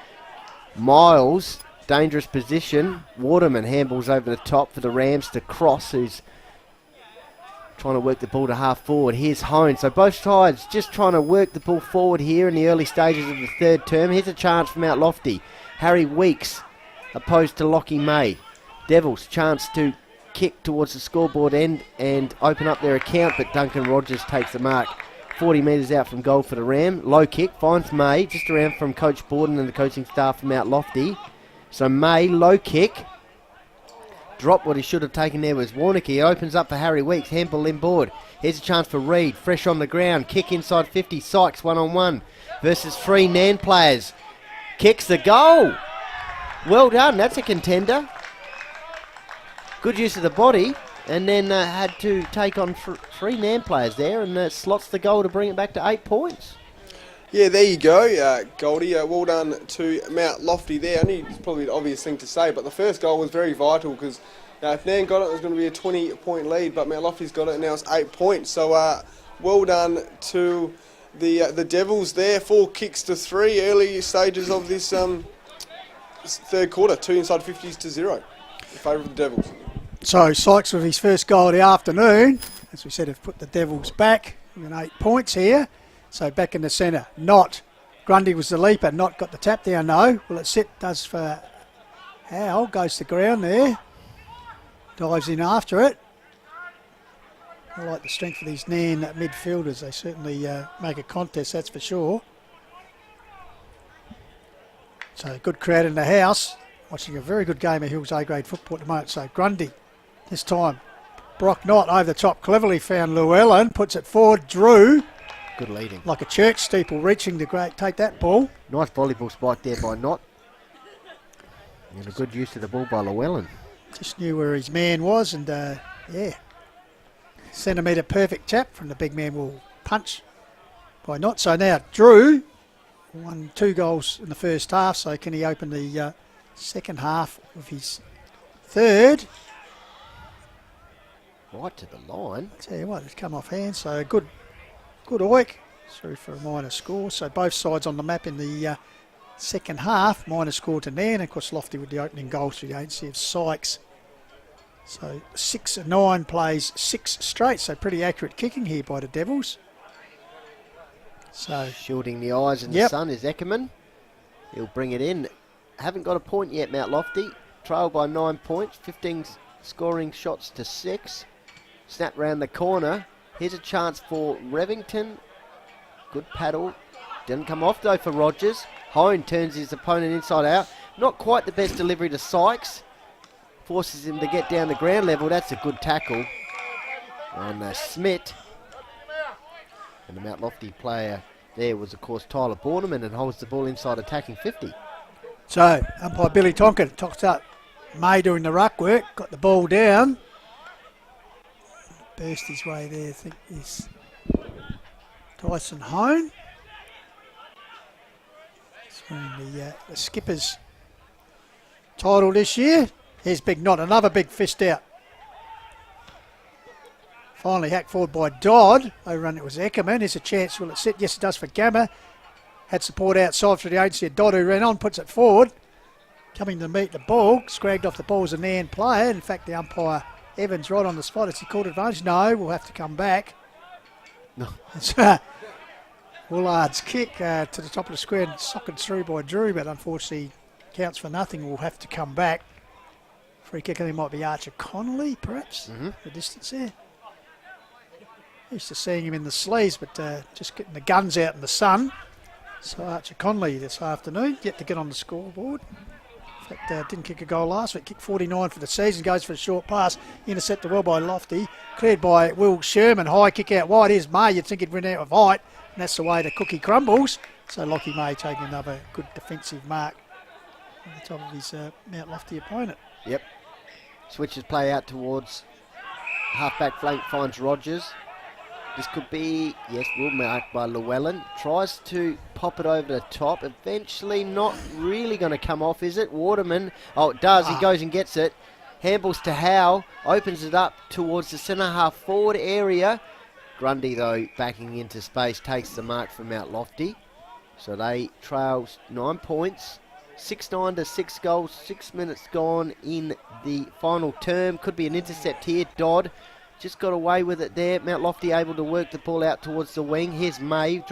Miles. Dangerous position. Waterman handballs over the top for the Rams to Cross, who's trying to work the ball to half forward. Here's Hone. So both sides just trying to work the ball forward here in the early stages of the third term. Here's a chance from Mount Lofty. Harry Weeks opposed to Lockie May. Devils chance to kick towards the scoreboard end and open up their account, but Duncan Rogers takes the mark. 40 metres out from goal for the Ram. Low kick finds May, just around from Coach Borden and the coaching staff from Mount Lofty. So May, low kick. Drop what he should have taken there was Warnick. He opens up for Harry Weeks. Hempel inboard. Here's a chance for Reed. Fresh on the ground. Kick inside 50. Sykes 1-on-1 versus 3 Nairne players. Kicks the goal. Well done. That's a contender. Good use of the body. And then had to take on 3 Nairne players there. And slots the goal to bring it back to 8 points. Yeah, there you go, Goldie. Well done to Mount Lofty there. I knew it's probably an obvious thing to say, but the first goal was very vital because if Nairne got it, it was going to be a 20-point lead, but Mount Lofty's got it, and now it's 8 points. So well done to the Devils there. 4 kicks to 3, early stages of this third quarter. 2 inside 50s to 0 in favour of the Devils. So Sykes with his first goal of the afternoon, as we said, have put the Devils back with 8 points here. So back in the centre, Not. Grundy was the leaper, Not got the tap down, no. Well, it sit, does for Howe, goes to ground there. Dives in after it. I like the strength of these Nairne midfielders. They certainly make a contest, that's for sure. So good crowd in the house. Watching a very good game of Hills A-grade football at the moment. So Grundy, this time, Brock Knott over the top, cleverly found Llewellyn, puts it forward, Drew. Good leading. Like a church steeple reaching to take that ball. Nice volleyball spike there by Knott. And a good use of the ball by Llewellyn. Just knew where his man was and, yeah. Centimetre perfect tap from the big man will punch by Knott. So now Drew won 2 goals in the first half. So can he open the second half with his third? Right to the line. Tell you what, it's come off hand. So good oik. Sorry for a minor score. So both sides on the map in the second half. Minor score to Nairne. Of course, Lofty with the opening goals for the agency of Sykes. So 6-9 plays 6 straight. So pretty accurate kicking here by the Devils. So shielding the eyes in the sun is Eckerman. He'll bring it in. Haven't got a point yet, Mount Lofty. Trail by 9 points. 15 scoring shots to 6. Snap round the corner. Here's a chance for Revington. Good paddle. Didn't come off though for Rogers. Hone turns his opponent inside out. Not quite the best delivery to Sykes. Forces him to get down the ground level. That's a good tackle on Smith. And the Mount Lofty player there was, of course, Tyler Borneman, and holds the ball inside attacking 50. So, umpire Billy Tonkin talks up May doing the ruck work. Got the ball down. Burst his way there, I think, is Tyson Hone. The skipper's title this year. Here's Big Knott, another big fist out. Finally hacked forward by Dodd. Overrun it was Eckerman. Here's a chance. Will it sit? Yes, it does for Gamma. Had support outside for the agency of Dodd, who ran on, puts it forward. Coming to meet the ball. Scragged off the ball as a Nairne player. In fact, the umpire, Evans, right on the spot. Has he called advantage? No, we'll have to come back. No. It's Woolard's kick to the top of the square and socked through by Drew, but unfortunately counts for nothing. We'll have to come back. Free kick, I think it might be Archer Connolly, perhaps, the distance there. Used to seeing him in the sleeves, but just getting the guns out in the sun. So Archer Connolly this afternoon, yet to get on the scoreboard. In fact, didn't kick a goal last week, kicked 49 for the season, goes for a short pass, intercepted well by Lofty, cleared by Will Sherman, high kick out wide. Here's May, you'd think he'd run out of height, and that's the way the cookie crumbles. So Lockie May taking another good defensive mark on the top of his Mount Lofty opponent. Yep. Switches play out towards half-back flank, finds Rogers. This could be, yes, well marked by Llewellyn. Tries to pop it over the top. Eventually not really going to come off, is it? Waterman, oh, it does. He goes and gets it. Handballs to Howe. Opens it up towards the centre half forward area. Grundy, though, backing into space, takes the mark from Mount Lofty. So they trail 9 points. 6-9 to 6 goals, 6 minutes gone in the final term. Could be an intercept here. Dodd just got away with it there. Mount Lofty able to work the ball out towards the wing. Here's May,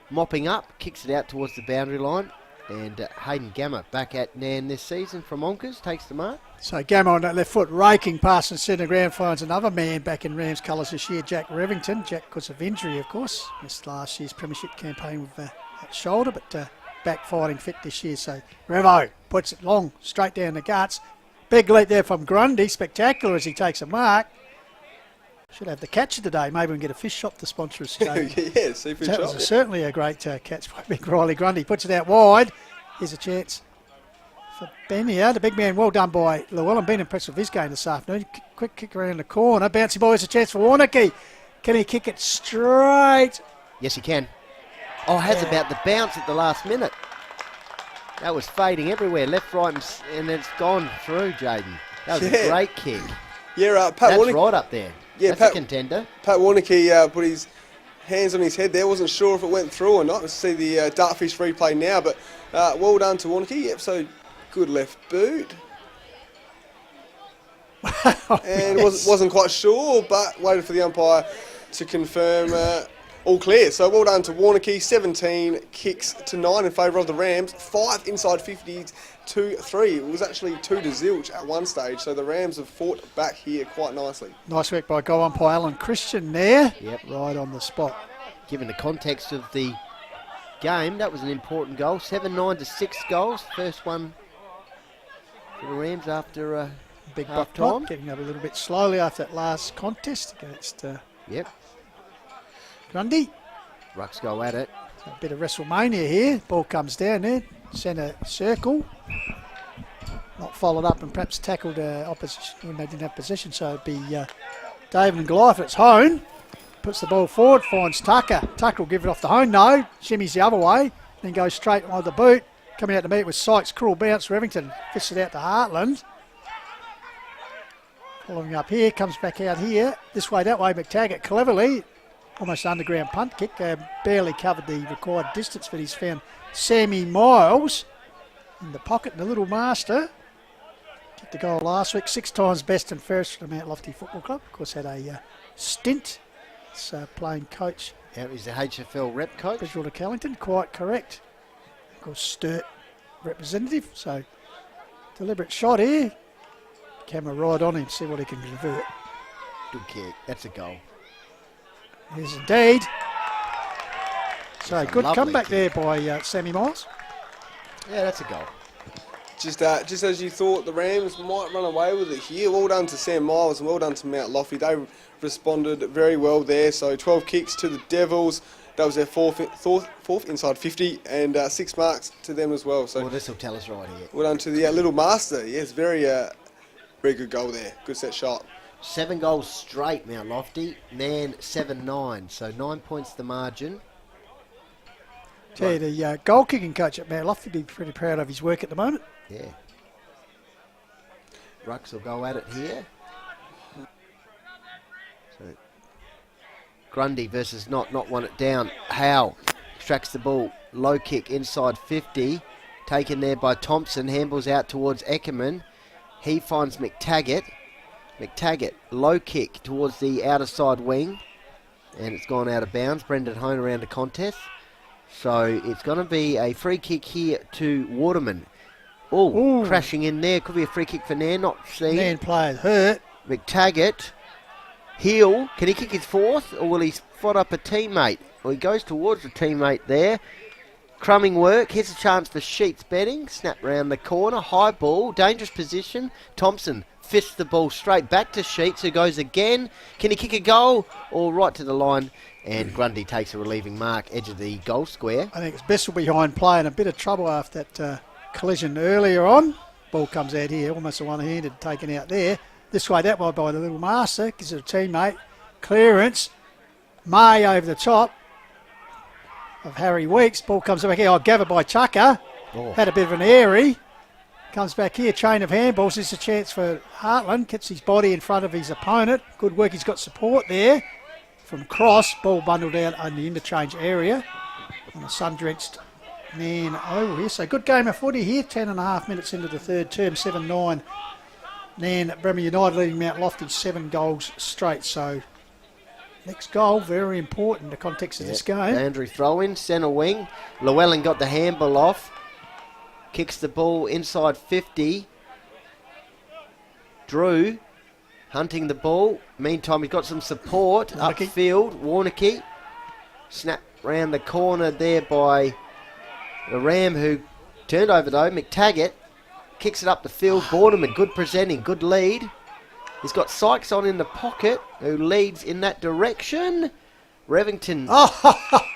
mopping up, kicks it out towards the boundary line. And Hayden Gamma back at Nairne this season from Onkers, takes the mark. So Gamma on that left foot, raking past and centre ground, finds another man back in Rams colours this year, Jack Revington. Jack, because of injury, of course. Missed last year's premiership campaign with that shoulder, but back fighting fit this year. So Revo puts it long, straight down the guts. Big leap there from Grundy, spectacular as he takes a mark. Should have the catcher today. Maybe we can get a fish shop to sponsor us today. Yeah, seafood shop. That was certainly a great catch by Big Riley Grundy. Puts it out wide. Here's a chance for Ben here. The big man, well done by Llewellyn. Been impressed with his game this afternoon. Quick kick around the corner. Bouncy boy has a chance for Warnocky. Can he kick it straight? Yes, he can. Oh, has about the bounce at the last minute. That was fading everywhere, left, right, and it's gone through, Jaden. That was a great kick. Yeah, Pat That's Warnocky, right up there. Yeah, That's a contender. Pat Warnocky put his hands on his head there. Wasn't sure if it went through or not. Let's see the Dartfish replay now, but well done to Warnocky. Yep, so good left boot. And wasn't quite sure, but waited for the umpire to confirm. all clear. So well done to Warnocky. 17 kicks to 9 in favour of the Rams. 5 inside 50s to 3. It was actually 2-0 at one stage. So the Rams have fought back here quite nicely. Nice work by goal umpire Alan Christian there. Yep. Right on the spot. Given the context of the game, that was an important goal. 7-9 to 6 goals. First one for the Rams after Big half buck time. getting up a little bit slowly after that last contest against Yep. Grundy. Rucks go at it. A bit of WrestleMania here. Ball comes down there, centre circle. Not followed up and perhaps tackled opposition when they didn't have possession. So it'd be David and Goliath. It's Hone. Puts the ball forward, finds Tucker. Tucker will give it off to Hone. No, shimmies the other way. Then goes straight on the boot. Coming out to meet with Sykes. Cruel bounce. Revington fists it out to Heartland. Following up here, comes back out here. This way, that way. McTaggart cleverly. Almost underground punt kick. Barely covered the required distance, but he's found Sammy Miles in the pocket. And the little master kicked the goal last week. 6 times best and fairest for the Mount Lofty Football Club. Of course, had a stint as playing coach. Yeah, he's the HFL rep coach. Bridgewater Callington, quite correct. Of course, Sturt representative. So, deliberate shot here. Camera right on him, see what he can convert. Good kick. That's a goal. Yes, indeed. So, That's a good lovely comeback kick. there by Sammy Miles. Yeah, that's a goal. Just as you thought, the Rams might run away with it here. Well done to Sam Miles and well done to Mount Lofty. They responded very well there. So 12 kicks to the Devils. That was their fourth inside 50 and 6 marks to them as well. So Well, this will tell us right here. well done to the little master. Yes, very good goal there. Good set shot. 7 goals straight, Mount Lofty. Nairne 7-9, so 9 points the margin. Tell you, the goal kicking coach at Mount Lofty will be pretty proud of his work at the moment. Yeah. Rucks will go at it here. So Grundy versus not won it down. Howe extracts the ball. Low kick inside 50. Taken there by Thompson. Handballs out towards Eckerman. He finds McTaggart. McTaggart, low kick towards the outer side wing. And it's gone out of bounds. Brendan Hone around the contest. So it's going to be a free kick here to Waterman. Oh, crashing in there. Could be a free kick for Nairne, not seen. Nairne players hurt. McTaggart. Heel. Can he kick his fourth or will he spot up a teammate? Well, he goes towards the teammate there. Crumbing work. Here's a chance for Sheets betting. Snap round the corner. High ball. Dangerous position. Thompson fists the ball straight back to Sheets, who goes again. Can he kick a goal? Or right to the line. And Grundy takes a relieving mark, edge of the goal square. I think it's Bessel behind play and a bit of trouble after that collision earlier on. Ball comes out here, almost a one-handed taken out there. This way, that way by the little master. Gives it a teammate. Clearance. May over the top of Harry Weeks. Ball comes back here. Gathered by Tucker. Oh. Had a bit of an airy. Comes back here. Chain of handballs. This is a chance for Heartland. Gets his body in front of his opponent. Good work. He's got support there. From cross, ball bundled out in the interchange area on a sun-drenched man over here. So good game of footy here, 10.5 minutes into the third term, 7-9. Nairne at Bremer United leading Mount Lofty 7 goals straight. So next goal, very important in the context of this game. Andrew throw in, centre wing. Llewellyn got the handball off. Kicks the ball inside 50. Drew hunting the ball. Meantime, he's got some support upfield. Warnocky. Snap round the corner there by the Ram, who turned over though. McTaggart kicks it up the field. Borderman, good presenting, good lead. He's got Sykes on in the pocket, who leads in that direction. Revington,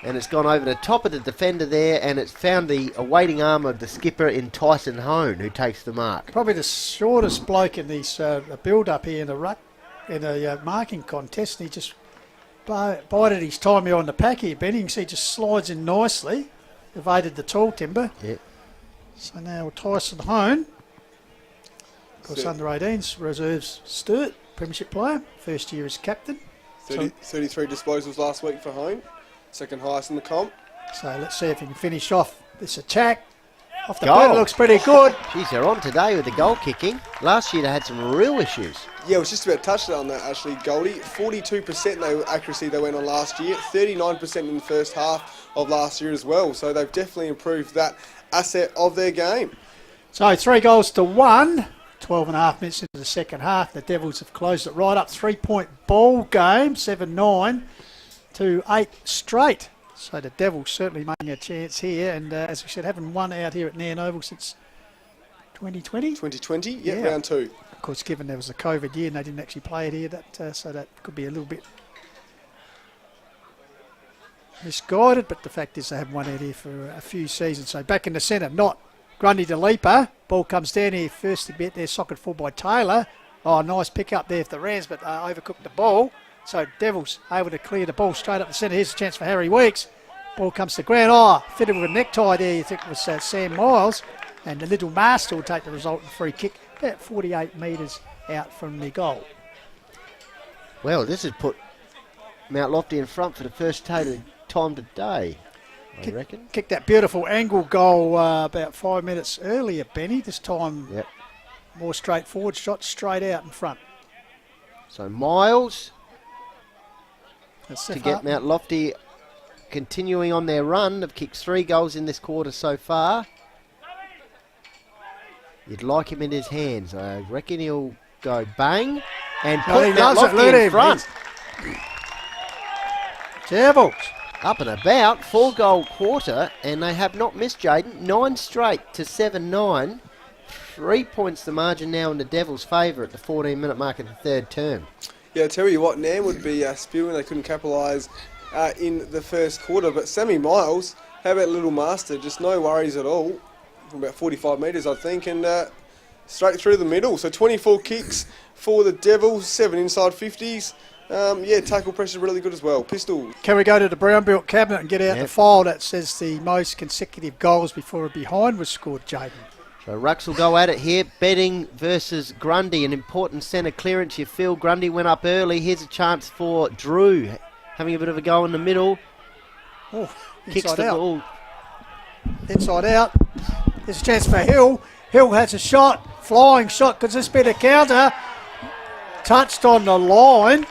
and it's gone over the top of the defender there, and it's found the awaiting arm of the skipper in Tyson Hone, who takes the mark. Probably the shortest bloke in this build-up here in the marking contest, and he just bided his time here on the pack here, Benny. You can see he just slides in nicely, evaded the tall timber. Yep. So now Tyson Hone, of course, under 18s, reserves Sturt, premiership player, first year as captain. 33 disposals last week for Hone, second highest in the comp. So let's see if he can finish off this attack. Off the Goal. bat, it looks pretty good. Geez, they're on today with the goal kicking. Last year they had some real issues. Yeah, it was just about touched on that actually, Goldie. 42% accuracy they went on last year, 39% in the first half of last year as well. So they've definitely improved that asset of their game. So 3-1, 12 and a half minutes into the second half. The Devils have closed it right up. 3-point ball game, 7-9 to 8 straight. So the Devils certainly making a chance here. And as we said, haven't won out here at Nairne Oval since 2020. 2020, yeah, Yeah. round 2. Of course, given there was a COVID year and they didn't actually play it here, so that could be a little bit misguided. But the fact is they haven't won out here for a few seasons. So back in the centre, not Grundy to Leaper. Ball comes down here first to get there, socket full by Taylor. Oh, nice pick up there for the Rams, but overcooked the ball. So Devils able to clear the ball straight up the centre. Here's a chance for Harry Weeks. Ball comes to ground. Oh, fitted with a necktie there. You think it was Sam Miles. And the little master will take the resultant free kick about 48 metres out from the goal. Well, this has put Mount Lofty in front for the first time today, I reckon. Kicked that beautiful angle goal about 5 minutes earlier, Benny. This time more straightforward, shot straight out in front. So Miles That's to get Mount Lofty continuing on their run. They've kicked 3 goals in this quarter so far. You'd like him in his hands. I reckon he'll go bang and put Mount Lofty in front. Devils. Up and about, 4-goal quarter, and they have not missed, Jaden. 9 straight to 7-9. 3 points the margin now in the Devils' favour at the 14-minute mark of the third term. Yeah, I tell you what, Nairne would be spewing. They couldn't capitalise in the first quarter. But Sammy Miles, how about Little Master? Just no worries at all. From about 45 metres, I think, and straight through the middle. So 24 kicks for the Devils, 7 inside 50s. Tackle pressure really good as well. Pistol. Can we go to the brown belt cabinet and get out the file that says the most consecutive goals before a behind was scored, Jaden? So Rucks will go at it here. Betting versus Grundy, an important centre clearance. You feel Grundy went up early. Here's a chance for Drew, having a bit of a go in the middle. Oh, kicks the ball. Inside out. There's a chance for Hill. Hill has a shot, flying shot. Could this be the counter? Touched on the line.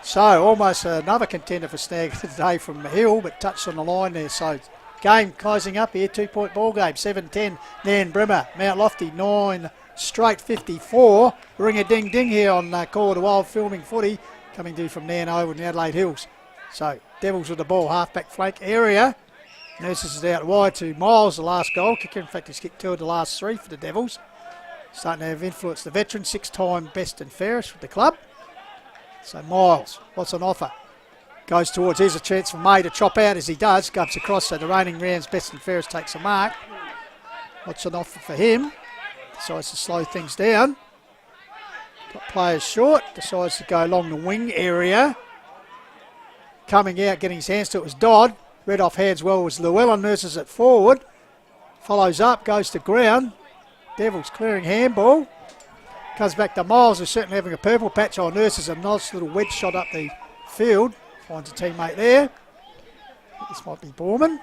So almost another contender for snag today from Hill, but touched on the line there. So game closing up here, 2-point ball game, 7-10. Nairne Brimmer, Mount Lofty, 9 straight, 54. Ring a ding ding here on Call of the Wild filming footy, coming to from Nairne over in the Adelaide Hills. So Devils with the ball, half-back flank area. Nurses is out wide to Miles, the last goal kicker. In fact, he's kicked 2 of the last 3 for the Devils. Starting to have influence. The veteran, 6-time best and fairest with the club. So Miles, what's on offer? Goes towards, here's a chance for May to chop out as he does. Goes across, so the reigning rounds best and fairest takes a mark. What's on offer for him? Decides to slow things down. Got players short, decides to go along the wing area. Coming out, getting his hands to it was Dodd. Red off hands well was Llewellyn, nurses it forward. Follows up, goes to ground. Devils clearing handball. Comes back to Miles, who's certainly having a purple patch on. Nurses a nice little wedge shot up the field. Finds a teammate there. This might be Borman.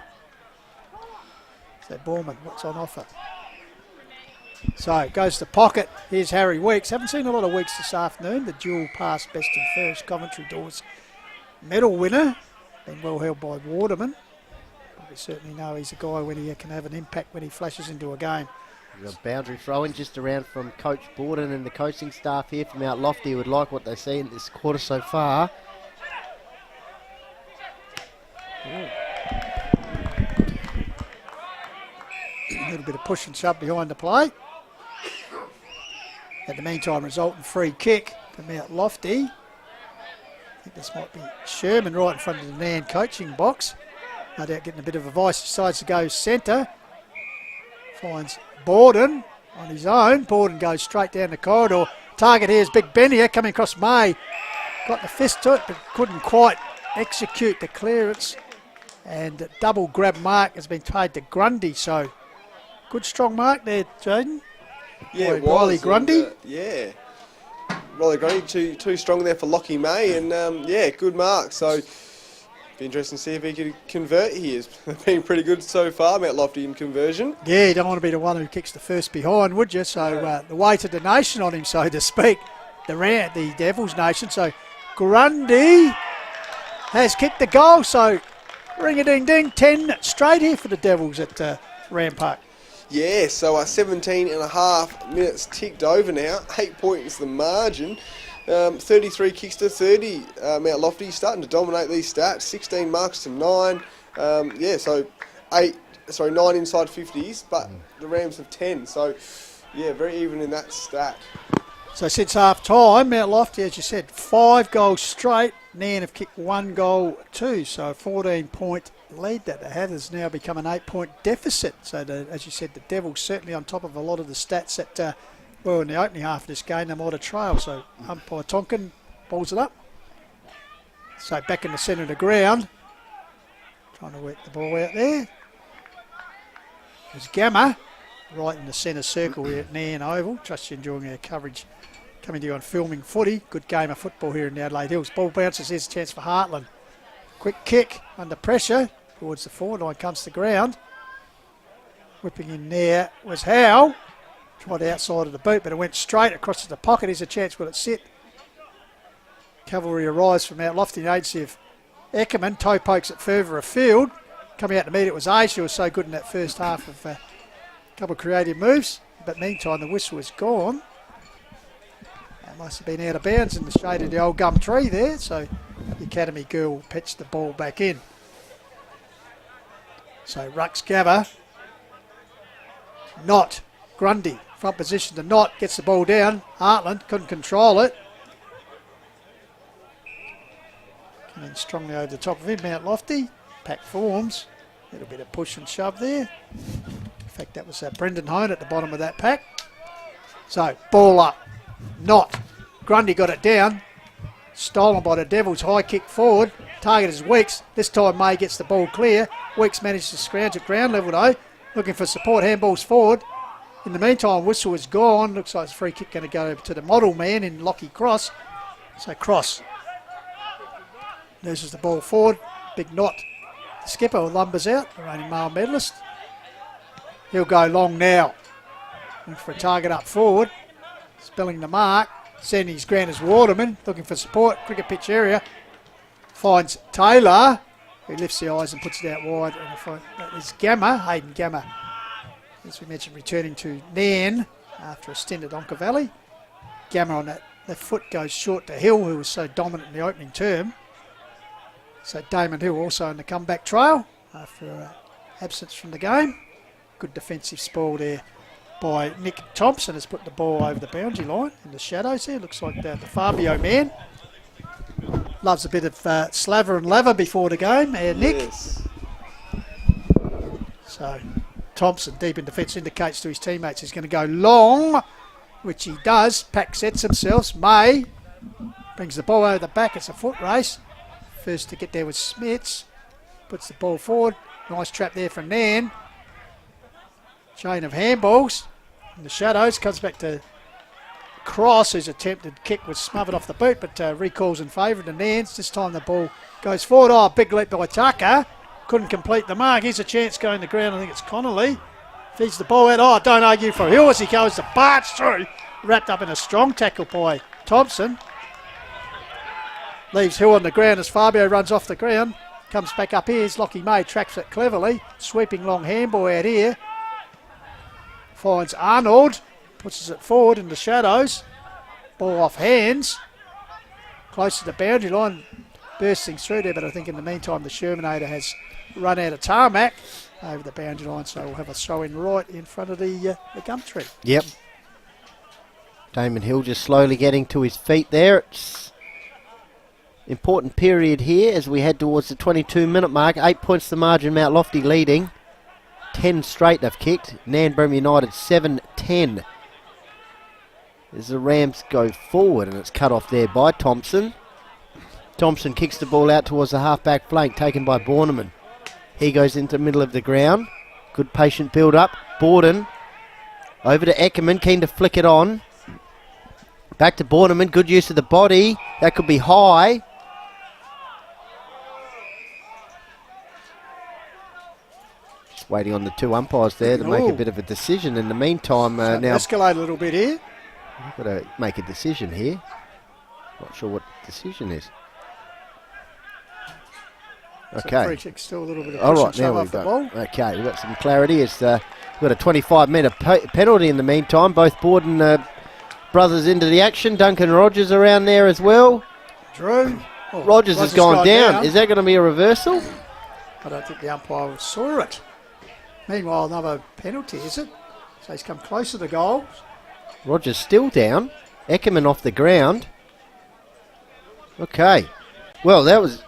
Is that Borman? What's on offer? So goes to pocket. Here's Harry Weeks. Haven't seen a lot of Weeks this afternoon. The dual pass best and fairest Coventry Doors medal winner. Been well held by Waterman. But we certainly know he's a guy when he can have an impact when he flashes into a game. A boundary throw-in just around from Coach Borden and the coaching staff here from Mount Lofty would like what they see in this quarter so far. A little bit of push and shove behind the play. At the meantime, resultant free kick to Mount Lofty. I think this might be Sherman right in front of the Nairne coaching box. No doubt getting a bit of advice. Decides to go centre. Finds Borden on his own. Borden goes straight down the corridor. Target here is Big Ben here coming across May. Got the fist to it but couldn't quite execute the clearance. And double grab mark has been paid to Grundy. So good strong mark there, Jaden. Yeah, it Riley was. Grundy. Riley Grundy too strong there for Lockie May, and good mark. So Be interesting to see if he can convert here. They've been pretty good so far, Mount Lofty in conversion. Yeah, you don't want to be the one who kicks the first behind, would you? So the weight of the nation on him, so to speak, the Devils nation. So Grundy has kicked the goal. So ring-a-ding-ding, 10 straight here for the Devils at Ram Park. Yeah, so 17 and a half minutes ticked over now. 8 points the margin. 33 kicks to 30. Mount Lofty starting to dominate these stats. 16 marks to 9. So 9 inside 50s, but the Rams have 10. So, yeah, very even in that stat. So since half time, Mount Lofty, as you said, 5 goals straight. Nairne have kicked 1 goal too. So a 14-point lead that they have has now become an 8-point deficit. So as you said, the Devils certainly on top of a lot of the stats that in the opening half of this game they might have trailed. So umpire Tonkin balls it up. So back in the centre of the ground, trying to work the ball out there. There's Gamma right in the centre circle here at Nairne Oval. Trust you're enjoying our coverage coming to you on Filming Footy. Good game of football here in the Adelaide Hills. Ball bounces, here's a chance for Heartland. Quick kick under pressure towards the forward line, comes to ground. Whipping in there was Howe. Tried outside of the boot, but it went straight across to the pocket. Here's a chance, will it sit? Cavalry arrives from Mount Lofty, the agency of Eckerman. Toe pokes it further afield. Coming out to meet it was Ace, who was so good in that first half of a couple of creative moves. But meantime, the whistle was gone. That must have been out of bounds in the shade of the old gum tree there. So the Academy girl pitched the ball back in. So Rux Gabba. Not Grundy. Front position to Knott, gets the ball down. Heartland couldn't control it. Coming strongly over the top of him, Mount Lofty. Pack forms. A little bit of push and shove there. In fact, that was Brendan Hone at the bottom of that pack. So, ball up. Knott. Grundy got it down. Stolen by the Devils. High kick forward. Target is Weeks. This time May gets the ball clear. Weeks managed to scrounge at ground level though. Looking for support. Handballs forward. In the meantime, whistle is gone. Looks like it's a free kick going to go over to the model man in Lockie Cross. So Cross loses the ball forward. Big Knott. The skipper lumbers out. The reigning male medalist. He'll go long now. Looking for a target up forward. Spelling the mark. Sending his ground as Waterman. Looking for support. Cricket pitch area. Finds Taylor, who lifts the eyes and puts it out wide. And that is Gamma, Hayden Gamma. As we mentioned, returning to Nairne after a stint at Onka Valley. Gamma on that left foot goes short to Hill, who was so dominant in the opening term. So Damon Hill also in the comeback trail after absence from the game. Good defensive spoil there by Nick Thompson, has put the ball over the boundary line in the shadows there. Looks like the Fabio man. Loves a bit of slaver and laver before the game, Nick. Yes. So Thompson, deep in defence, indicates to his teammates he's going to go long, which he does. Pack sets themselves. May brings the ball over the back. It's a foot race. First to get there was Smits. Puts the ball forward. Nice trap there from Nairne. Chain of handballs. In the shadows, comes back to Cross, whose attempted kick was smothered off the boot, but recalls in favour of the Nairns. This time the ball goes forward. Oh, big leap by Tucker. Couldn't complete the mark. Here's a chance going to ground. I think it's Connolly. Feeds the ball out. Oh, don't argue for Hill as he goes to barge through. Wrapped up in a strong tackle by Thompson. Leaves Hill on the ground as Fabio runs off the ground. Comes back up here. Here's Lockie May. Tracks it cleverly. Sweeping long handball out here. Finds Arnold. Pushes it forward in the shadows. Ball off hands. Close to the boundary line. Bursting through there, but I think in the meantime the Shermanator has run out of tarmac over the boundary line, so we'll have a throw in right in front of the gum tree. Yep. Damon Hill just slowly getting to his feet there. It's important period here as we head towards the 22-minute mark. 8 points the margin, Mount Lofty leading. 10 straight they've kicked. Nairne United 7-10. As the Rams go forward, and it's cut off there by Thompson. Thompson kicks the ball out towards the half-back flank, taken by Borneman. He goes into the middle of the ground. Good patient build-up. Borden over to Eckerman, keen to flick it on. Back to Borneman, good use of the body. That could be high. waiting on the two umpires there to make a Ooh. bit of a decision. In the meantime, So now escalate a little bit here. we've got to make a decision here. Not sure what the decision is. So Okay. free kick, still a little bit of All push right, and shove now off we've the got. ball. Okay, we've got some clarity. It's we've got a 25-metre penalty in the meantime. Both Borden brothers into the action. Duncan Rogers around there as well. Drew. Oh, Rogers has gone down. Is that going to be a reversal? I don't think the umpire saw it. Meanwhile, another penalty, is it? So he's come close to the goal. Rogers still down. Eckerman off the ground. Okay. Well, that was.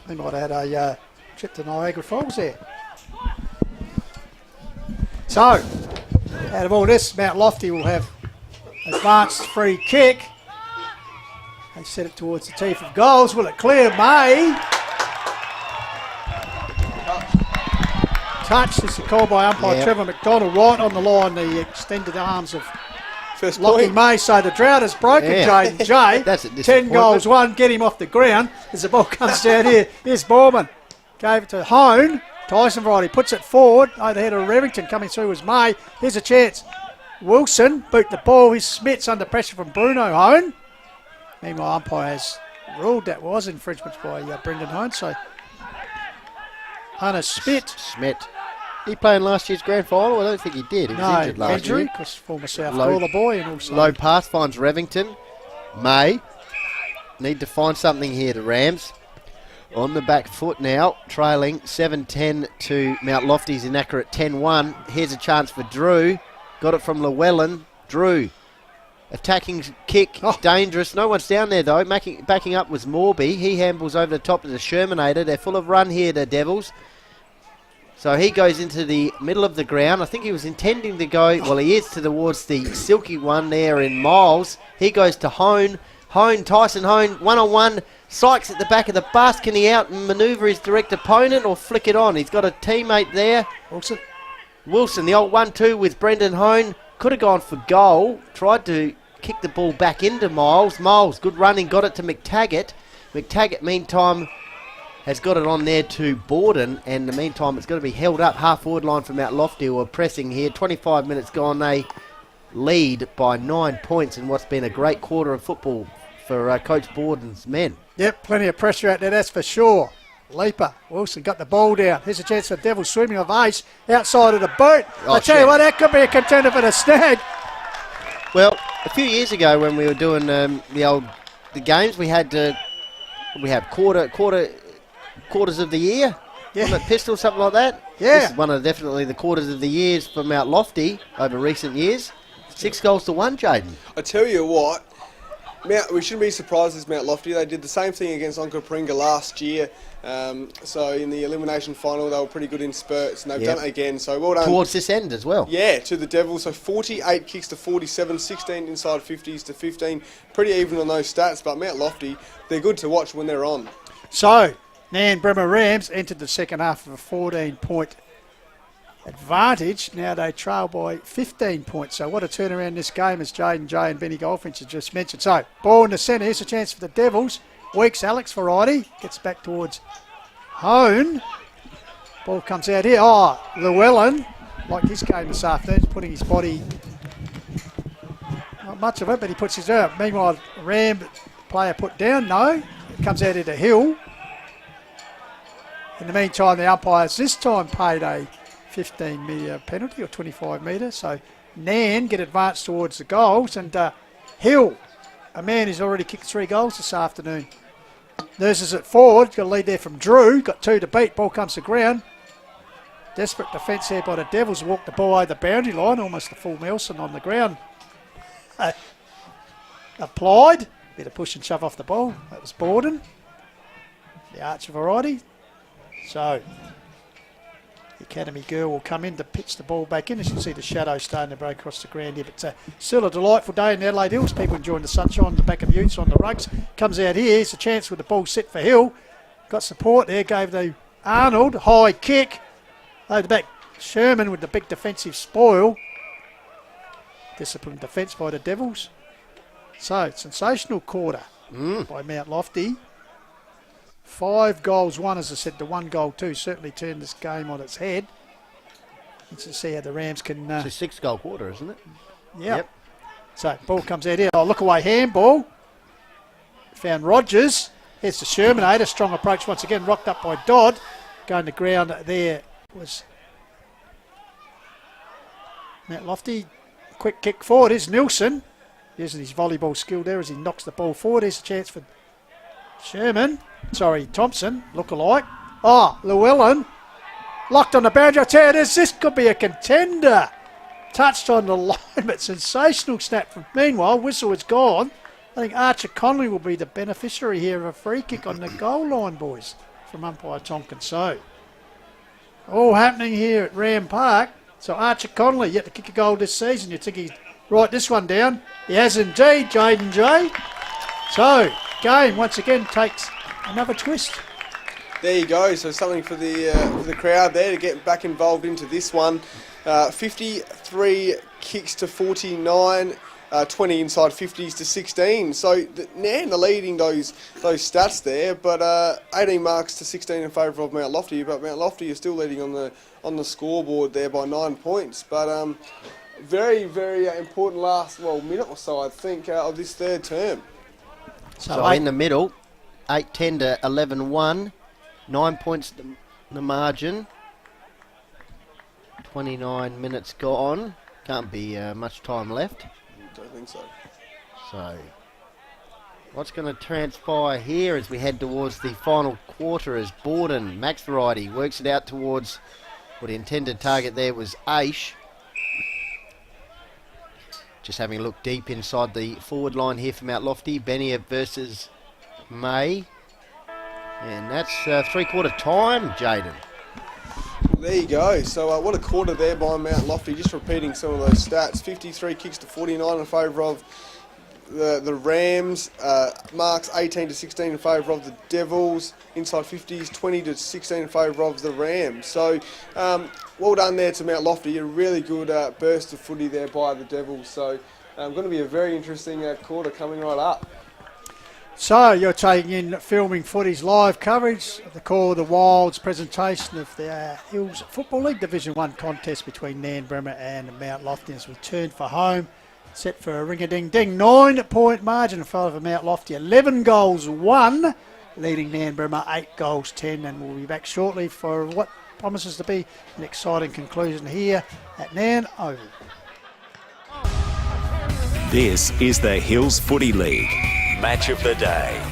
They might have had a trip to Niagara Falls there. So, out of all this, Mount Lofty will have advanced free kick. They set it towards the teeth of goals. Will it clear? May. Touch. This is called by umpire Trevor McDonald right on the line. The extended arms of First Lockie point. May. So the drought has broken, Jaden J. That's a 10 disappointment. goals, 1. Get him off the ground as the ball comes down here. Here's Borman. Gave it to Hone. Tyson Variety puts it forward. Over the head of Revington. Coming through was May. Here's a chance. Wilson boot the ball. He's Smits under pressure from Bruno Hone. Meanwhile, umpire has ruled that was infringement by Brendan Hone. So, Hunter Smith. He played in last year's grand final? I don't think he did. He was injured last injury, year. because former South Low- Gawler boy and also Low pass finds Revington. May. Need to find something here, the Rams. On the back foot now, trailing 7-10 to Mount Lofty's inaccurate 10-1. Here's a chance for Drew. Got it from Llewellyn. Drew. Attacking kick, dangerous. No one's down there though. Backing up was Morby. He handles over the top to the Shermanator. They're full of run here, the Devils. So he goes into the middle of the ground. I think he was intending to go, well, he is towards the silky one there in Miles. He goes to Hone. Tyson Hone, one-on-one. Sykes at the back of the bus. Can he out and manoeuvre his direct opponent or flick it on? He's got a teammate there. Wilson, the old 1-2 with Brendan Hone. Could have gone for goal. Tried to kick the ball back into Miles. Miles, good running, got it to McTaggart. McTaggart, meantime, has got it on there to Borden, and in the meantime it's going to be held up half-forward line from Mount Lofty, who are pressing here. 25 minutes gone, they lead by 9 points in what's been a great quarter of football for Coach Borden's men. Yep, plenty of pressure out there, that's for sure. Leaper, Wilson got the ball down. Here's a chance for Devils swimming of ace outside of the boot. I tell you what, that could be a contender for the snag. Well, a few years ago when we were doing the games, we had quarters of the year. On the pistol, something like that. Yeah. This is one of definitely the quarters of the years for Mount Lofty over recent years. 6 goals to 1, Jaden. I tell you what, we shouldn't be surprised as Mount Lofty. They did the same thing against Onkaparinga last year. So in the elimination final, they were pretty good in spurts, and they've done it again. So well done. Towards this end as well. Yeah, to the Devils. So 48 kicks to 47, 16 inside 50s to 15. Pretty even on those stats, but Mount Lofty, they're good to watch when they're on. So, Nairne Bremer Rams entered the second half of a 14-point advantage. Now they trail by 15 points. So what a turnaround this game, as Jaden J and Benny Goldfinch have just mentioned. So, ball in the centre. Here's a chance for the Devils. Weeks Alex Variety. Gets back towards Hone. Ball comes out here. Oh, Llewellyn, like his game this afternoon, is putting his body... Not much of it, but he puts his out. Meanwhile, Ram player put down. No. It comes out into Hill. In the meantime, the umpires this time paid a 15-metre penalty or 25 metre. So Nairne get advanced towards the goals. And Hill, a man who's already kicked 3 goals this afternoon, nurses it forward. Got a lead there from Drew. Got 2 to beat. Ball comes to ground. Desperate defence there by the Devils. Walked the ball over the boundary line. Almost a full Nelson on the ground. Applied. Bit of push and shove off the ball. That was Borden. The Archer Variety. So, the Academy girl will come in to pitch the ball back in. As you can see, the shadow starting to break across the ground here. But still a delightful day in the Adelaide Hills. People enjoying the sunshine on the back of utes on the rugs. Comes out here. It's a chance with the ball set for Hill. Got support there. Gave the Arnold. High kick. Over the back. Sherman with the big defensive spoil. Disciplined defence by the Devils. So, sensational quarter by Mount Lofty. 5 goals, 1, as I said, to 1 goal, 2. Certainly turned this game on its head. Let's just see how the Rams can... It's a 6-goal quarter, isn't it? Yep. So, ball comes out here. Oh, look away handball. Found Rogers. Here's the Shermanator. Strong approach once again. Rocked up by Dodd. Going to ground there was Matt Lofty. Quick kick forward. Here's Nilsson. Using his volleyball skill there as he knocks the ball forward. Here's a chance for Thompson. Look-alike. Oh, Llewellyn. Locked on the boundary. I tell you this could be a contender. Touched on the line, but sensational snap from. Meanwhile, whistle is gone. I think Archer Connolly will be the beneficiary here of a free kick on the goal line, boys, from umpire Tonkin. So, all happening here at Ram Park. So Archer Connolly yet to kick a goal this season. You think he'd write this one down? He has indeed, Jaden J. So, game once again takes another twist. There you go. So something for the crowd there to get back involved into this one. 53 kicks to 49. 20 inside 50s to 16. So Nairne are leading those stats there, but 18 marks to 16 in favour of Mount Lofty. But Mount Lofty is still leading on the scoreboard there by 9 points. But very, very important last minute or so, I think, of this third term. So in the middle, 8-10 to 11-1, 9 points the margin. 29 minutes gone. Can't be much time left. Don't think so. So, what's going to transpire here as we head towards the final quarter as Borden, Max Variety, works it out towards what the intended target there was Aish. Just having a look deep inside the forward line here for Mount Lofty. Benia versus May. And that's 3/4 time, Jaden. There you go. So what a quarter there by Mount Lofty. Just repeating some of those stats. 53 kicks to 49 in favour of the Rams. Marks 18 to 16 in favour of the Devils. Inside 50s, 20 to 16 in favour of the Rams. So well done there to Mount Lofty. A really good burst of footy there by the Devils. So going to be a very interesting quarter coming right up. So you're taking in Filming Footy's live coverage of the Call of the Wild's presentation of the Hills Football League Division 1 contest between Nairne Bremer and Mount Lofty as we turn for home. Set for a ring-a-ding-ding. 9-point margin in favour of Mount Lofty. 11 goals, 1. Leading Nairne Bremer 8 goals, 10. And we'll be back shortly for what promises to be an exciting conclusion here at Nairne Oval. This is the Hills Footy League. Match of the day.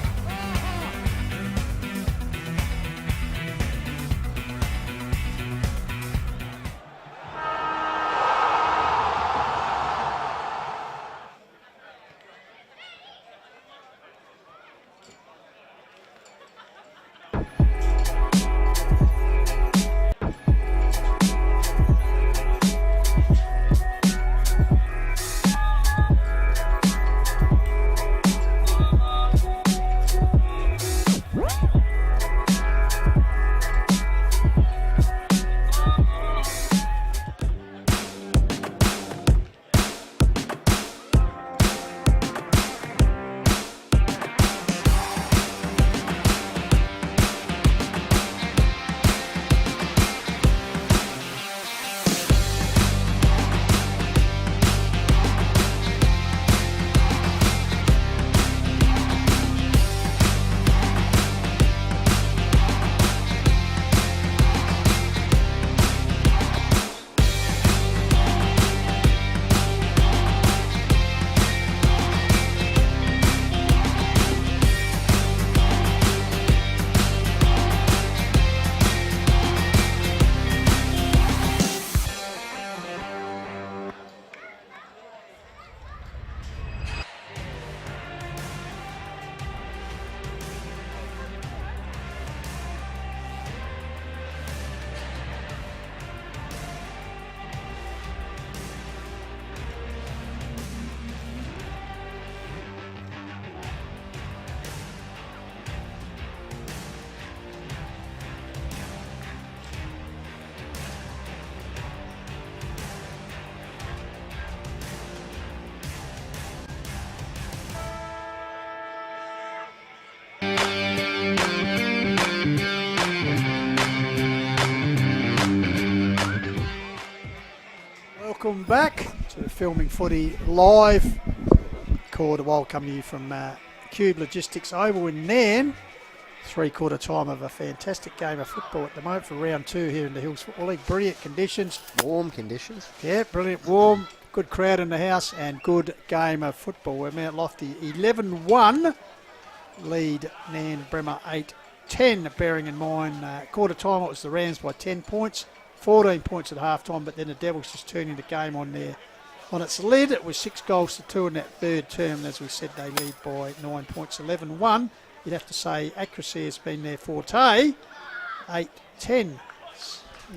Welcome back to Filming Footy live. Quarter while coming to you from Cube Logistics Oval in Nairne. 3/4 time of a fantastic game of football at the moment for round 2 here in the Hills Football League. Brilliant conditions. Warm conditions. Yeah, brilliant, warm, good crowd in the house and good game of football. We're Mount Lofty 11-1, lead Nairne Bremer 8-10, bearing in mind quarter time it was the Rams by 10 points, 14 points at half time, but then the Devils just turning the game on its lid. It was 6-2 in that third term, and as we said, they lead by 9 points, 11-1. You'd have to say accuracy has been their forte, 8-10.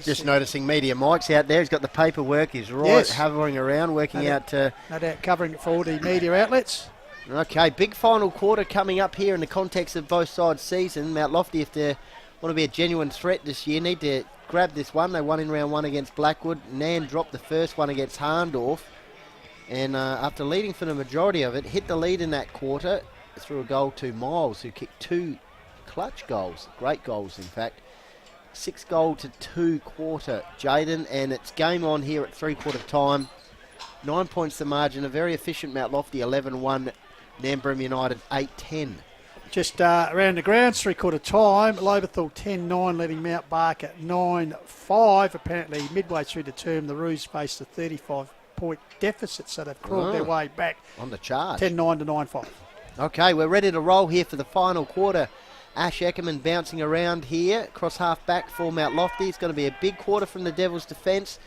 Just noticing Media Mike's out there. He's got the paperwork. He's hovering around, working out. No doubt covering it for all the media outlets. Okay, big final quarter coming up here in the context of both sides' season. Mount Lofty, if they want to be a genuine threat this year, need to grab this one. They won in round 1 against Blackwood. Nairne dropped the first one against Harndorf. And after leading for the majority of it, hit the lead in that quarter through a goal to Miles, who kicked 2 clutch goals. Great goals, in fact. 6-2 quarter, Jaden. And it's game on here at 3/4 time. 9 points the margin. A very efficient Mount Lofty, 11-1. Nairne Bremer United, 8-10. Just around the grounds, 3/4 time. Loberthal 10-9, leading Mount Bark at 9-5. Apparently, midway through the term, the Roos faced a 35-point deficit, so they've crawled their way back. On the charge. 10-9 to 9-5. Okay, we're ready to roll here for the final quarter. Ash Eckerman bouncing around here, across half back for Mount Lofty. It's going to be a big quarter from the Devils' defence.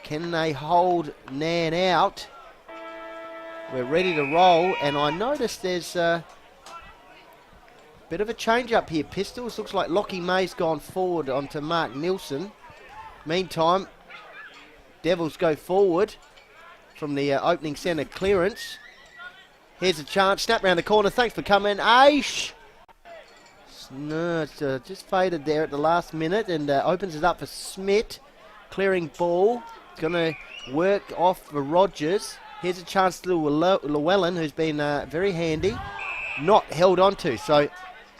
Can they hold Nairne out? We're ready to roll, and I noticed there's a bit of a change up here. Pistols, looks like Lockie May's gone forward onto Mark Nilsson. Meantime, Devils go forward from the opening centre clearance. Here's a chance, snap round the corner, thanks for coming, Aish! No, it's just faded there at the last minute and opens it up for Smith. Clearing ball, going to work off for Rogers. Here's a chance to Llewellyn, who's been very handy, not held on to. So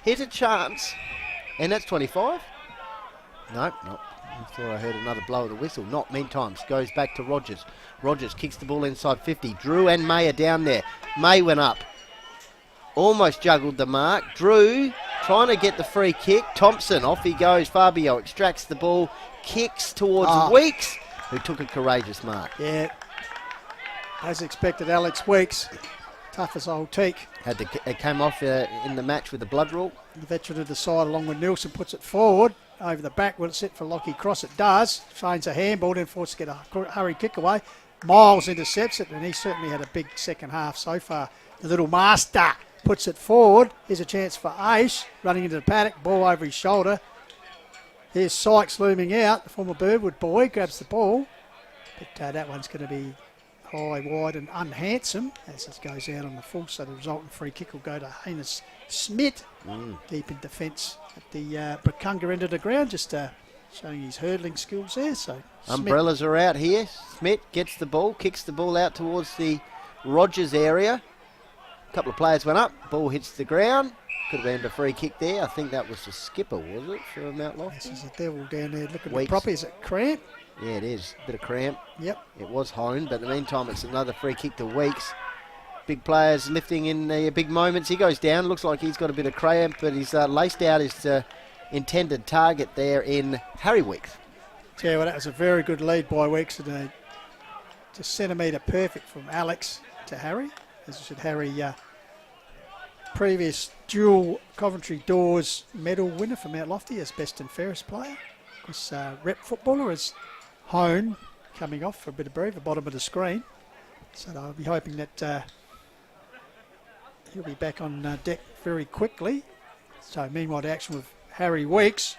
here's a chance, and that's 25. Nope, not. I thought I heard another blow of the whistle. Not meantime. Goes back to Rogers. Rogers kicks the ball inside 50. Drew and May are down there. May went up. Almost juggled the mark. Drew trying to get the free kick. Thompson, off he goes. Fabio extracts the ball. Kicks towards Weeks, who took a courageous mark. Yeah. As expected, Alex Weeks, tough as old teak. It came off in the match with the blood rule. The veteran of the side, along with Nilsson, puts it forward. Over the back, will it sit for Lockie Cross? It does. Feigns a handball, then forced to get a hurried kick away. Miles intercepts it, and he certainly had a big second half so far. The little master puts it forward. Here's a chance for Aish, running into the paddock, ball over his shoulder. Here's Sykes looming out, the former Birdwood boy, grabs the ball. But that one's going to be high, wide and unhandsome as this goes out on the full, so the resultant free kick will go to Hainis Smith, deep in defence at the Bukunga end of the ground, just showing his hurdling skills there. So Umbrellas are out here. Smith gets the ball, kicks the ball out towards the Rogers area. A couple of players went up, ball hits the ground. Could have been a free kick there. I think that was the skipper, was it, for Mount Lofty? This is a devil down there looking at properly. Is it cramp? Yeah, it is. Bit of cramp. Yep. It was honed, but in the meantime, it's another free kick to Weeks. Big players lifting in the big moments. He goes down. Looks like he's got a bit of cramp, but he's laced out his intended target there in Harry Weeks. Yeah, well, that was a very good lead by Weeks. And just centimetre perfect from Alex to Harry. As I said, Harry, previous dual Coventry Doors medal winner for Mount Lofty as best and fairest player. Of course, rep footballer is Hone coming off for a bit of breathe, the bottom of the screen. So I'll be hoping that he'll be back on deck very quickly. So meanwhile, the action with Harry Weeks,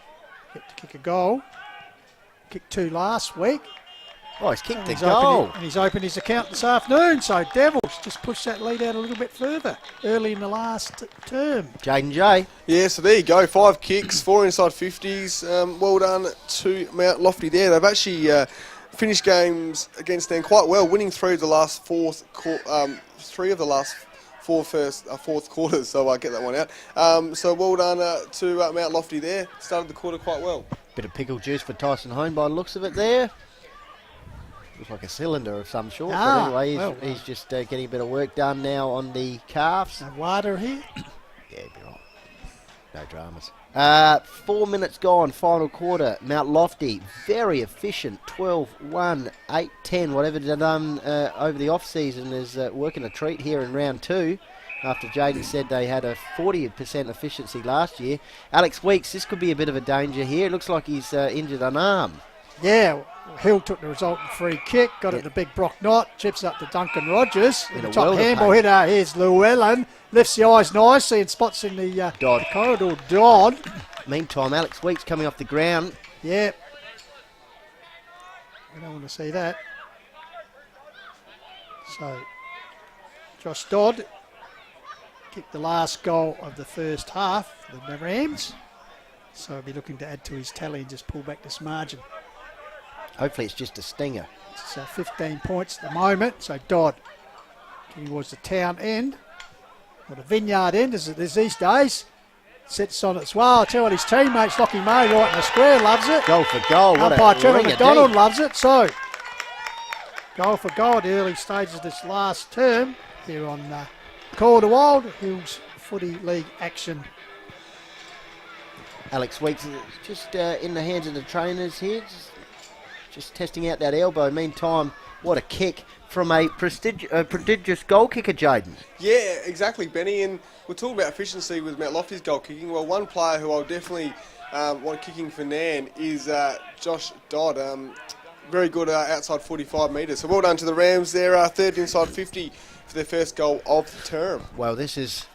get to kick a goal. Kicked 2 last week. Oh, he's kicked the goal. And he's opened his account this afternoon. So Devils just pushed that lead out a little bit further early in the last term. Jaden J. Yeah, so there you go. 5 kicks, 4 inside 50s. Well done to Mount Lofty there. They've actually finished games against them quite well, winning 3 of the last 4 fourth quarters. So I get that one out. So well done to Mount Lofty there. Started the quarter quite well. Bit of pickle juice for Tyson Hone by the looks of it there. Looks like a cylinder of some sort. Ah, but anyway, well, he's just getting a bit of work done now on the calves. No water here. Yeah, be right. No dramas. 4 minutes gone, final quarter. Mount Lofty, very efficient. 12-1, 8-10, whatever they've done over the off-season is working a treat here in round 2. After Jaden said they had a 40% efficiency last year. Alex Weeks, this could be a bit of a danger here. It looks like he's injured an arm. Yeah, Hill took the resultant free kick, got it to Big Brock Knott, chips up to Duncan Rogers. In the top world of handball pain. hitter, here's Llewellyn, lifts the eyes nicely and spots in the Dodd. corridor Dodd. Meantime, Alex Weeks coming off the ground. Yeah. We don't want to see that. So, Josh Dodd kicked the last goal of the first half for the Rams. So he'll be looking to add to his tally and just pull back this margin. Hopefully it's just a stinger. It's 15 points at the moment. So Dodd getting towards the town end, or the vineyard end as it is these days. Sets on it as well. I tell you what, his teammates, Lockie May, right in the square, loves it. Goal for goal. What Umpire a Trevor ringer McDonald deep. loves it. So, goal for goal at the early stages of this last term here on Call to Wild Hills Footy League action. Alex Weeks is just in the hands of the trainers here. Just testing out that elbow. Meantime, what a kick from a prodigious goal kicker, Jaden. Yeah, exactly, Benny. And we're talking about efficiency with Mount Lofty's goal kicking. Well, one player who I'll definitely want kicking for Nairne is Josh Dodd. Very good outside 45 metres. So well done to the Rams. They're third inside 50 for their first goal of the term. Well, this is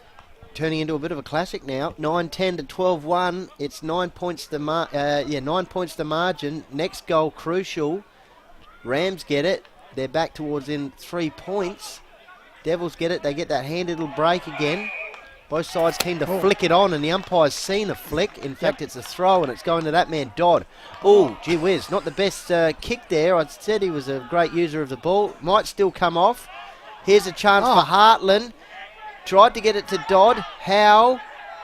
turning into a bit of a classic now. 9-10 to 12-1. It's 9 points the 9 points the margin. Next goal crucial. Rams get it. They're back towards in 3 points. Devils get it. They get that handy little break again. Both sides keen to flick it on, and the umpire's seen a flick. In fact, it's a throw, and it's going to that man, Dodd. Oh, gee whiz. Not the best kick there. I said he was a great user of the ball. Might still come off. Here's a chance for Hartland. Tried to get it to Dodd. Howe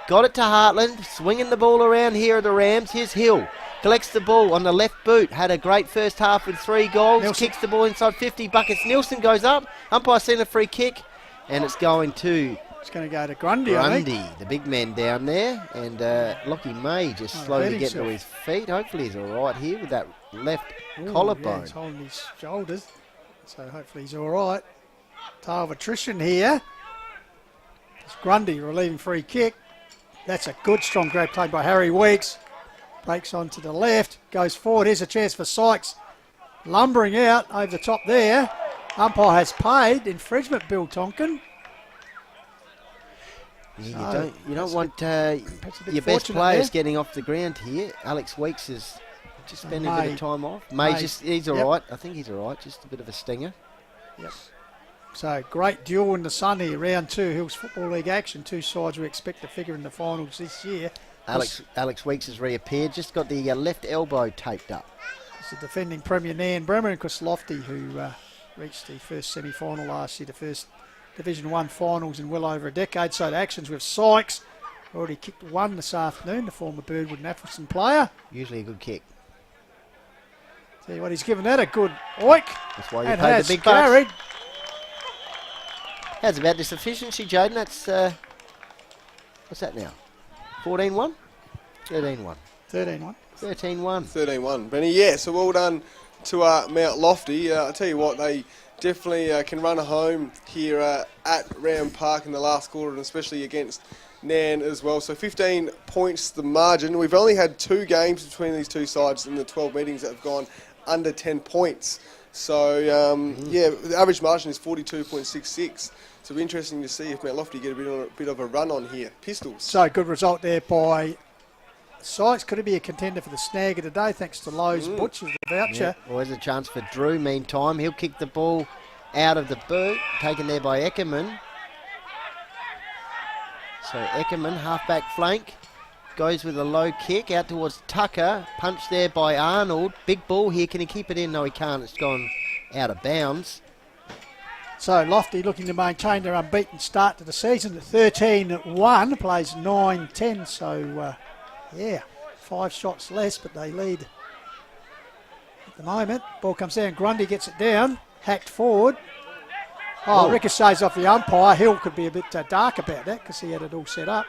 got it to Hartland. Swinging the ball around here at the Rams. Here's Hill. Collects the ball on the left boot. Had a great first half with 3 goals. Nielsen. Kicks the ball inside 50 buckets. Nielsen goes up. Umpire's seen a free kick. And it's going to It's going to go to Grundy, I think. Grundy, the big man down there. And Lockie May just slowly hurt getting to his feet. Hopefully he's all right here with that left collarbone. Yeah, he's holding his shoulders. So hopefully he's all right. Tale of attrition here. It's Grundy relieving free kick. That's a good strong grab played by Harry Weeks. Breaks on to the left, goes forward. Here's a chance for Sykes. Lumbering out over the top there. Umpire has paid. Infringement, Bill Tonkin. Yeah, you don't want bit your best fortunate players there. getting off the ground here. Alex Weeks is just spending a bit May. of time off. May. He's all right. I think he's all right. Just a bit of a stinger. Yep. So great duel in the sun here, round 2, Hills Football League action. Two sides we expect to figure in the finals this year. Alex Weeks has reappeared. Just got the left elbow taped up. It's the defending Premier Nairne Bremer and Chris Lofty, who reached the first semi-final last year, the first Division 1 finals in well over a decade. So the actions with Sykes. Already kicked one this afternoon, the former Birdwood and Atherton player. Usually a good kick. Tell you what, he's given that a good oik. That's why you And paid has the big bucks. carried. How's about this efficiency, Jaden? That's, what's that now? 14-1? 13-1. 13-1. 13-1. 13-1. Benny, yeah, so well done to Mount Lofty. I tell you what, they definitely can run home here at Round Park in the last quarter, and especially against Nairne as well. So 15 points the margin. We've only had 2 games between these two sides in the 12 meetings that have gone under 10 points. So, yeah, the average margin is 42.66. So it'll be interesting to see if Mount Lofty get a bit of a run on here. Pistols. So good result there by Sykes. Could it be a contender for the snag of the day, thanks to Lowe's Butch with the voucher. Yeah. Well, there's a chance for Drew meantime. He'll kick the ball out of the boot, taken there by Eckerman. So Eckerman, half-back flank, goes with a low kick out towards Tucker. Punch there by Arnold. Big ball here. Can he keep it in? No, he can't. It's gone out of bounds. So Lofty looking to maintain their unbeaten start to the season at 13-1, plays 9-10, so yeah, 5 shots less, but they lead at the moment. Ball comes down, Grundy gets it down, hacked forward. Oh, ricochets off the umpire. Hill could be a bit dark about that because he had it all set up.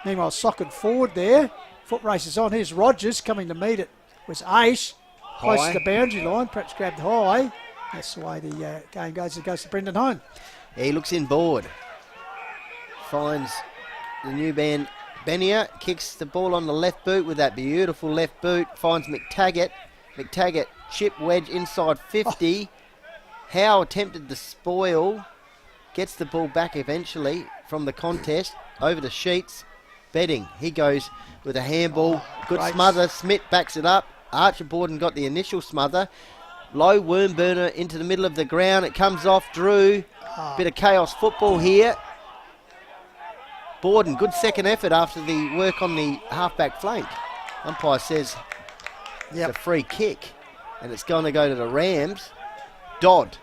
Meanwhile, socket forward there. Foot race is on. Here's Rogers coming to meet it. Was Ace. Close to the boundary line, perhaps grabbed high. That's the way the game goes. It goes to Brendan Hone. He looks in board. Finds the new man Benia. Kicks the ball on the left boot with that beautiful left boot. Finds McTaggart. McTaggart chip wedge inside 50. Howe attempted the spoil. Gets the ball back eventually from the contest. Over to Sheets. Betting. He goes with a handball. Good great. smother. Smith backs it up. Archer Borden got the initial smother. Low worm burner into the middle of the ground. It comes off Drew. Bit of chaos football here. Borden, good second effort after the work on the halfback flank. Umpire says it's a free kick and it's going to go to the Rams. Dodd.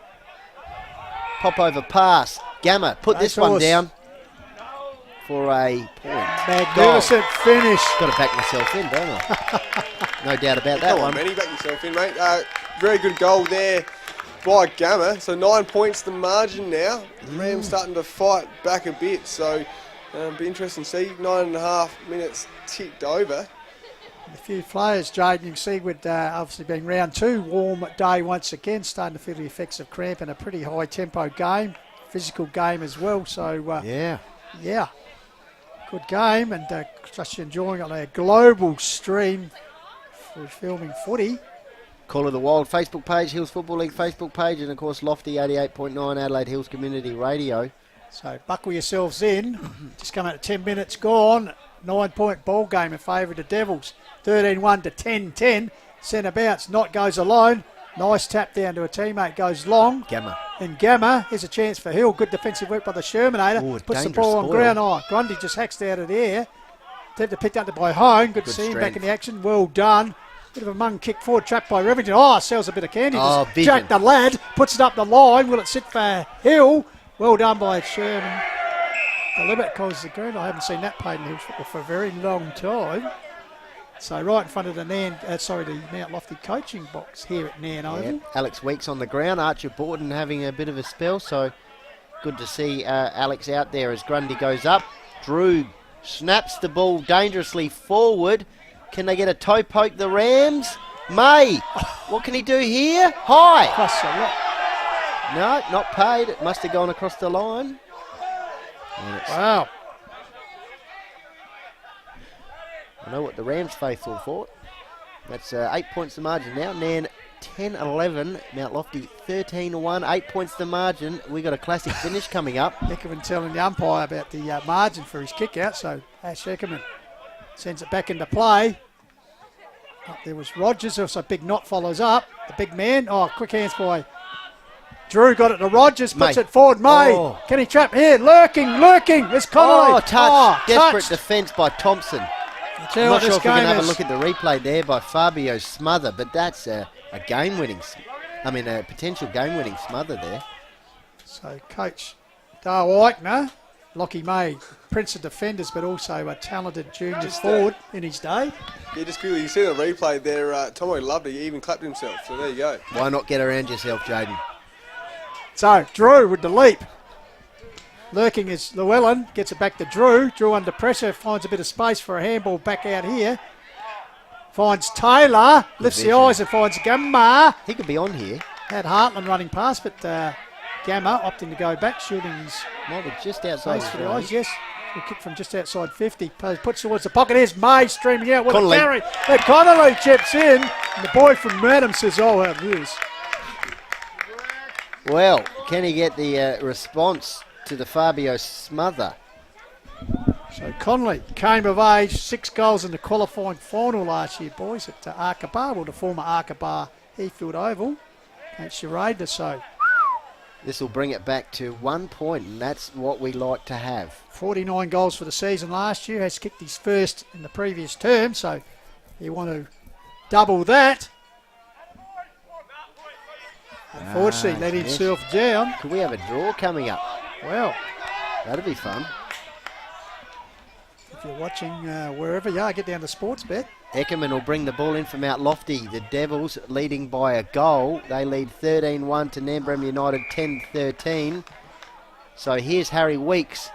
Pop over pass. Gamma, put this one down for a point. Magnificent finish. Got to back myself in, don't I? No doubt about that Come on, one. Benny, back yourself in, mate. Very good goal there by Gamma. So 9 points the margin now. The Rams starting to fight back a bit. So be interesting to see. 9.5 minutes ticked over. A few players, Jaden, you can see with obviously being round 2, warm day once again, starting to feel the effects of cramp in a pretty high tempo game, physical game as well. So yeah, good game, and just enjoying it on a global stream for filming footy. Call of the Wild Facebook page, Hills Football League Facebook page, and of course Lofty 88.9 Adelaide Hills Community Radio. So buckle yourselves in. Just come out of 10 minutes gone. 9-point ball game in favour of the Devils. 13-1 to 10-10. Centre bounce. Knott goes alone. Nice tap down to a teammate. Goes long. Gamma. And Gamma. Here's a chance for Hill. Good defensive work by the Shermanator. Ooh, Puts the dangerous ball on spoil. ground. Oh, Grundy just hacks out of the air. Attempted to pick up by Hone. Good to see him back in the action. Well done. Bit of a mung kick forward, trapped by Revington. Oh, sells a bit of candy. Jack the lad puts it up the line. Will it sit for Hill? Well done by Sherman. The limit causes the ground. I haven't seen that played in Hills football for a very long time. So right in front of the the Mount Lofty coaching box here at Nairne Oval. Alex Weeks on the ground. Archer Borden having a bit of a spell. So good to see Alex out there as Grundy goes up. Drew snaps the ball dangerously forward. Can they get a toe poke, the Rams? May. What can he do here? High. Costs a lot. No, not paid. It must have gone across the line. Wow. I know what the Rams faithful thought. That's 8 points the margin now. Nairne 10-11. Mount Lofty 13-1. 8 points the margin. We got a classic finish coming up. Eckerman telling the umpire about the margin for his kick out. So Ash Eckerman sends it back into play. Up there was Rogers. Also Big Knott follows up. The big man. Oh, quick hands by Drew. Got it to Rogers. Puts it forward. May. Can he trap here? Lurking. It's Connolly. Oh, touch. Desperate touched. defence by Thompson. I'm not sure if we can have a look at the replay there by Fabio's smother, but that's a potential game-winning smother there. So Coach Dale Eichner, Lockie May, Prince of Defenders, but also a talented junior forward in his day. Yeah, just quickly, you see the replay there, Tomo loved it, he even clapped himself, so there you go. Why not get around yourself, Jaden? So Drew with the leap. Lurking is Llewellyn, gets it back to Drew. Drew under pressure, finds a bit of space for a handball back out here. Finds Taylor, lifts the eyes and finds Gamma. He could be on here. Had Hartland running past, but Gamma opting to go back, shooting his Might be just outside face his for the range. eyes. Yes, a kick from just outside 50. Puts towards the pocket. Here's May streaming out. What Connolly. a carry. And Connolly chips in. And the boy from Madam says, "I'll have this." Well, can he get the response to the Fabio smother? So Connolly came of age, 6 goals in the qualifying final last year, boys, at Arkabar, well, the former Arkabar Heathfield Oval against Sharada. So This will bring it back to 1 point, and that's what we like to have. 49 goals for the season last year, has kicked his first in the previous term, so you want to double that. Unfortunately, let himself down. Could we have a draw coming up? Well, That'd be fun. if you're watching wherever you are, get down to Sportsbet. Eckerman will bring the ball in from Mount Lofty. The Devils leading by a goal. They lead 13-1 to Nambrem United 10-13. So here's Harry Weeks.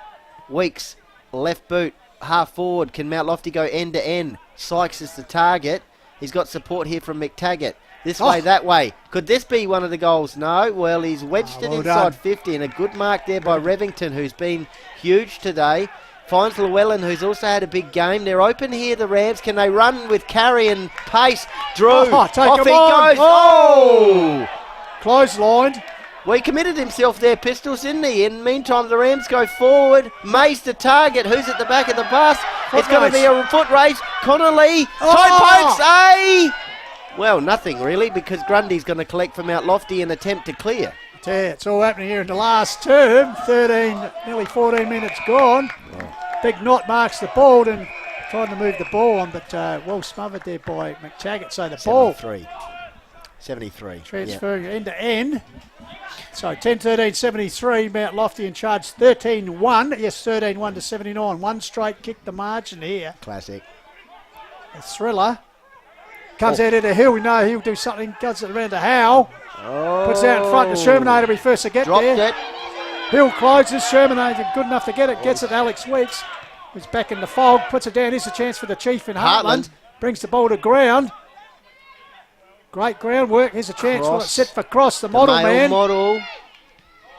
Weeks, left boot, half forward. Can Mount Lofty go end to end? Sykes is the target. He's got support here from McTaggart. This way, that way. Could this be one of the goals? No. Well, he's wedged it well inside done. 50, and a good mark there by Revington, who's been huge today. Finds Llewellyn, who's also had a big game. They're open here, the Rams. Can they run with carry and pace? Drew, off he on. goes. Oh! Clotheslined. Well, he committed himself there, Pistols, didn't he? In the meantime, the Rams go forward. May's the target. Who's at the back of the bus? It's going to be a foot race. Connolly, tie pokes, Well, nothing really, because Grundy's going to collect from Mount Lofty and attempt to clear. Yeah, it's all happening here in the last term. 13, nearly 14 minutes gone. Big Knott marks the ball and trying to move the ball on, but well smothered there by McTaggart. So the ball 73. transferring end to end. So 10-13, 73. Mount Lofty in charge 13-1. Yes, 13-1 to 79. One straight kick the margin here. Classic. A thriller. Comes out into Hill. We know he'll do something. Goes it around to Howe. Puts out in front to Shermanator to be first to get Dropped there. it. Hill closes. Shermanator good enough to get it. Gets it. Alex Weeks, who's back in the fold. Puts it down. Here's a chance for the Chief in Heartland. Brings the ball to ground. Great groundwork. Here's a chance for it. Set for Cross, the model man. Model.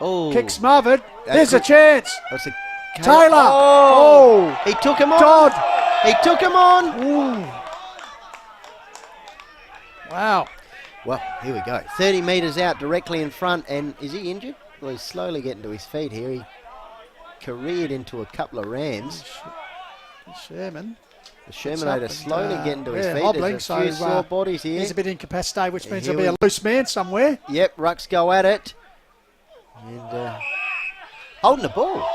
Oh. Kick smothered. There's a chance. Taylor. Oh. He took him on. Dodd. He took him on. Ooh. Wow. Well, here we go. 30 metres out directly in front. And is he injured? Well, he's slowly getting to his feet here. He careered into a couple of Rams. Sherman. The Shermanator slowly getting to his feet. Hobbling, There's a few sore bodies here. He's a bit incapacitated, which means Here there'll be a loose man somewhere. Yep, Rucks go at it. And holding the ball.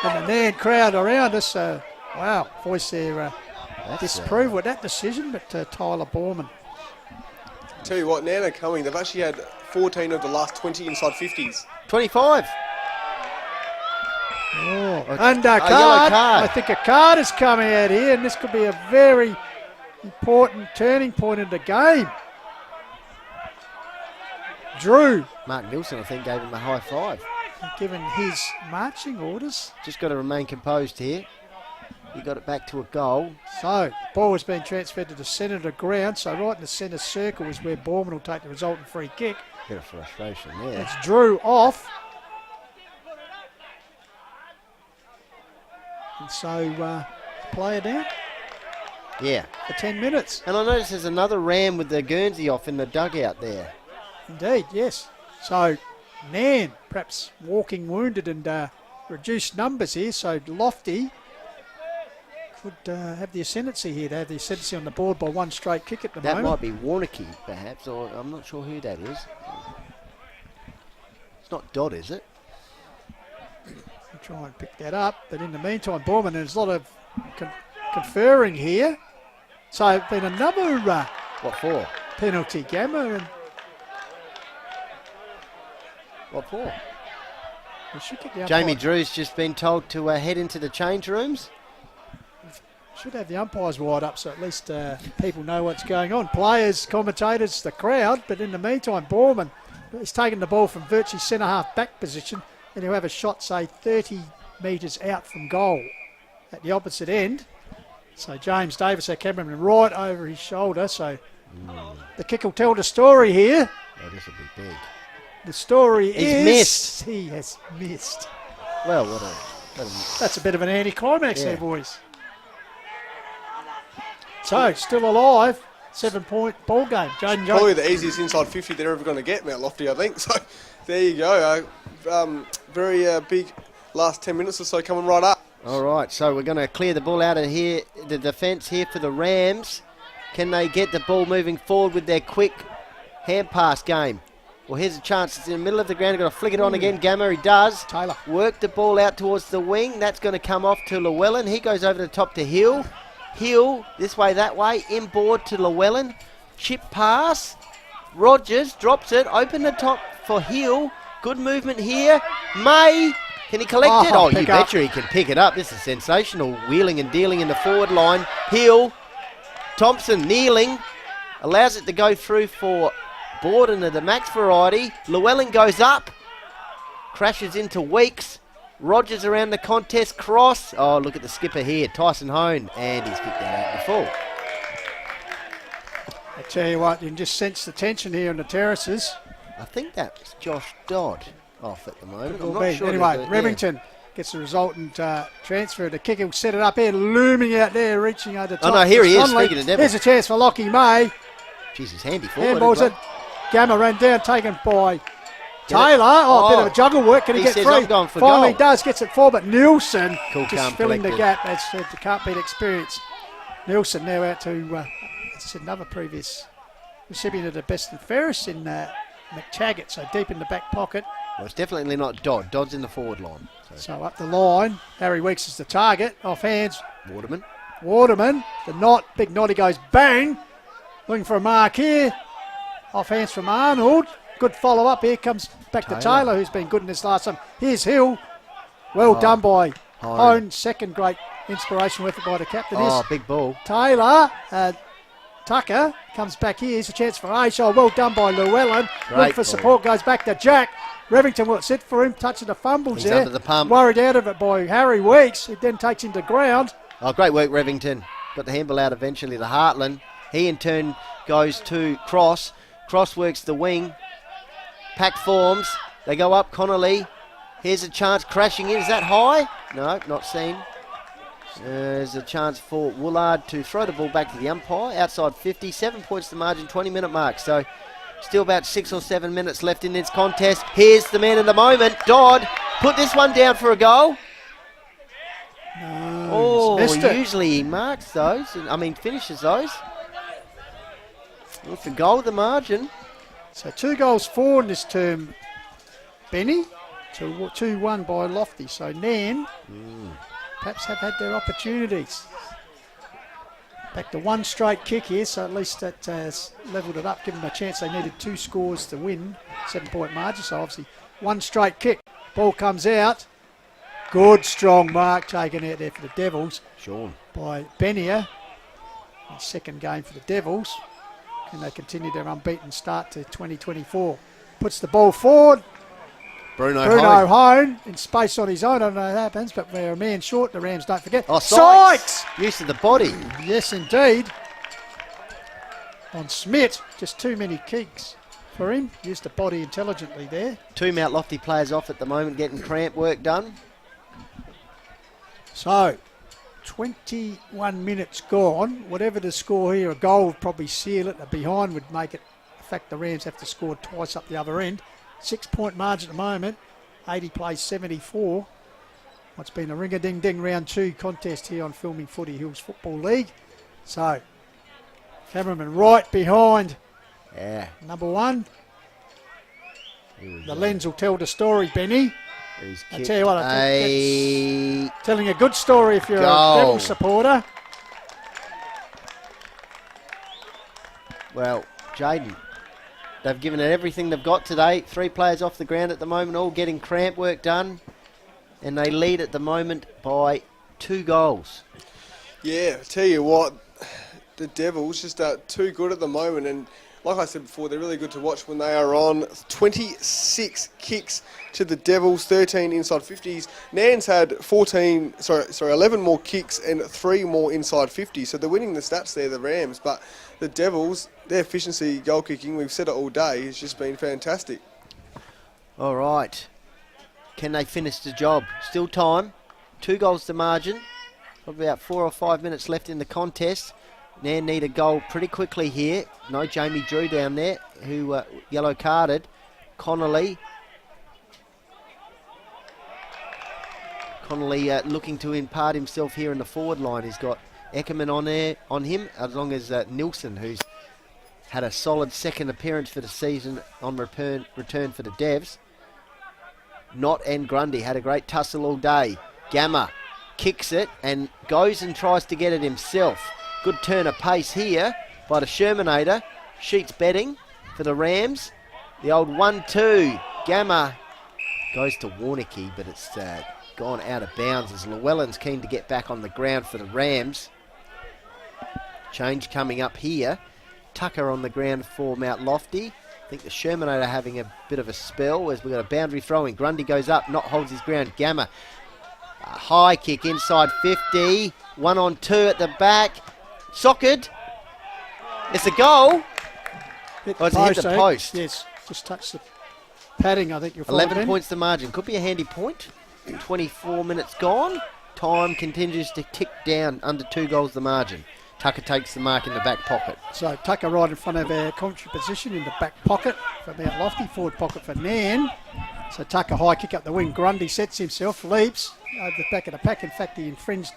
And the Nairne crowd around us. Wow, voice there disapprove with that decision, but Tyler Borman. Tell you what, Nairne are coming. They've actually had 14 of the last 20 inside 50s. 25. Oh, A undercard. yellow card. I think a card is coming out here, and this could be a very important turning point in the game. Drew. Mark Nilsson, I think, gave him a high five. Given his marching orders. Just got to remain composed here. He got it back to a goal. So, ball has been transferred to the centre of the ground, so right in the centre circle is where Borman will take the resultant free kick. Bit of frustration there. That's Drew off. And so, player down Yeah. for 10 minutes. And I notice there's another Ram with the Guernsey off in the dugout there. Indeed, yes. So, Nairne perhaps walking wounded and reduced numbers here. So, Lofty could have the ascendancy here. They have the ascendancy on the board by one straight kick at the That moment. might be Warnocky, perhaps, or I'm not sure who that is. It's not Dodd, is it? We'll try and pick that up. But in the meantime, Borman, there's a lot of conferring here. So, been another What for? penalty, Gamma, and What for? we should get the Jamie umpire. Drew's just been told to head into the change rooms. Should have the umpires wide up so at least people know what's going on. Players, commentators, the crowd. But in the meantime, Borman is taking the ball from virtually centre half back position, and he'll have a shot, say, 30 metres out from goal at the opposite end. So James Davis, our cameraman, right over his shoulder. So the kick will tell the story here. Oh, this will be big. The story is missed. He has missed. Well, what a That's a bit of an anticlimax Yeah. there, boys. So, still alive. 7-point ball game. Jaden Probably Jones. the easiest inside 50 they're ever going to get, Mount Lofty, I think. So there you go. Very big last 10 minutes or so coming right up. All right, so we're going to clear the ball out of here. The defence here for the Rams. Can they get the ball moving forward with their quick hand pass game? Well, here's a chance. It's in the middle of the ground. Got to flick it on again. Gamma, he does. Taylor. Work the ball out towards the wing. That's going to come off to Llewellyn. He goes over the top to Hill. Hill, this way, that way. Inboard to Llewellyn. Chip pass. Rogers drops it. Open the top for Hill. Good movement here. May Can he collect it? Oh, you pick up. betcha he can pick it up. This is sensational. Wheeling and dealing in the forward line. Hill, Thompson kneeling, allows it to go through for Borden of the Max variety. Llewellyn goes up, crashes into Weeks. Rogers around the contest, cross. Oh, look at the skipper here, Tyson Hone, and he's kicked that out in the full. I tell you what, you can just sense the tension here in the terraces. I think that's Josh Dodd off at the moment. I'm Will not be. sure. Anyway, that Remington gets the resultant transfer. The kicker will set it up here, looming out there, reaching over the top. Oh no, here he is, Conley. speaking of Devon. Here's a chance for Lockie May. Jesus, handy forward. Handballs it. Gamma ran down, taken by Taylor. Oh, a bit of a juggle work. Can he get says, free? "I'm going for Finally goal." does, gets it forward, but Nielsen Cool, just calm, filling the collected. gap. That's the can't beat experience. Nielsen now out to, as I said, another previous recipient of the best and fairest in McTaggart, so deep in the back pocket. Well, it's definitely not Dodd. Dodd's in the forward line. So up the line, Harry Weeks is the target. Off hands, Waterman. Waterman. The knot, big knot, he goes bang. Looking for a mark here. Off hands from Arnold. Good follow up. Here comes back to Taylor, who's been good in this last time. Here's Hill. Well done by Hone. Second great inspirational effort by the captain. Oh, big ball. Taylor. Tucker comes back here. Here's a chance for Aisha. Well done by Llewellyn. Look for ball. support. Goes back to Jack. Revington will sit for him. Touching the fumbles He's there. under the pump. Worried out of it by Harry Weeks. It then takes him to ground. Oh, great work, Revington. Got the handball out eventually to Hartland. He in turn goes to Cross. Cross works the wing. Pack forms. They go up. Connolly. Here's a chance crashing in. Is that high? No, not seen. There's a chance for Woolard to throw the ball back to the umpire. Outside 50. 7 points to margin. 20-minute mark. So still about 6 or 7 minutes left in this contest. Here's the man of the moment. Dodd. Put this one down for a goal. Missed it. Usually he marks those. Finishes those. Well, for goal, the margin. So 2 goals for in this term, Benny. 2-1 by Lofty. So Nairne perhaps have had their opportunities. Back to one straight kick here, so at least that has levelled it up, given them a chance. They needed 2 scores to win, 7-point margin, so obviously one straight kick. Ball comes out. Good strong mark taken out there for the Devils. Sean. By Benier. Second game for the Devils. Can they continue their unbeaten start to 2024? Puts the ball forward. Bruno Hone in space on his own. I don't know how that happens, but they're a man short. The Rams don't forget. Oh, Sykes! Use of the body. Yes, indeed. On Smith, just too many kicks for him. Used the body intelligently there. 2 Mount Lofty players off at the moment, getting cramp work done. So, 21 minutes gone. Whatever the score here, a goal would probably seal it. A behind would make it. In fact, the Rams have to score twice up the other end. 6-point margin at the moment. 80 plays 74. What's been a ring-a-ding-ding round 2 contest here on Filming Footy Hills Football League. So, cameraman right behind number 1. The lens will tell the story, Benny. I tell you what, telling a good story if you're a Devil supporter. Well, Jaden, they've given it everything they've got today. 3 players off the ground at the moment, all getting cramp work done. And they lead at the moment by 2 goals. Yeah, I tell you what, the Devils just are too good at the moment, and like I said before, they're really good to watch when they are on. 26 kicks to the Devils, 13 inside 50s. Nairne's had 11 more kicks and 3 more inside 50s, so they're winning the stats there, the Rams, but the Devils, their efficiency goal kicking, we've said it all day, has just been fantastic. All right. Can they finish the job? Still time. 2 goals to margin. Probably about 4 or 5 minutes left in the contest. Nairne need a goal pretty quickly here. No Jamie Drew down there, who yellow carded. Connolly looking to impart himself here in the forward line. He's got Eckerman on him, as long as Nilsson, who's had a solid second appearance for the season on return for the Devs. Knott and Grundy had a great tussle all day. Gamma kicks it and goes and tries to get it himself. Good turn of pace here by the Shermanator. Sheets betting for the Rams. The old 1-2. Gamma Goes to Warnicky, but it's gone out of bounds as Llewellyn's keen to get back on the ground for the Rams. Change coming up here. Tucker on the ground for Mount Lofty. I think the Shermanator having a bit of a spell as we've got a boundary throwing. Grundy goes up, not holds his ground. Gamma, a high kick inside 50. 1-on-2 at the back. Socked. It's a goal. Hit Oh, it's hit the post. Yes, just touched the padding, I think you'll find 11 it in. points the margin. Could be a handy point. 24 minutes gone. Time continues to tick down under 2 goals the margin. Tucker takes the mark in the back pocket. So Tucker right in front of our commentary position in the back pocket for Mount Lofty, forward pocket for Nairne. So Tucker high kick up the wing. Grundy sets himself, leaps over the back of the pack. In fact, he infringed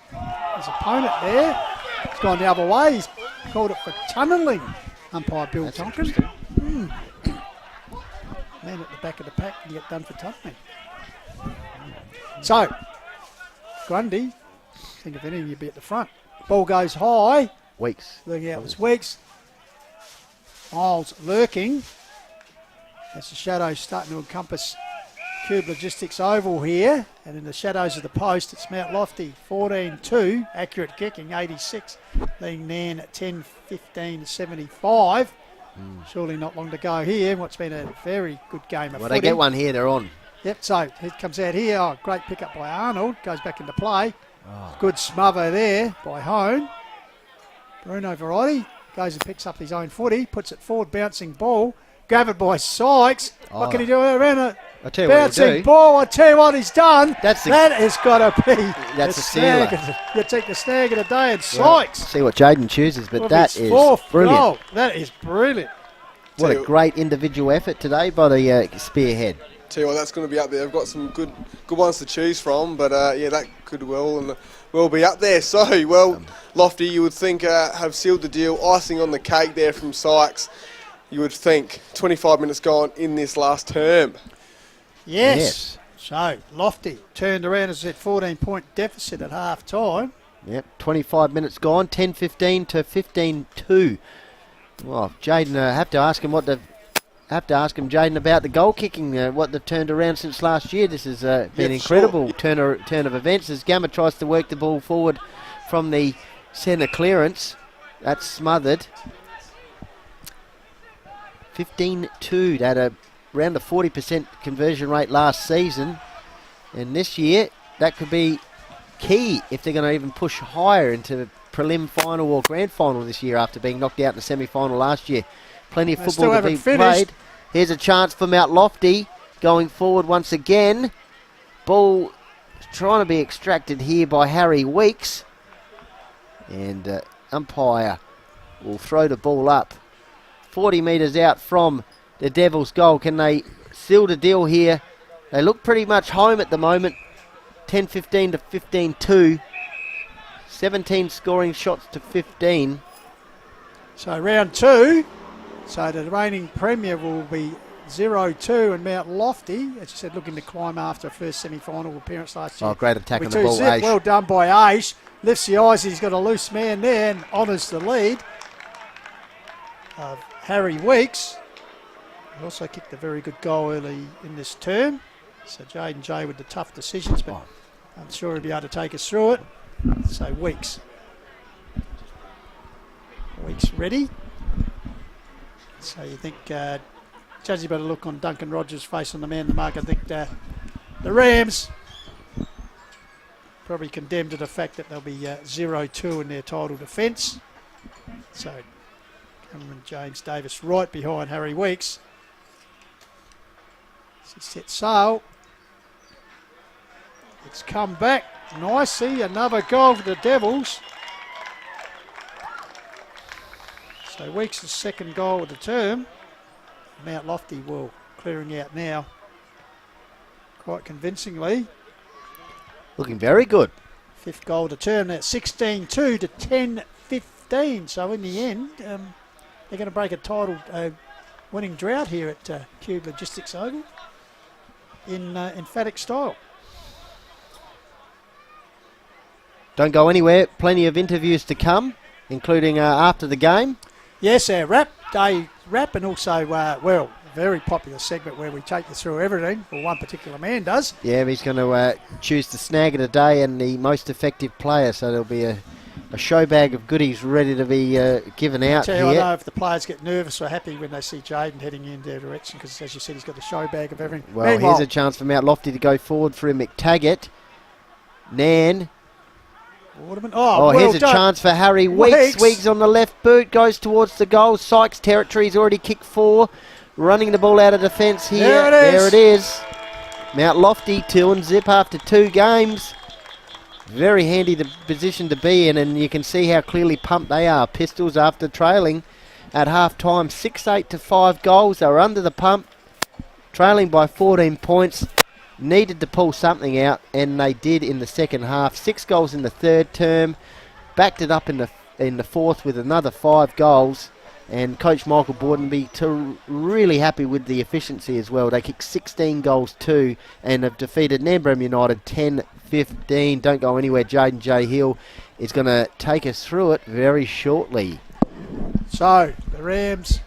his opponent there. It's gone the other way. He's called it for tunnelling. Umpire Bill Tonkin. Man at the back of the pack can get done for tunnelling. So Grundy, think if anything, you'd be at the front. Ball goes high. Weeks. Looking out was Weeks. Miles lurking. As the shadows starting to encompass Cube Logistics Oval here. And in the shadows of the post, it's Mount Lofty 14-2. Accurate kicking, 86. Leading Nairne at 10-15-75. Surely not long to go here. What's been a very good game of Well, footy. they get one here, they're on. Yep, so it comes out here. Oh, great pick up by Arnold. Goes back into play. Good smother there by Hone. Bruno Variety goes and picks up his own footy, puts it forward, bouncing ball. Gathered by Sykes. What can he do around a I'll tell you what he'll bouncing do. ball? I tell you what he's done. That has got to be That's the a snag. sealer. You take the snag of the day and Sykes. See what Jaden chooses, but With that his is fourth brilliant. goal. That is brilliant. What a great individual effort today by the spearhead. Tell you what, that's going to be up there. They've got some good ones to choose from, but yeah, that could well be up there. So, well, Lofty, you would think have sealed the deal. Icing on the cake there from Sykes. You would think 25 minutes gone in this last term. Yes. So, Lofty turned around as a 14-point deficit at half time. Yep, 25 minutes gone, 10-15 to 15-2. Well, Jaden, have to ask him Jaden, about the goal kicking, what they've turned around since last year. This has been incredible turn of events as Gamma tries to work the ball forward from the centre clearance. That's smothered. 15-2. They had around a 40% conversion rate last season, and this year that could be key if they're going to even push higher into prelim final or grand final this year after being knocked out in the semi-final last year. Plenty of football to be played. Here's a chance for Mount Lofty going forward once again. Ball trying to be extracted here by Harry Weeks, and umpire will throw the ball up 40 metres out from the Devils' goal. Can they seal the deal here? They look pretty much home at the moment. 10-15 to 15-2. 17 scoring shots to 15. So round 2. So the reigning premier will be 0-2 and Mount Lofty, as you said, looking to climb after a first semi-final appearance last year. Oh, great attack on the 2 ball, zip. Aish. Well done by Aish. Lifts the eyes. He's got a loose man there and honours the lead of Harry Weeks. He also kicked a very good goal early in this term. So Jaden J with the tough decisions, but I'm sure he'll be able to take us through it. So Weeks ready. So you think, judging by the look on Duncan Rogers' face on the man in the mark, I think the Rams probably condemned to the fact that they'll be 0-2 in their title defence. So Cameron James Davis right behind Harry Weeks. As he sets sail. It's come back nicely. Another goal for the Devils. So Weeks' second goal of the term. Mount Lofty will clearing out now quite convincingly. Looking very good. 5th goal of the term. That's 16-2 to 10-15. So in the end, they're going to break a title winning drought here at Cube Logistics Oval in emphatic style. Don't go anywhere. Plenty of interviews to come, including after the game. Yes, our day wrap, and also, very popular segment where we take you through everything, or one particular man does. Yeah, he's going to choose the snag of the day and the most effective player, so there'll be a show bag of goodies ready to be given out Tell you, here. I know if the players get nervous or happy when they see Jaden heading in their direction, because as you said, he's got the show bag of everything. Well, Meanwhile, here's a chance for Mount Lofty to go forward for McTaggart. Nairne. Waterman. Oh, well here's a done. chance for Harry Weeks. Weeks on the left boot, goes towards the goal. Sykes territory's already kicked 4. Running the ball out of defence here. There it is. Mount Lofty 2-0 after 2 games. Very handy the position to be in, and you can see how clearly pumped they are. Pistols after trailing at half-time, 6-8 to 5 goals. They were under the pump, trailing by 14 points. Needed to pull something out, and they did in the second half. 6 goals in the third term, backed it up in the fourth with another 5 goals. And Coach Michael Bordenby really happy with the efficiency as well. They kicked 16 goals too, and have defeated Nairne United 10-15. Don't go anywhere. Jaden J. Hill is going to take us through it very shortly. So, the Rams,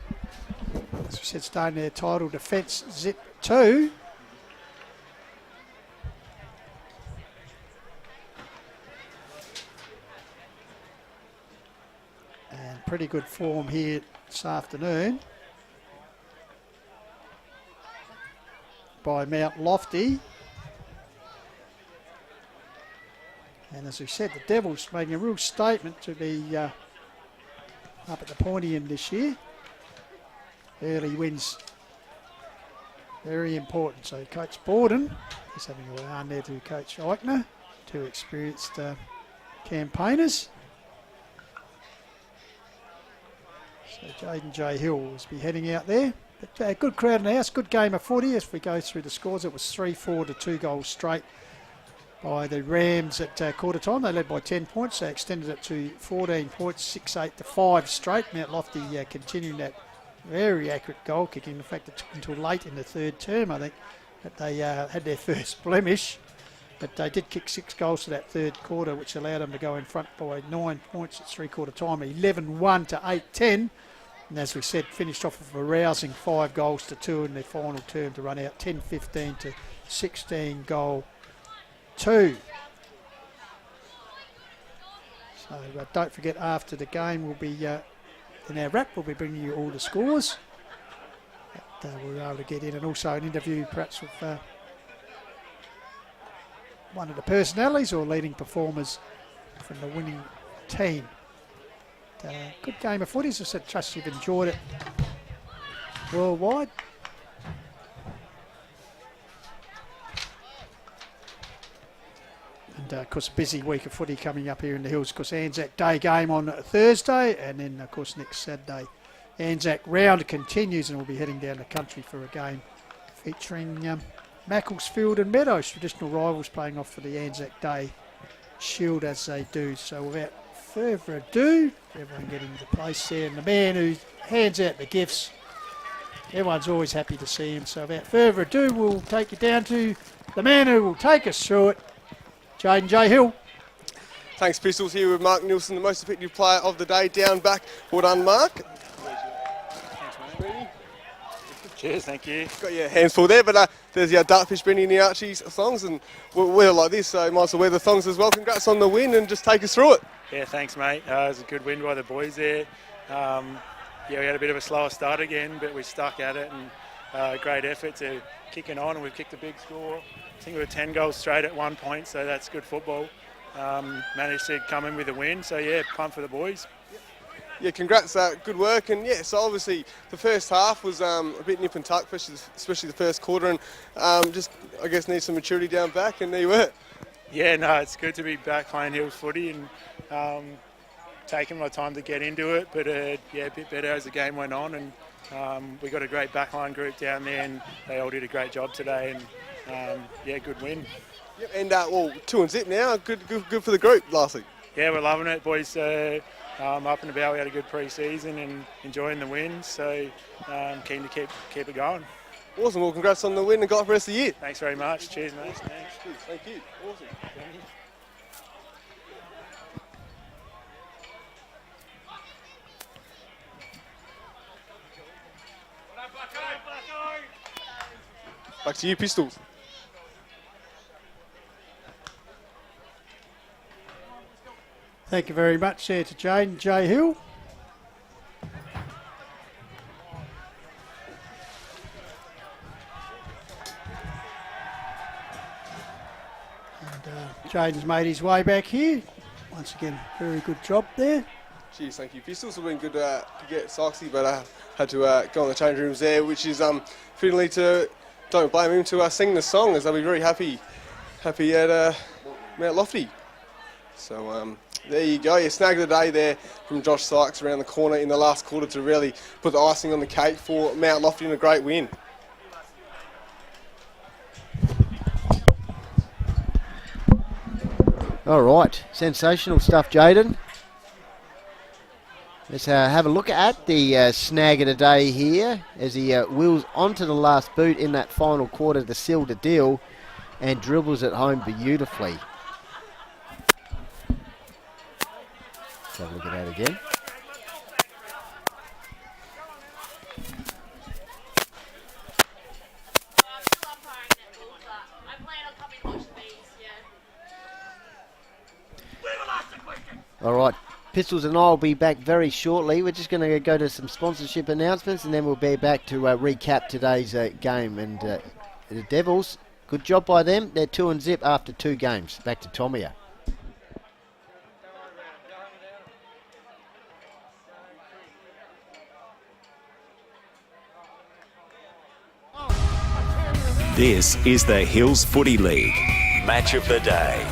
as we said, staying their title defence, zip 2. And pretty good form here this afternoon by Mount Lofty. And as we said, the Devils making a real statement to be up at the pointy end this year. Early wins, very important. So Coach Borden is having a round there to Coach Eichner, 2 experienced campaigners. So Jaden J. Hill will be heading out there. But a good crowd in the house, good game of footy. As we go through the scores, it was 3-4 to 2 goals straight by the Rams at quarter time. They led by 10 points. They extended it to 14 points, 6-8 to 5 straight. Mount Lofty continuing that very accurate goal kicking. In fact, it took until late in the third term, I think, that they had their first blemish. But they did kick 6 goals to that third quarter, which allowed them to go in front by 9 points at 3/4 time, 11-1 to 8-10. And as we said, finished off with a rousing 5 goals to 2 in their final term to run out 10-15 to 16 goal 2. So don't forget, after the game, we'll be in our wrap, we'll be bringing you all the scores that we were able to get in, and also an interview perhaps with one of the personalities or leading performers from the winning team. Good game of footy. As I said, trust you've enjoyed it worldwide. And of course, a busy week of footy coming up here in the Hills. Of course, Anzac Day game on Thursday, and then of course next Saturday Anzac round continues, and we'll be heading down the country for a game featuring Macclesfield and Meadows, traditional rivals, playing off for the Anzac Day Shield as they do. So without further ado, everyone getting into place there, and the man who hands out the gifts, everyone's always happy to see him. So without further ado, we'll take you down to the man who will take us through it, Jaden J. Hill. Thanks, Pistols. Here with Mark Nielsen, the most effective player of the day, down back. Well done, Mark. Cheers, thank you. Got your hands full there, but there's your Dartfish Benny and the Archie's thongs, and we're like this, so you might as well wear the thongs as well. Congrats on the win, and just take us through it. Yeah, thanks, mate. It was a good win by the boys there. Yeah, we had a bit of a slower start again, but we stuck at it, and great effort to kicking on, and we've kicked a big score. I think we were 10 goals straight at 1 point, so that's good football. Managed to come in with a win, so yeah, pumped for the boys. Yeah, congrats, good work, and yeah, so obviously the first half was a bit nip and tuck, especially the first quarter, and just, I guess, need some maturity down back, and there you were. Yeah, no, it's good to be back playing Hills footy, and taking my time to get into it, but yeah, a bit better as the game went on, and we got a great backline group down there, and they all did a great job today, and yeah, good win. Yep, and well, 2-0 now, good for the group last week. Yeah, we're loving it, boys. Up and about, we had a good pre-season and enjoying the win, so keen to keep it going. Awesome, well congrats on the win and got for the rest of the year. Thanks very much, cheers mate. Thanks. Thank you, awesome. Back to you, Pistols. Thank you very much there to Jane J. Hill. And Jaden's made his way back here. Once again, very good job there. Cheers, thank you. Pistols have been good to get Soxy, but I had to go in the change rooms there, which is fittingly to, don't blame him, to sing the song, as they'll be very happy at Mount Lofty. So there you go, you snagged the day there from Josh Sykes around the corner in the last quarter to really put the icing on the cake for Mount Lofty and a great win. All right, sensational stuff, Jaden. Let's have a look at the snag of the day here as he wheels onto the last boot in that final quarter to seal the deal and dribbles it home beautifully. Let's have a look at that again. All right, Pistols and I will be back very shortly. We're just going to go to some sponsorship announcements and then we'll be back to recap today's game. And the Devils, good job by them. They're 2-0 after 2 games. Back to Tomia. This is the Hills Footy League. Match of the day.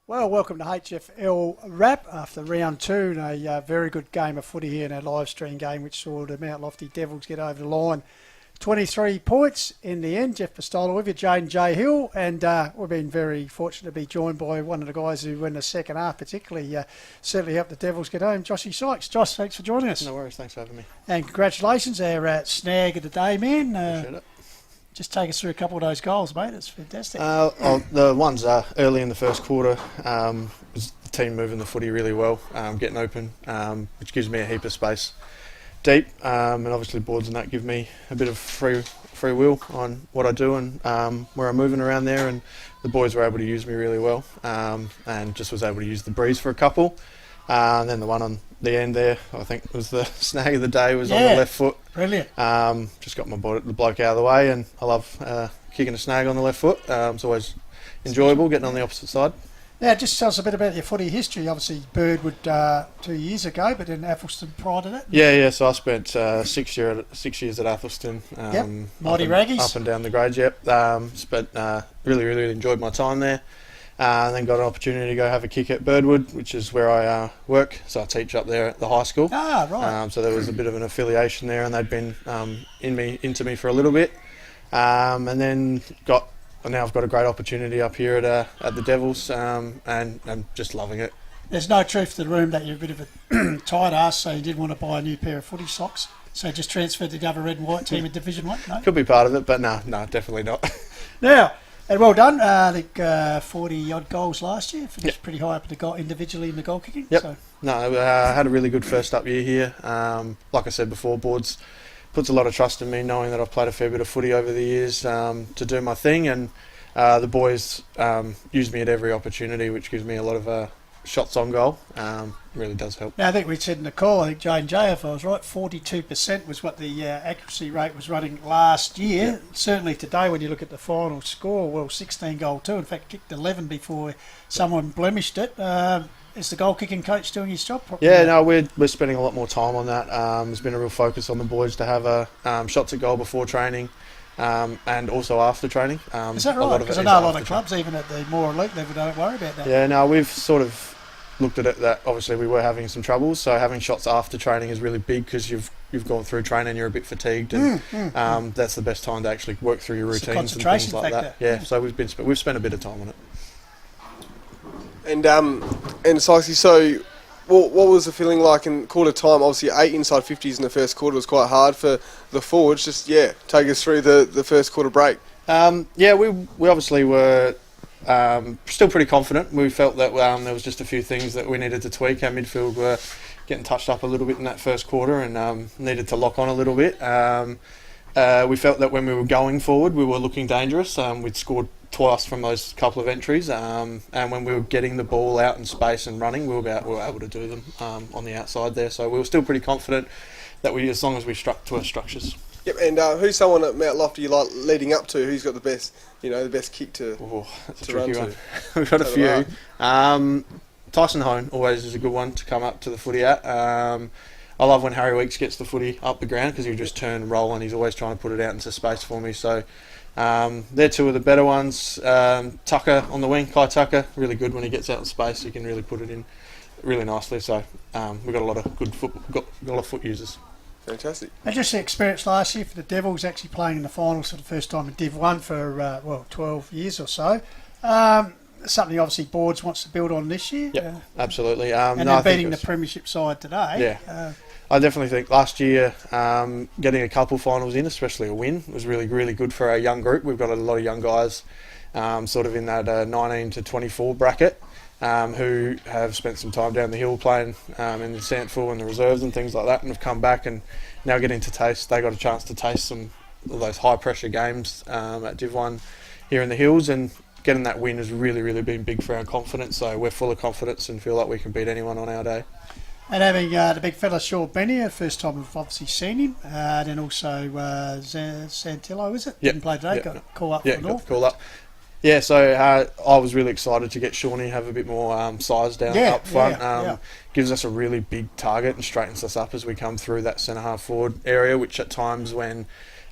Well, welcome to HFL Wrap after round 2 and a very good game of footy here in our live stream game, which saw the Mount Lofty Devils get over the line. 23 points in the end. Jeff Pistola with you, Jane J. Hill, and we've been very fortunate to be joined by one of the guys who in the second half particularly certainly helped the Devils get home, Joshy Sykes. Josh, thanks for joining us. No worries, thanks for having me. And congratulations, our snag of the day, man. Appreciate it. Just take us through a couple of those goals, mate. It's fantastic. The ones early in the first quarter was the team moving the footy really well, getting open, which gives me a heap of space deep, and obviously boards and that give me a bit of free will on what I do and where I'm moving around there, and the boys were able to use me really well, and just was able to use the breeze for a couple. And then the one on the end there, I think was the snag of the day, was on the left foot. Brilliant. Just got the bloke out of the way, and I love kicking a snag on the left foot. It's always enjoyable getting on the opposite side. Now, just tell us a bit about your footy history. Obviously, Birdwood 2 years ago, but in Athelston prior to that. Yeah. So I spent 6 years at Athelston. Mighty Raggies. Up and down the grades. Yep. Really enjoyed my time there. And then got an opportunity to go have a kick at Birdwood, which is where I work. So I teach up there at the high school. Ah, right. So there was a bit of an affiliation there, and they'd been into me for a little bit. And then now I've got a great opportunity up here at the Devils, and I'm just loving it. There's no truth to the room that you're a bit of a tight ass, so you did want to buy a new pair of footy socks. So just transferred to the other red and white team in Division 1? No? Could be part of it, but no, definitely not. Now, and well done. I think 40-odd goals last year. Finished pretty high up individually in the goal kicking. Yep. So. No, I had a really good first up year here. Like I said before, boards puts a lot of trust in me, knowing that I've played a fair bit of footy over the years to do my thing, and the boys use me at every opportunity, which gives me a lot of shots on goal. Really does help. Now, I think we said in the call, I think Jane J, if I was right, 42% was what the accuracy rate was running last year. Yep. Certainly today, when you look at the final score, well, 16 goal 2. In fact, kicked 11 before someone blemished it. Is the goal kicking coach doing his job properly? Yeah, no, we're spending a lot more time on that. There's been a real focus on the boys to have shots at goal before training, and also after training. Is that right? Because I know a lot of clubs, even at the more elite level, don't worry about that. Yeah, no, we've sort of looked at it that obviously we were having some troubles, so having shots after training is really big because you've gone through training, you're a bit fatigued, and that's the best time to actually work through your routines and things like that. Yeah, so we've spent a bit of time on it. And Sykesy, so what was the feeling like in quarter time? Obviously 8 inside 50s in the first quarter was quite hard for the forwards. Just take us through the first quarter break. We obviously were still pretty confident. We felt that there was just a few things that we needed to tweak. Our midfield were getting touched up a little bit in that first quarter, and needed to lock on a little bit. We felt that when we were going forward, we were looking dangerous. We'd scored twice from those couple of entries, and when we were getting the ball out in space and running, we were able to do them on the outside there. So we were still pretty confident that as long as we stuck to our structures. Yep. And who's someone at Mount Lofty you like leading up to? Who's got the best kick to? That's a to tricky run one. to? We've got a few. Tyson Hone always is a good one to come up to the footy at. I love when Harry Weeks gets the footy up the ground because he'll just turn and roll, and he's always trying to put it out into space for me. So they're two of the better ones. Tucker on the wing, Kai Tucker, really good when he gets out in space. He can really put it in really nicely. So we've got a lot of good got a lot of foot users. Fantastic. And just the experience last year for the Devils, actually playing in the finals for the first time in Div 1 for 12 years or so. Something obviously Boards wants to build on this year. Yeah, absolutely. And then beating the premiership side today. Yeah. I definitely think last year getting a couple finals in, especially a win, was really, really good for our young group. We've got a lot of young guys sort of in that 19 to 24 bracket who have spent some time down the hill playing in the Sandful and the reserves and things like that, and have come back and now getting to taste. They got a chance to taste some of those high pressure games at Div 1 here in the hills, and getting that win has really, really been big for our confidence. So we're full of confidence and feel like we can beat anyone on our day. And having the big fella Shaw Benny, first time we've obviously seen him, and also Santillo, is it? Yep. Didn't play today, got a call up for North. Call up. Yeah, so I was really excited to get Shawnee have a bit more size down up front. Gives us a really big target and straightens us up as we come through that centre half forward area, which at times when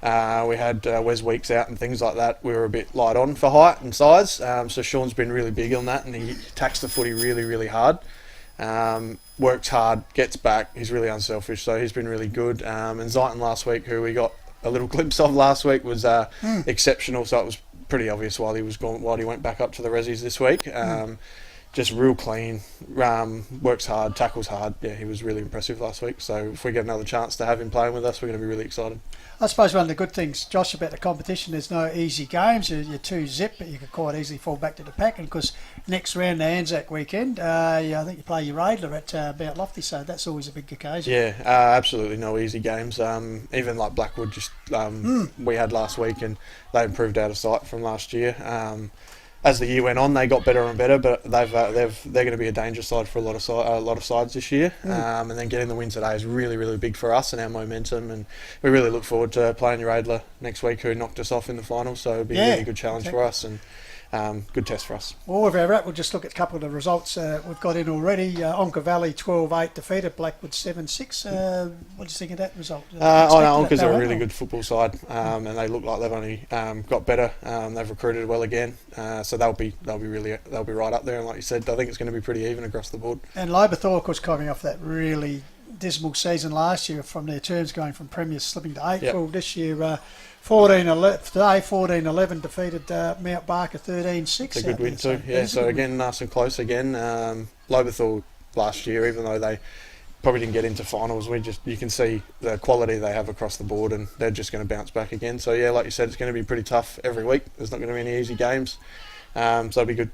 We had Wes Weeks out and things like that. We were a bit light on for height and size, so Sean's been really big on that, and he attacks the footy really, really hard. Works hard, gets back. He's really unselfish, so he's been really good. And Zayton last week, who we got a little glimpse of last week, was exceptional. So it was pretty obvious while he went back up to the Resis this week. Just real clean, works hard, tackles hard. Yeah, he was really impressive last week. So if we get another chance to have him playing with us, we're going to be really excited. I suppose one of the good things, Josh, about the competition, there's no easy games. You're too zip, but you could quite easily fall back to the pack. And because next round, the Anzac weekend, I think you play your Radler at Mount Lofty, so that's always a big occasion. Yeah, absolutely no easy games. Even like Blackwood, we had last week, and they improved out of sight from last year. As the year went on, they got better and better, but they're going to be a danger side for a lot of sides this year. And then getting the win today is really, really big for us and our momentum. And we really look forward to playing your Adler next week, who knocked us off in the final. So it'll be a really good challenge for us and good test for us. Well, with our wrap, we'll just look at a couple of the results we've got in already. Onka Valley 12-8 defeated Blackwood 7-6. What do you think of that result? Onka's a really good football side, and they look like they've only got better. They've recruited well again, so they'll be right up there. And like you said, I think it's going to be pretty even across the board. And Loberthor, of course, coming off that really dismal season last year from their terms, going from Premier slipping to April. This year. 14-11 defeated Mount Barker 13-6. It's a good win too. Yeah, so again, nice and close again. Loberthor last year, even though they probably didn't get into finals, you can see the quality they have across the board, and they're just going to bounce back again. So yeah, like you said, it's going to be pretty tough every week. There's not going to be any easy games, so it'll be good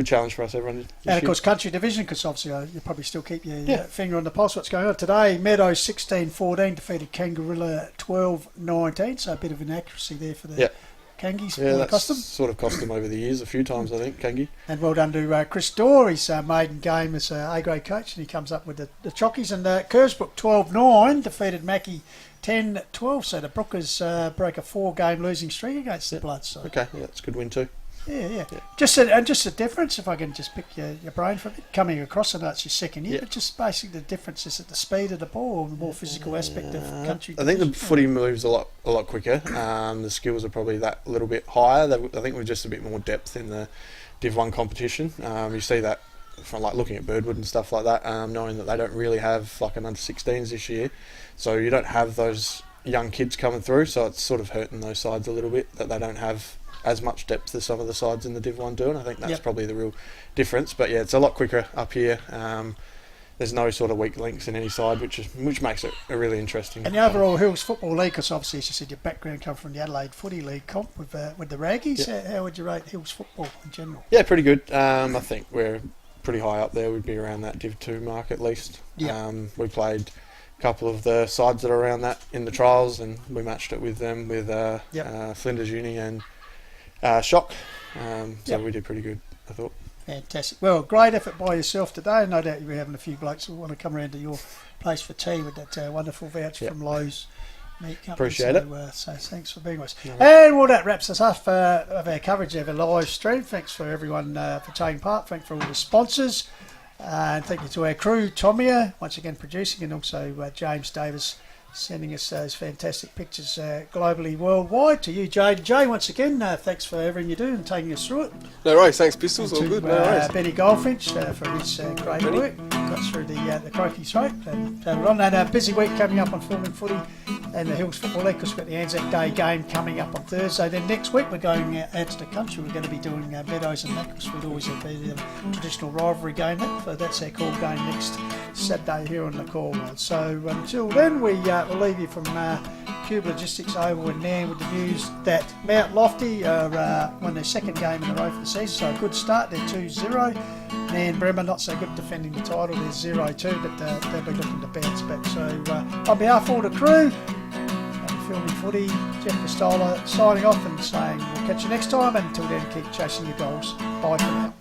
challenge for us, everyone. And of course, country division, because obviously you probably still keep your finger on the pulse. What's going on today? Meadows 16-14 defeated Kangarilla 12-19. So a bit of inaccuracy there for the Kangies. Yeah, that's sort of cost them over the years a few times, I think, Kangi. And well done to Chris Dorr, his maiden game as A-grade coach, and he comes up with the Chockies. And Kersbrook 12-9 defeated Mackie 10-12. So the Brookers break a 4-game losing streak against the Bloods. So. Okay, that's a good win too. Yeah. Just a difference, if I can just pick your brain for a bit, coming across, I know it's your second year, but just basically the difference is at the speed of the ball, the more physical aspect of country. I think the footy moves a lot quicker. The skills are probably that little bit higher. I think we're just a bit more depth in the Div 1 competition. You see that from like looking at Birdwood and stuff like that, knowing that they don't really have like an under-16s this year, so you don't have those young kids coming through. So it's sort of hurting those sides a little bit that they don't have as much depth as some of the sides in the Div 1 do, and I think that's probably the real difference. But yeah, it's a lot quicker up here. There's no sort of weak links in any side, which makes it a really interesting. And the overall Hills Football League, because obviously, as you said, your background comes from the Adelaide Footy League comp with the Raggies. How would you rate Hills Football in general? Yeah, pretty good. I think we're pretty high up there. We'd be around that Div 2 mark at least. We played a couple of the sides that are around that in the trials, and we matched it with them with Flinders Uni and Shock, so we did pretty good, I thought. Fantastic. Well, great effort by yourself today. No doubt you'll be having a few blokes who want to come around to your place for tea with that wonderful voucher from Lowe's Meat Company. Appreciate it. So thanks for being with us. And well, that wraps us up of our coverage of a live stream. Thanks for everyone for taking part. Thanks for all the sponsors. And thank you to our crew, Tomia, once again producing, and also James Davis, sending us those fantastic pictures globally, worldwide. To you, Jay. Jay, once again, thanks for everything you do and taking us through it. No worries, thanks, Pistols. All good. No worries. Benny Goldfinch for his great work. Got through the Croaky throat. And a busy week coming up on filming footy and the Hills Football League, because we've got the Anzac Day game coming up on Thursday. Then next week we're going out to the country. We're going to be doing Meadows and Macros. We'd always have the traditional rivalry game. That's our call game next Saturday here on the Caldwell. So until then, we will leave you from Cube Logistics over in Nairne with the news that Mount Lofty won their second game in a row for the season. So a good start. They're 2-0. Nairne Bremer not so good defending the title. They're 0-2, but they'll be looking to bounce back. So on behalf of all the crew, filming footy, Jeff Costello signing off and saying we'll catch you next time. And until then, keep chasing your goals. Bye for now.